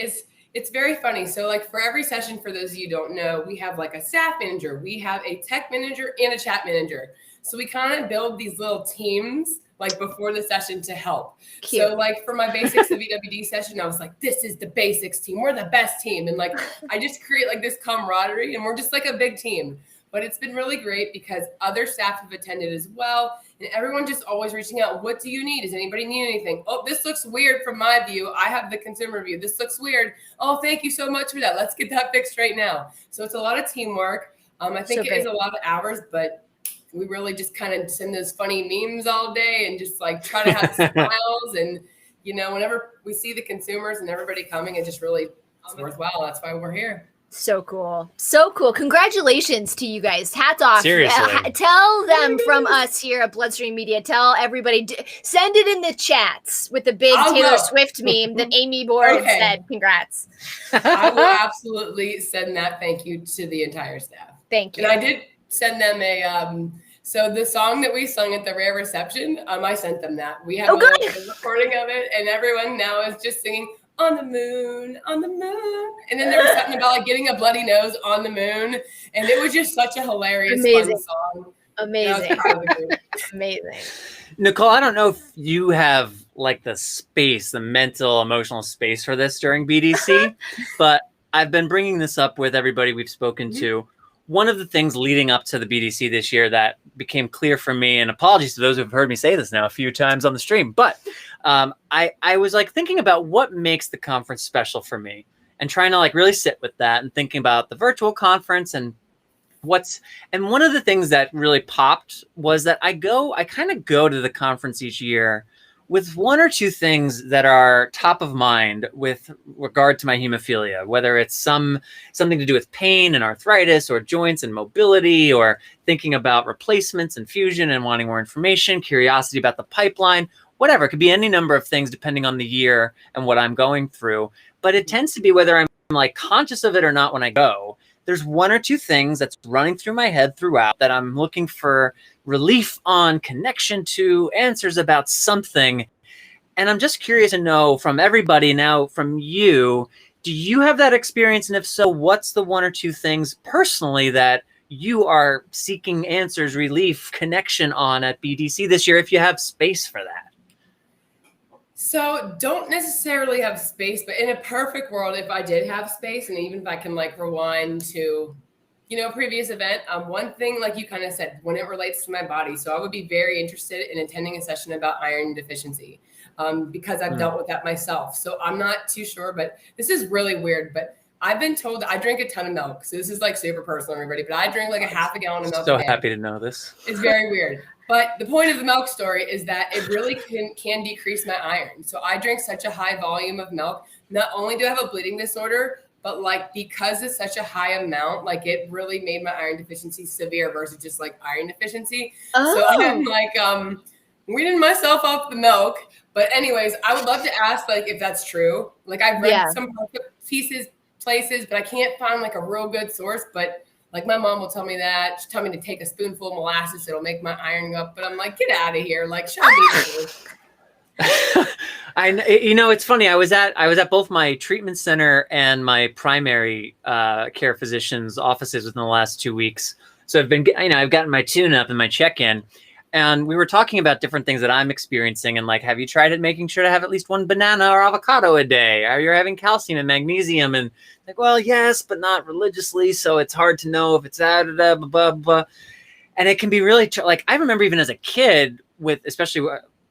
Speaker 9: It's very funny. So for every session, for those of you who don't know, we have a staff manager, we have a tech manager and a chat manager. So we kind of build these little teams before the session to help.
Speaker 1: Cute.
Speaker 9: So for my basics of VWD session, I was like, this is the basics team. We're the best team. And I just create this camaraderie, and we're just a big team. But it's been really great because other staff have attended as well. And everyone just always reaching out. What do you need? Does anybody need anything? Oh, this looks weird from my view. I have the consumer view. This looks weird. Oh, thank you so much for that. Let's get that fixed right now. So it's a lot of teamwork. I think it is a lot of hours, but we really just kind of send those funny memes all day and just try to have smiles. And, whenever we see the consumers and everybody coming, it just really it's worthwhile. That's why we're here.
Speaker 1: So cool. So cool. Congratulations to you guys. Hats off.
Speaker 2: Seriously.
Speaker 1: Tell them from us here at BloodStream Media. Tell everybody. Send it in the chats with the big Taylor Swift meme that Amy Board said. Congrats.
Speaker 9: I will absolutely send that thank you to the entire staff.
Speaker 1: Thank you.
Speaker 9: And I did send them so the song that we sung at the rare reception, I sent them that. We have a recording of it, and everyone now is just singing on the moon, on the moon. And then there was something about getting a bloody nose on the moon. And it was just such a hilarious, fun song.
Speaker 1: Amazing. Amazing.
Speaker 2: Nicole, I don't know if you have the space, the mental, emotional space for this during BDC, but I've been bringing this up with everybody we've spoken to. One of the things leading up to the BDC this year that became clear for me, and apologies to those who've heard me say this now a few times on the stream, but I was thinking about what makes the conference special for me and trying to really sit with that and thinking about the virtual conference and one of the things that really popped was that I kind of go to the conference each year with one or two things that are top of mind with regard to my hemophilia, whether it's something to do with pain and arthritis or joints and mobility, or thinking about replacements and fusion and wanting more information, curiosity about the pipeline, whatever. It could be any number of things depending on the year and what I'm going through. But it tends to be whether I'm conscious of it or not when I go. There's one or two things that's running through my head throughout that I'm looking for relief on, connection to, answers about something. And I'm just curious to know from everybody now, from you, Do you have that experience? And if so, what's the one or two things personally that you are seeking answers, relief, connection on at BDC this year, if you have space for that?
Speaker 9: So don't necessarily have space, but in a perfect world, if I did have space, and even if I can like rewind to, previous event, one thing, like you kind of said, when it relates to my body. So I would be very interested in attending a session about iron deficiency because I've dealt with that myself. So I'm not too sure, but this is really weird. But I've been told I drink a ton of milk. So this is like super personal, everybody, but I drink like a half a gallon of milk.
Speaker 2: So happy to know this.
Speaker 9: It's very weird. But the point of the milk story is that it really can decrease my iron. So I drink such a high volume of milk. Not only do I have a bleeding disorder, but like because it's such a high amount, like it really made my iron deficiency severe versus just like iron deficiency. So I'm like weaning myself off the milk. But anyways, I would love to ask like if that's true. Like I've read some places, but I can't find like a real good source. But like my mom will tell me that. She'll tell me to take a spoonful of molasses. It'll make my iron go up. But I'm like, get out of here. Like, show me.
Speaker 2: It's funny. I was at both my treatment center and my primary care physician's offices within the last 2 weeks. So I've gotten my tune up and my check-in, and we were talking about different things that I'm experiencing. And like, have you tried making sure to have at least one banana or avocado a day? Are you having calcium and magnesium? And like, well, yes, but not religiously. So it's hard to know if it's blah, blah, blah, blah. And it can be really like, I remember even as a kid especially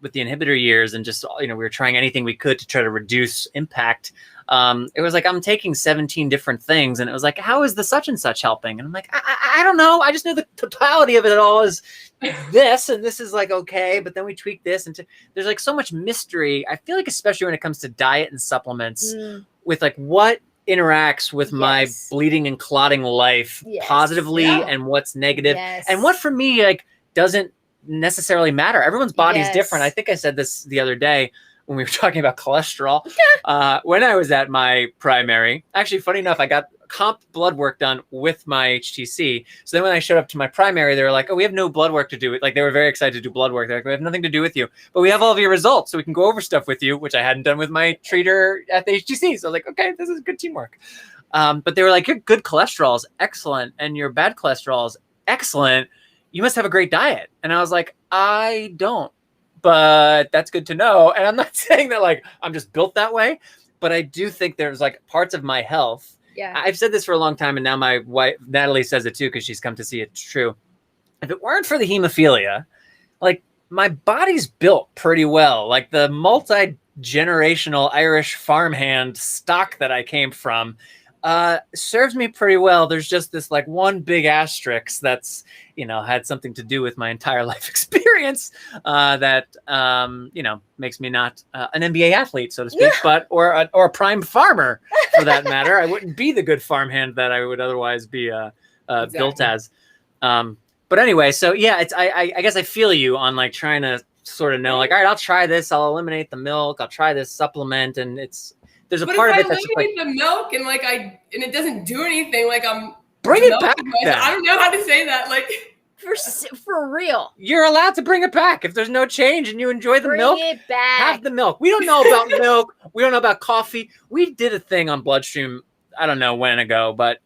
Speaker 2: with the inhibitor years and just, we were trying anything we could to try to reduce impact. It was like, I'm taking 17 different things. And it was like, how is the such and such helping? And I'm like, I don't know. I just know the totality of it all is this, and this is like, okay, but then we tweak this. And there's like so much mystery. I feel like, especially when it comes to diet and supplements with like what interacts with my bleeding and clotting life positively and what's negative and what for me, like, doesn't necessarily matter. Everyone's body is different. I think I said this the other day when we were talking about cholesterol. When I was at my primary, actually, funny enough, I got comp blood work done with my HTC. So then when I showed up to my primary, they were like, oh, we have no blood work to do. Like, they were very excited to do blood work. They're like, we have nothing to do with you, but we have all of your results, so we can go over stuff with you, which I hadn't done with my treater at the HTC. So I was like, okay, this is good teamwork. But they were like, your good cholesterol is excellent, and your bad cholesterol is excellent. You must have a great diet. And I was like, I don't, but that's good to know. And I'm not saying that like I'm just built that way, but I do think there's like parts of my health. Yeah. I've said this for a long time, and now my wife, Natalie, says it too, because she's come to see it's true. If it weren't for the hemophilia, like my body's built pretty well. Like the multi-generational Irish farmhand stock that I came from serves me pretty well. There's just this like one big asterisk that's, had something to do with my entire life experience that, makes me not an NBA athlete, so to speak, but or a prime farmer for that matter. I wouldn't be the good farmhand that I would otherwise be built as. But anyway, so yeah, I guess I feel you on like trying to sort of know like, all right, I'll try this. I'll eliminate the milk. I'll try this supplement, and there's a part of it that's just like the
Speaker 9: milk and it doesn't do anything. Like
Speaker 2: bring it back.
Speaker 9: I don't know how to say that. Like
Speaker 1: for real,
Speaker 2: you're allowed to bring it back if there's no change and you enjoy the milk.
Speaker 1: Bring it back.
Speaker 2: Have the milk. We don't know about milk. We don't know about coffee. We did a thing on BloodStream. I don't know when ago, but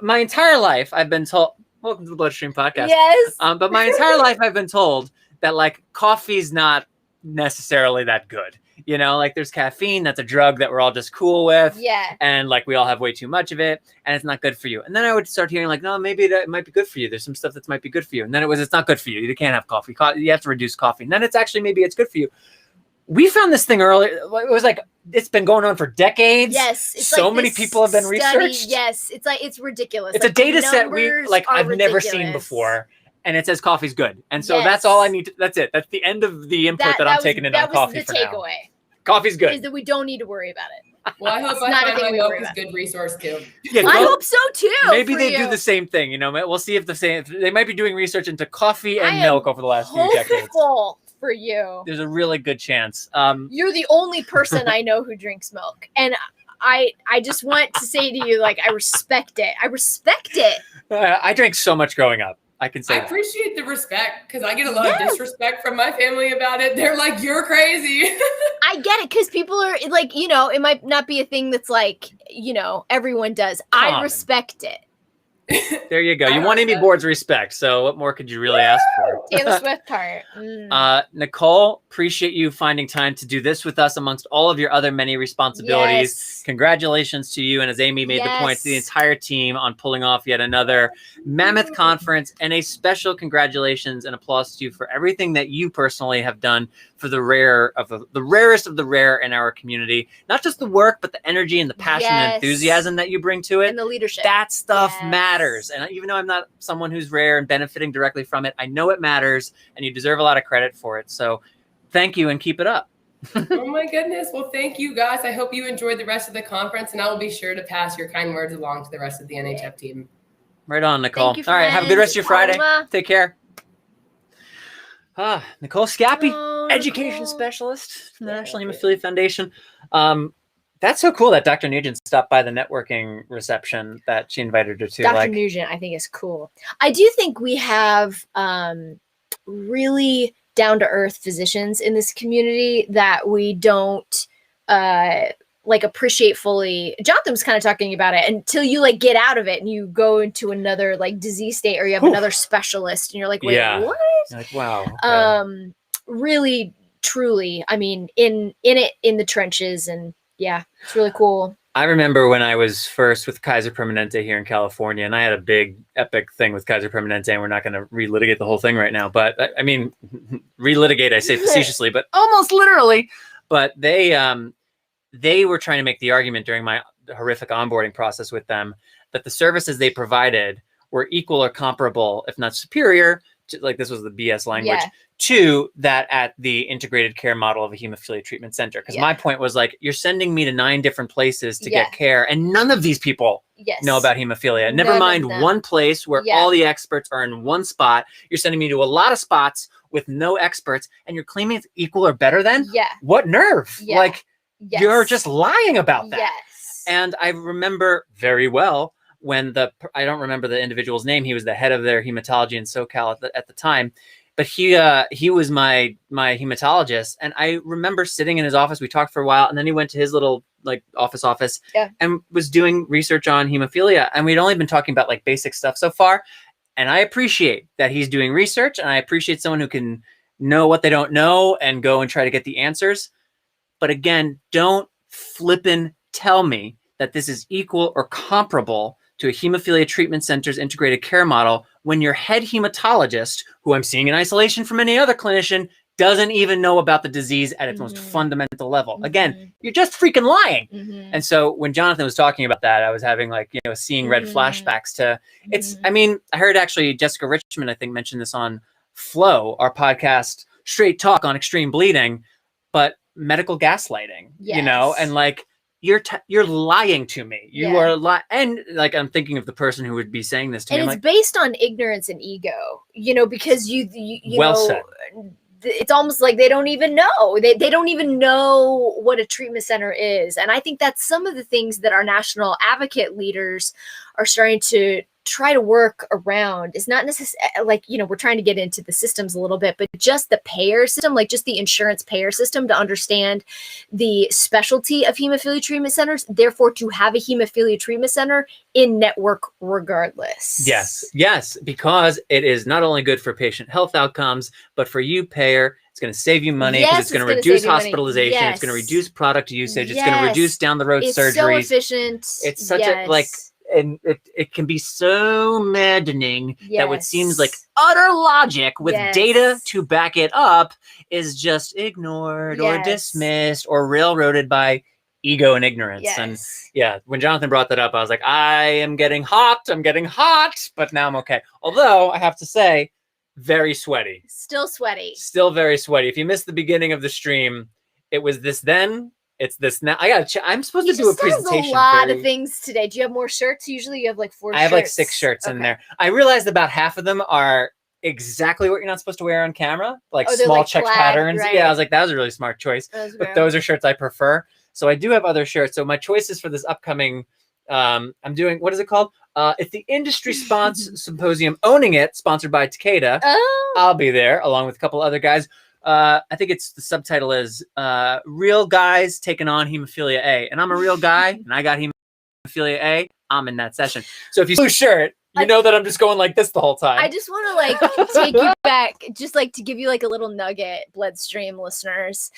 Speaker 2: my entire life I've been told. Welcome to the BloodStream podcast.
Speaker 1: Yes.
Speaker 2: But my entire life I've been told that like coffee's not necessarily that good. Like there's caffeine, that's a drug that we're all just cool with. Yeah. And like we all have way too much of it, and it's not good for you. And then I would start hearing like, no, maybe that might be good for you. There's some stuff that might be good for you. And then it's not good for you. You can't have coffee. You have to reduce coffee. And then maybe it's good for you. We found this thing earlier. It was like, it's been going on for decades.
Speaker 1: Yes.
Speaker 2: It's so like many people have been researched.
Speaker 1: Yes. It's ridiculous.
Speaker 2: It's like a data set I've never seen before. And it says coffee's good. And so that's all I need. That's it. That's the end of the input that I'm taking in on coffee for now. That was the takeaway. Coffee's good.
Speaker 1: Is that we don't need to worry about it.
Speaker 9: Well, I hope I find my milk is a good resource too.
Speaker 1: Yeah, I hope so too.
Speaker 2: Maybe they do the same thing. We'll see if they might be doing research into coffee and milk over the last few decades.
Speaker 1: For you.
Speaker 2: There's a really good chance.
Speaker 1: You're the only person I know who drinks milk. And I just want to say to you, like, I respect it. I respect it.
Speaker 2: I drank so much growing up. I can say
Speaker 9: I
Speaker 2: that.
Speaker 9: appreciate the respect because I get a lot of disrespect from my family about it. They're like, "You're crazy."
Speaker 1: I get it because people are like, you know, it might not be a thing that's like, you know, everyone does. I
Speaker 2: Common.
Speaker 1: respect it.
Speaker 2: There you go. You won Amy Board's respect. So what more could you really ask for?
Speaker 1: Taylor Swift part.
Speaker 2: Nicole, appreciate you finding time to do this with us amongst all of your other many responsibilities.
Speaker 1: Yes.
Speaker 2: Congratulations to you. And as Amy made the point, to the entire team on pulling off yet another mammoth conference, and a special congratulations and applause to you for everything that you personally have done for the rarest of the rare in our community. Not just the work, but the energy and the passion and enthusiasm that you bring to it.
Speaker 1: And the leadership.
Speaker 2: That stuff matters. And even though I'm not someone who's rare and benefiting directly from it, I know it matters, and you deserve a lot of credit for it. So thank you and keep it up.
Speaker 9: Oh my goodness. Well, thank you guys. I hope you enjoyed the rest of the conference, and I will be sure to pass your kind words along to the rest of the NHF team.
Speaker 2: Right on, Nicole.
Speaker 1: Thank you,
Speaker 2: all right, have a good rest of your Friday.
Speaker 1: Alma.
Speaker 2: Take care. Nicole Scappi, education specialist from the National Hemophilia Foundation. That's so cool that Dr. Nugent stopped by the networking reception that she invited her to.
Speaker 1: Dr. Nugent, I think, is cool. I do think we have really down-to-earth physicians in this community that we don't like appreciate fully. Jonathan was kind of talking about it until you like get out of it and you go into another like disease state, or you have another specialist and you're like, wait, what?
Speaker 2: You're like, wow. Okay.
Speaker 1: Really, truly, I mean, in the trenches, and yeah, it's really cool.
Speaker 2: I remember when I was first with Kaiser Permanente here in California, and I had a big epic thing with Kaiser Permanente, and we're not going to relitigate the whole thing right now, but I mean, relitigate, I say facetiously, but almost literally. But they were trying to make the argument during my horrific onboarding process with them that the services they provided were equal or comparable, if not superior, to, like this was the BS language, to that at the integrated care model of a hemophilia treatment center. Because my point was like, you're sending me to 9 different places to get care, and none of these people know about hemophilia. Never mind one place where all the experts are in one spot. You're sending me to a lot of spots with no experts, and you're claiming it's equal or better than? What nerve? Like, you're just lying about that. And I remember very well when I don't remember the individual's name. He was the head of their hematology in SoCal at the time, but he was my hematologist. And I remember sitting in his office. We talked for a while, and then he went to his little like office and was doing research on hemophilia. And we'd only been talking about like basic stuff so far. And I appreciate that he's doing research, and I appreciate someone who can know what they don't know and go and try to get the answers. But again, don't flippin' tell me that this is equal or comparable to a hemophilia treatment center's integrated care model when your head hematologist, who I'm seeing in isolation from any other clinician, doesn't even know about the disease at its most fundamental level. Again, you're just freaking lying. And so when Jonathan was talking about that, I was having like, you know, seeing red flashbacks to it's, I mean, I heard actually Jessica Richmond, I think, mentioned this on Flow, our podcast, Straight Talk on Extreme Bleeding, but medical gaslighting, you know, and like, you're lying to me. You are and like I'm thinking of the person who would be saying this to me.
Speaker 1: And it's
Speaker 2: like,
Speaker 1: based on ignorance and ego, you know, because you
Speaker 2: well
Speaker 1: know,
Speaker 2: said.
Speaker 1: It's almost like they don't even know. They don't even know what a treatment center is. And I think that's some of the things that our national advocate leaders are starting to try to work around. It's not necessarily like, you know, we're trying to get into the systems a little bit, but just the payer system, like just the insurance payer system, to understand the specialty of hemophilia treatment centers, therefore to have a hemophilia treatment center in network regardless.
Speaker 2: Yes, because it is not only good for patient health outcomes, but for you, payer, it's going to save you money because it's going to reduce hospitalization. It's going to reduce product usage. It's going to reduce down the road surgeries.
Speaker 1: It's so efficient.
Speaker 2: It's such a like, and it can be so maddening that what seems like utter logic with data to back it up is just ignored or dismissed or railroaded by ego and ignorance. And yeah, when Jonathan brought that up, I was like, I am getting hot. I'm getting hot, but now I'm okay. Although I have to say, very sweaty.
Speaker 1: Still sweaty.
Speaker 2: Still very sweaty. If you missed the beginning of the stream, it was this then. It's this now. I gotta. I'm supposed to do a presentation.
Speaker 1: A lot of things today. Do you have more shirts? Usually, you have like 4 shirts.
Speaker 2: I have like 6 shirts in there. I realized about half of them are exactly what you're not supposed to wear on camera, like small like check patterns. Right. Yeah, I was like, that was a really smart choice. But those are shirts I prefer. So I do have other shirts. So my choices for this upcoming I'm doing, what is it called? It's the Industry Symposium Owning It, sponsored by Takeda.
Speaker 1: Oh.
Speaker 2: I'll be there along with a couple other guys. I think the subtitle is Real Guys Taking on Hemophilia A. And I'm a real guy, and I got hemophilia A. I'm in that session. So if you see a shirt, you know that I'm just going like this the whole time.
Speaker 1: I just want to like take you back, just like to give you like a little nugget, BloodStream listeners.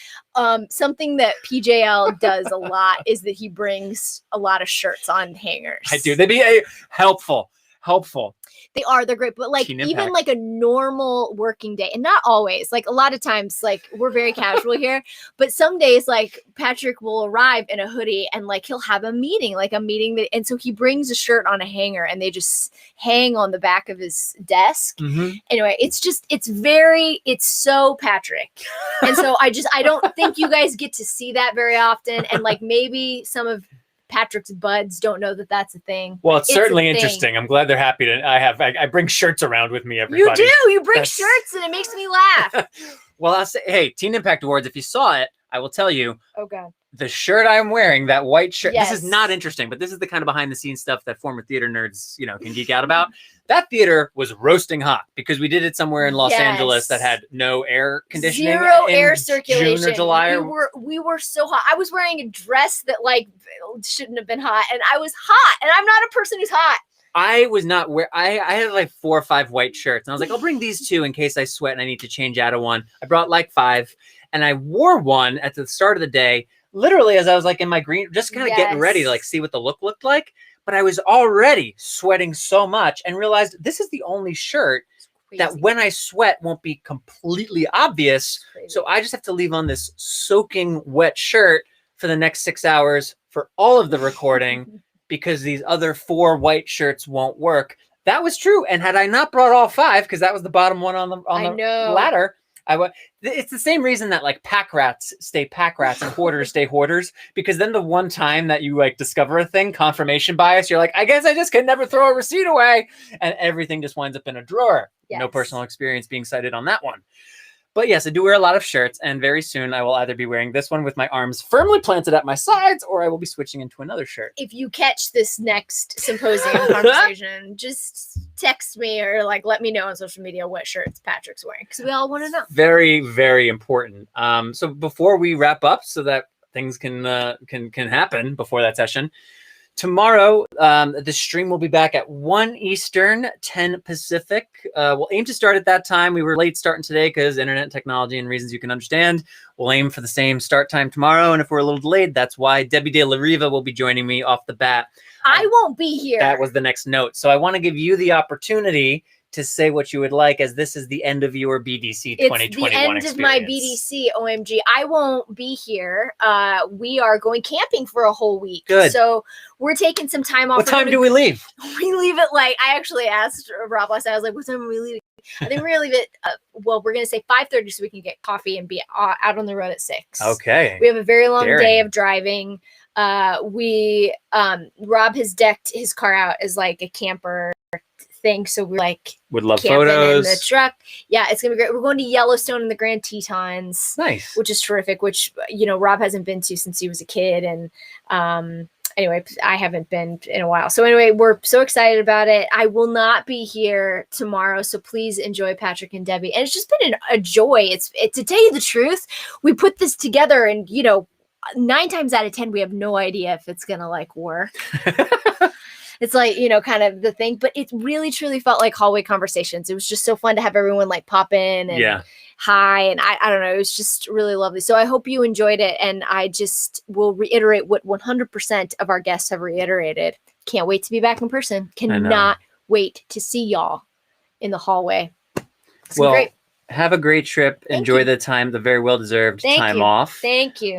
Speaker 1: Something that PJL does a lot is that he brings a lot of shirts on hangers.
Speaker 2: I do. They'd be helpful.
Speaker 1: They're great, but like
Speaker 2: Team
Speaker 1: even
Speaker 2: impact.
Speaker 1: like a normal working day, and not always, like a lot of times, like we're very casual here, but some days like Patrick will arrive in a hoodie and like he'll have a meeting that, and so he brings a shirt on a hanger and they just hang on the back of his desk. Anyway, it's so Patrick. And so I don't think you guys get to see that very often, and like maybe some of Patrick's buds don't know that that's a thing.
Speaker 2: Well, it's certainly
Speaker 1: a thing.
Speaker 2: interesting. I'm glad they're happy to. I bring shirts around with me. Everybody,
Speaker 1: You do. You bring shirts, and it makes me laugh.
Speaker 2: Well, I'll say, hey, Teen Impact Awards. If you saw it, I will tell you.
Speaker 1: Oh God.
Speaker 2: The shirt I'm wearing, that white shirt.
Speaker 1: Yes.
Speaker 2: This is not interesting, but this is the kind of behind the scenes stuff that former theater nerds, can geek out about. That theater was roasting hot because we did it somewhere in Los Angeles that had no air conditioning,
Speaker 1: zero
Speaker 2: in
Speaker 1: air circulation.
Speaker 2: June or July.
Speaker 1: We were so hot. I was wearing a dress that like shouldn't have been hot, and I was hot. And I'm not a person who's hot.
Speaker 2: I was not I had like 4 or 5 white shirts, and I was like, I'll bring these 2 in case I sweat and I need to change out of one. I brought like 5, and I wore one at the start of the day. Literally, as I was like in my green, just kind of getting ready to like see what the look looked like. But I was already sweating so much and realized this is the only shirt that when I sweat won't be completely obvious. So I just have to leave on this soaking wet shirt for the next 6 hours for all of the recording because these other 4 white shirts won't work. That was true. And had I not brought all 5, because that was the bottom one on the ladder, it's the same reason that like pack rats stay pack rats and hoarders stay hoarders, because then the one time that you like discover a thing, confirmation bias, you're like, I guess I just can never throw a receipt away, and everything just winds up in a drawer. Yes. No personal experience being cited on that one. But yes, I do wear a lot of shirts, and very soon I will either be wearing this one with my arms firmly planted at my sides, or I will be switching into another shirt.
Speaker 1: If you catch this next symposium conversation, just text me or like let me know on social media what shirts Patrick's wearing, because we all want to know.
Speaker 2: Very, very important. So before we wrap up, so that things can happen before that session. Tomorrow, the stream will be back at 1 Eastern, 10 Pacific. We'll aim to start at that time. We were late starting today because internet technology and reasons you can understand. We'll aim for the same start time tomorrow. And if we're a little delayed, that's why Debbie De La Riva will be joining me off the bat.
Speaker 1: I won't be here.
Speaker 2: That was the next note. So I want to give you the opportunity to say what you would like, as this is the end of your BDC 2021
Speaker 1: It's the end
Speaker 2: experience.
Speaker 1: of my BDC, OMG. I won't be here. We are going camping for a whole week.
Speaker 2: Good.
Speaker 1: So we're taking some time off.
Speaker 2: What time do we leave?
Speaker 1: We leave it I actually asked Rob last night, I was like, what time are we leaving? I think we're going to leave it, we're going to say 5:30 so we can get coffee and be out on the road at 6.
Speaker 2: Okay.
Speaker 1: We have a very long day of driving. Rob has decked his car out as like a camper thing, so we're like
Speaker 2: would love
Speaker 1: camping
Speaker 2: photos
Speaker 1: in the truck. Yeah, it's gonna be great. We're going to Yellowstone and the Grand Tetons.
Speaker 2: Nice.
Speaker 1: Which is terrific, which Rob hasn't been to since he was a kid, and anyway, I haven't been in a while. So anyway, we're so excited about it. I will not be here tomorrow, so please enjoy Patrick and Debbie. And it's just been a joy. It's to tell you the truth, we put this together, and 9 times out of 10 we have no idea if it's gonna like work. It's like, kind of the thing, but it really truly felt like hallway conversations. It was just so fun to have everyone like pop in and hi. And I don't know, it was just really lovely. So I hope you enjoyed it. And I just will reiterate what 100% of our guests have reiterated. Can't wait to be back in person. Cannot wait to see y'all in the hallway. It's great.
Speaker 2: Have a great trip. Enjoy the time, the very well-deserved time off.
Speaker 1: Thank you.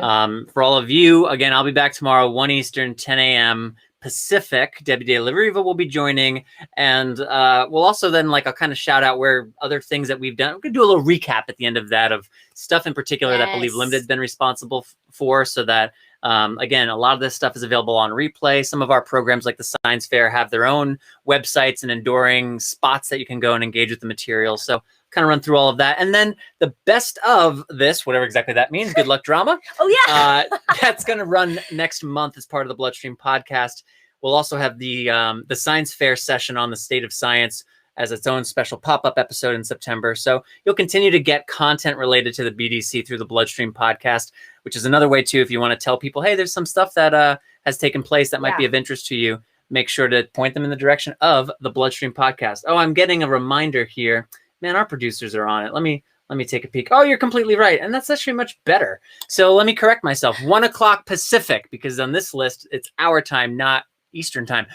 Speaker 2: For all of you, again, I'll be back tomorrow, 1 Eastern, 10 a.m. Pacific. Debbie De La Riva will be joining, and we'll also then I'll kind of shout out where other things that we've done. We're gonna do a little recap at the end of that of stuff in particular that Believe Limited has been responsible for, so that again, a lot of this stuff is available on replay. Some of our programs like the Science Fair have their own websites and enduring spots that you can go and engage with the material. So kind of run through all of that. And then the best of this, whatever exactly that means, good luck drama.
Speaker 1: Oh yeah.
Speaker 2: That's going to run next month as part of the BloodStream podcast. We'll also have the science fair session on the state of science as its own special pop-up episode in September. So you'll continue to get content related to the BDC through the BloodStream podcast, which is another way too, if you want to tell people, hey, there's some stuff that has taken place that might be of interest to you, make sure to point them in the direction of the BloodStream podcast. Oh, I'm getting a reminder here. Man, our producers are on it. Let me take a peek. Oh, you're completely right. And that's actually much better. So let me correct myself. 1 o'clock Pacific, because on this list, it's our time, not Eastern time.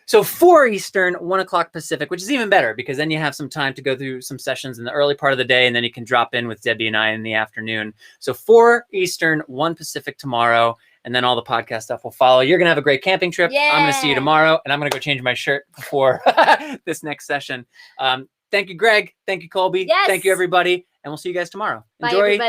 Speaker 2: So 4 Eastern, 1 o'clock Pacific, which is even better because then you have some time to go through some sessions in the early part of the day, and then you can drop in with Debbie and I in the afternoon. So 4 Eastern, 1 Pacific tomorrow, and then all the podcast stuff will follow. You're going to have a great camping trip.
Speaker 1: Yeah.
Speaker 2: I'm going to see you tomorrow, and I'm going to go change my shirt before this next session. Thank you, Greg. Thank you, Colby.
Speaker 1: Yes.
Speaker 2: Thank you, everybody. And we'll see you guys tomorrow.
Speaker 1: Bye,
Speaker 2: Enjoy
Speaker 1: everybody.